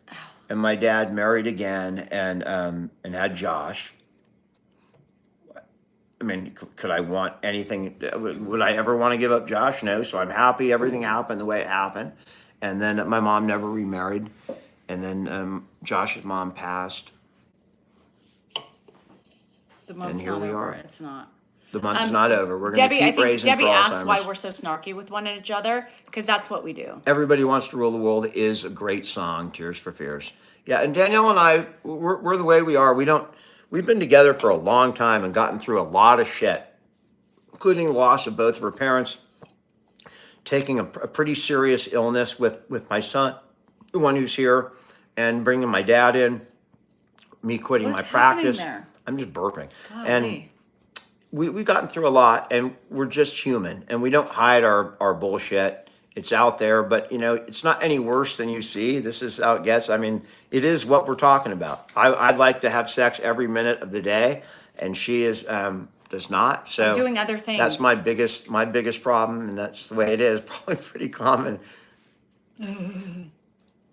and my dad married again and had Josh. I mean, could I want anything? Would I ever want to give up Josh? No. So I'm happy everything happened the way it happened. And then my mom never remarried. And then Josh's mom passed The month's here not we over. are. It's not. The month's not over. We're going to Debbie, I keep think raising Debbie for asked why Alzheimer's. we're so snarky with one another, because that's what we do. Everybody Wants to Rule the World is a great song, Tears for Fears. Yeah, and Danielle and I, we're the way we are. We've been together for a long time and gotten through a lot of shit, including the loss of both of her parents, taking a pretty serious illness with my son, the one who's here, and bringing my dad in, me quitting What my is happening practice. there? I'm just burping. Golly. And we've gotten through a lot, and we're just human, and we don't hide our bullshit. It's out there, but it's not any worse than you see. This is how it gets. I mean, it is what we're talking about. I'd like to have sex every minute of the day, and she does not. So I'm doing other things. That's my biggest problem, and that's the way it is. Probably pretty common.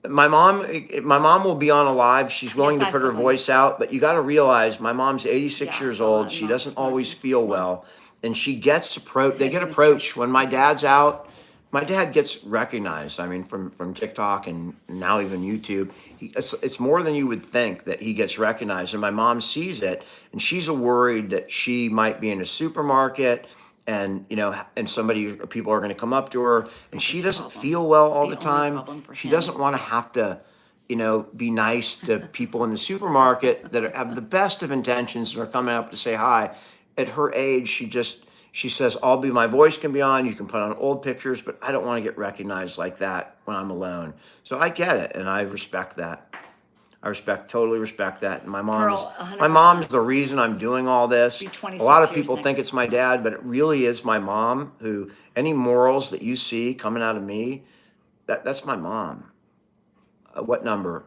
My mom will be on a live. She's willing Yes, to put her absolutely. voice out, but you got to realize my mom's 86 Yeah, years well, old. I'm She not doesn't always snarky. feel well, and she gets they get Goodness approached when my dad's out. My dad gets recognized. I mean, from TikTok and now even YouTube. It's more than you would think that he gets recognized, and my mom sees it, and she's worried that she might be in a supermarket. And people are going to come up to her, and she doesn't problem. feel well all The the only time. problem for She him. doesn't want to have to, be nice to people in the supermarket that have the best of intentions and are coming up to say hi. At her age, she says, my voice can be on, you can put on old pictures, but I don't want to get recognized like that when I'm alone. So I get it, and I respect that. Totally respect that. And my mom's Girl, 100%. my mom's the reason I'm doing all this. Be 26 A lot of years people think next it's my dad, but it really is my mom. Who any morals that you see coming out of me, that's my mom. What number?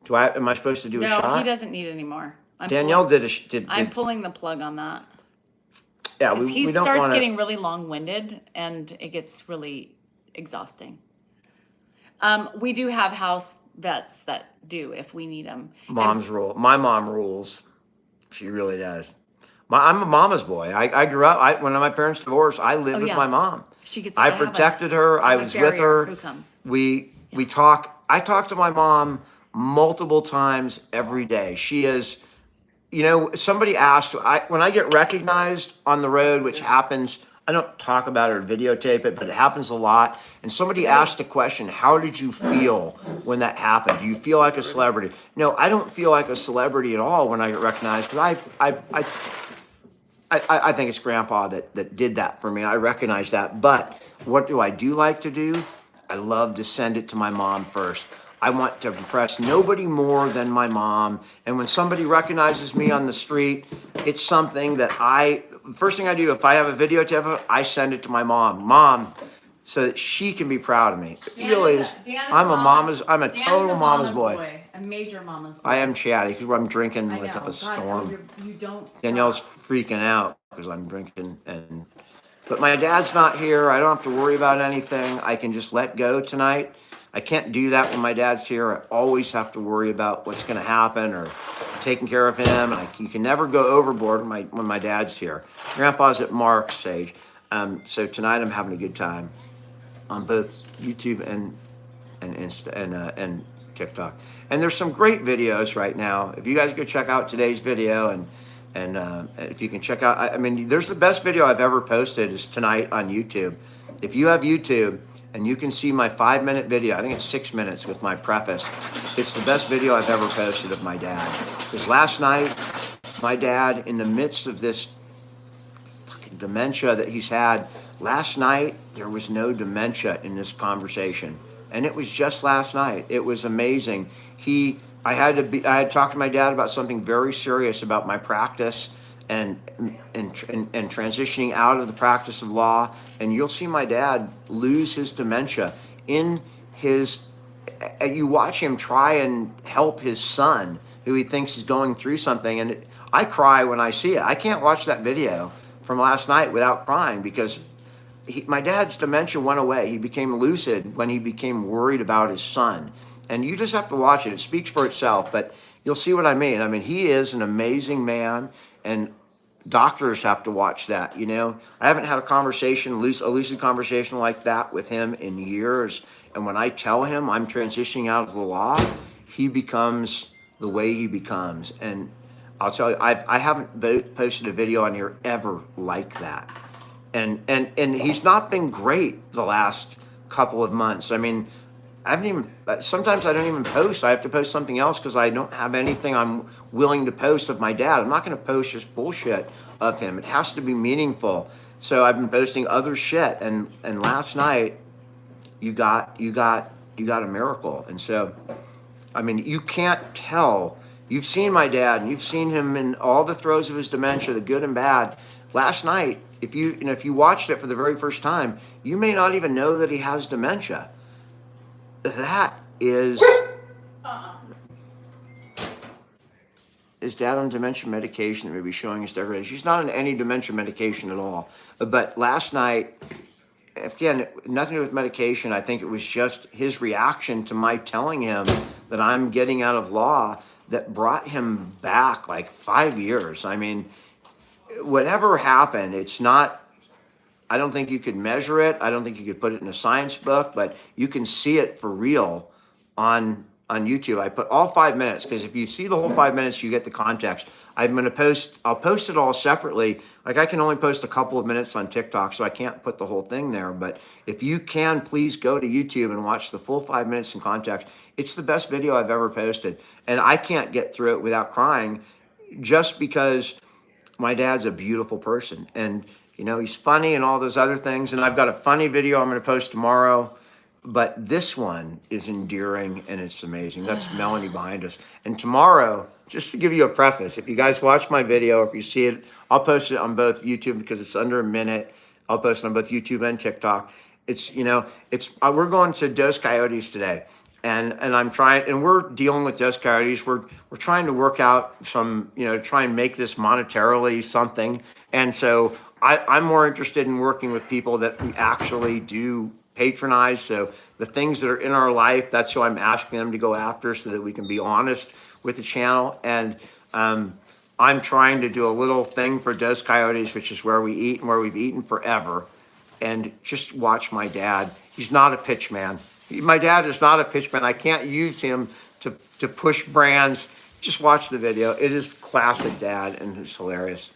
Am I supposed to do a No, shot? he doesn't need any more. Danielle did. I'm pulling the plug on that. Yeah, Because he we don't starts want to. getting really long-winded, and it gets really exhausting. We do have house vets that do if we need them. Mom's rule. My mom rules. She really does. I'm a mama's boy. I grew up. When my parents divorced, I lived with yeah. my mom. She gets. I protected her. I have a was with barrier. her. Who comes? We talk. I talk to my mom multiple times every day. She is. Somebody asked when I get recognized on the road, which happens. I don't talk about it or videotape it, but it happens a lot. And somebody asked the question, "How did you feel when that happened? Do you feel like a celebrity?" No, I don't feel like a celebrity at all when I get recognized, because I think it's Grandpa that did that for me. I recognize that. But what do I do like to do? I love to send it to my mom first. I want to impress nobody more than my mom. And when somebody recognizes me on the street, it's something that first thing I do, if I have a videotape of it, I send it to my mom, so that she can be proud of me. It really is. I'm a total mama's boy. A major mama's boy. I am chatty because I'm drinking I like know. up a God, storm. you don't. Danielle's freaking out because I'm drinking, but my dad's not here. I don't have to worry about anything. I can just let go tonight. I can't do that when my dad's here. I always have to worry about what's going to happen or taking care of him. And you can never go overboard when my dad's here. Grandpa's at Mark's age. So tonight I'm having a good time on both YouTube and Insta and TikTok. And there's some great videos right now. If you guys go check out today's video and if you can check out, there's the best video I've ever posted is tonight on YouTube. If you have YouTube and you can see my 5-minute video, I think it's 6 minutes with my preface. It's the best video I've ever posted of my dad. Because last night, my dad, in the midst of this fucking dementia that he's had, last night there was no dementia in this conversation. And it was just last night. It was amazing. I had talked to my dad about something very serious about my practice and transitioning out of the practice of law. And you'll see my dad lose his dementia in you watch him try and help his son who he thinks is going through something. And I cry when I see it. I can't watch that video from last night without crying because my dad's dementia went away. He became lucid when he became worried about his son. And you just have to watch it. It speaks for itself, but you'll see what I mean. He is an amazing man, and doctors have to watch that. I haven't had a lucid conversation like that with him in years. And when I tell him I'm transitioning out of the law, he becomes the way he becomes. And I'll tell you, I haven't posted a video on here ever like that. And he's not been great the last couple of months. I mean, I haven't even, sometimes I don't even post. I have to post something else because I don't have anything I'm willing to post of my dad. I'm not going to post just bullshit of him. It has to be meaningful. So I've been posting other shit. And last night, you got a miracle. And so, I mean, you can't tell. You've seen my dad, and you've seen him in all the throes of his dementia, the good and bad. Last night, if you watched it for the very first time, you may not even know that he has dementia. That is dad on dementia medication that may be showing his degradation. He's not on any dementia medication at all. But last night, again, nothing to do with medication. I think it was just his reaction to my telling him that I'm getting out of law that brought him back like 5 years. I mean, whatever happened, it's not, I don't think you could measure it. I don't think you could put it in a science book, but you can see it for real on YouTube. I put all 5 minutes because if you see the whole 5 minutes, you get the context. I'll post it all separately. Like I can only post a couple of minutes on TikTok, so I can't put the whole thing there. But if you can, please go to YouTube and watch the full 5 minutes in context. It's the best video I've ever posted. And I can't get through it without crying just because my dad's a beautiful person. And, you know, he's funny and all those other things. And I've got a funny video I'm going to post tomorrow. But this one is endearing and it's amazing. That's Melanie behind us. And tomorrow, just to give you a preface, if you guys watch my video, or if you see it, I'll post it on both YouTube because it's under a minute. I'll post it on both YouTube and TikTok. It's, you know, we're going to Dos Coyotes today. And we're dealing with Dos Coyotes. We're trying to work out some, you know, try and make this monetarily something. And so I'm more interested in working with people that we actually do patronize. So the things that are in our life, that's who I'm asking them to go after so that we can be honest with the channel. And I'm trying to do a little thing for Dos Coyotes, which is where we eat and where we've eaten forever. And just watch my dad. He's not a pitch man. My dad is not a pitch man. I can't use him to push brands. Just watch the video. It is classic dad and it's hilarious.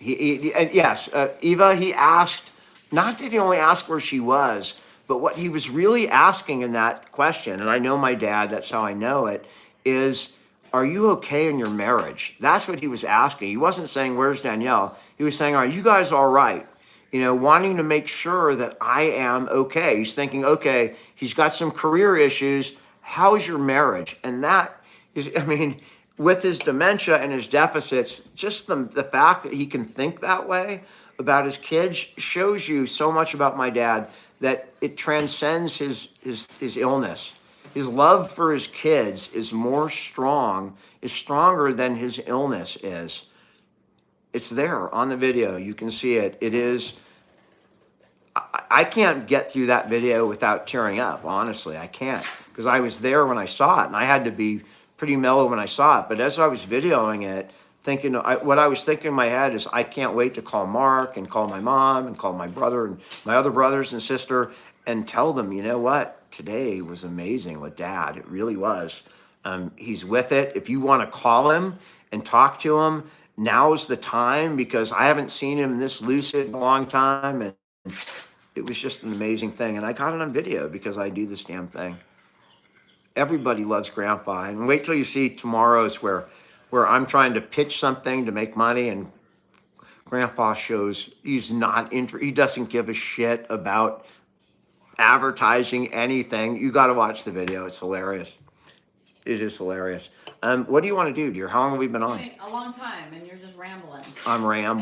Eva, he asked, not that he only asked where she was, but what he was really asking in that question, and I know my dad, that's how I know it, is, are you okay in your marriage? That's what he was asking. He wasn't saying, where's Danielle? He was saying, are you guys all right? You know, wanting to make sure that I am okay. He's thinking, okay, he's got some career issues. How is your marriage? And that is, I mean, with his dementia and his deficits, just the fact that he can think that way about his kids shows you so much about my dad that it transcends his illness. His love for his kids is stronger than his illness is. It's there on the video. You can see it. It is, I can't get through that video without tearing up, honestly. I can't, because I was there when I saw it, and I had to be pretty mellow when I saw it. But as I was videoing it, what I was thinking in my head is, I can't wait to call Mark and call my mom and call my brother and my other brothers and sister and tell them, you know what, today was amazing with Dad. It really was. He's with it. If you want to call him and talk to him, now's the time, because I haven't seen him this lucid in a long time. And it was just an amazing thing. And I got it on video because I do this damn thing. Everybody loves Grandpa. And wait till you see tomorrow's where I'm trying to pitch something to make money, and Grandpa shows he doesn't give a shit about advertising anything. You got to watch the video. It's hilarious. It is hilarious. What do you want to do, dear? How long have we been on? A long time, and you're just rambling. I'm rambling.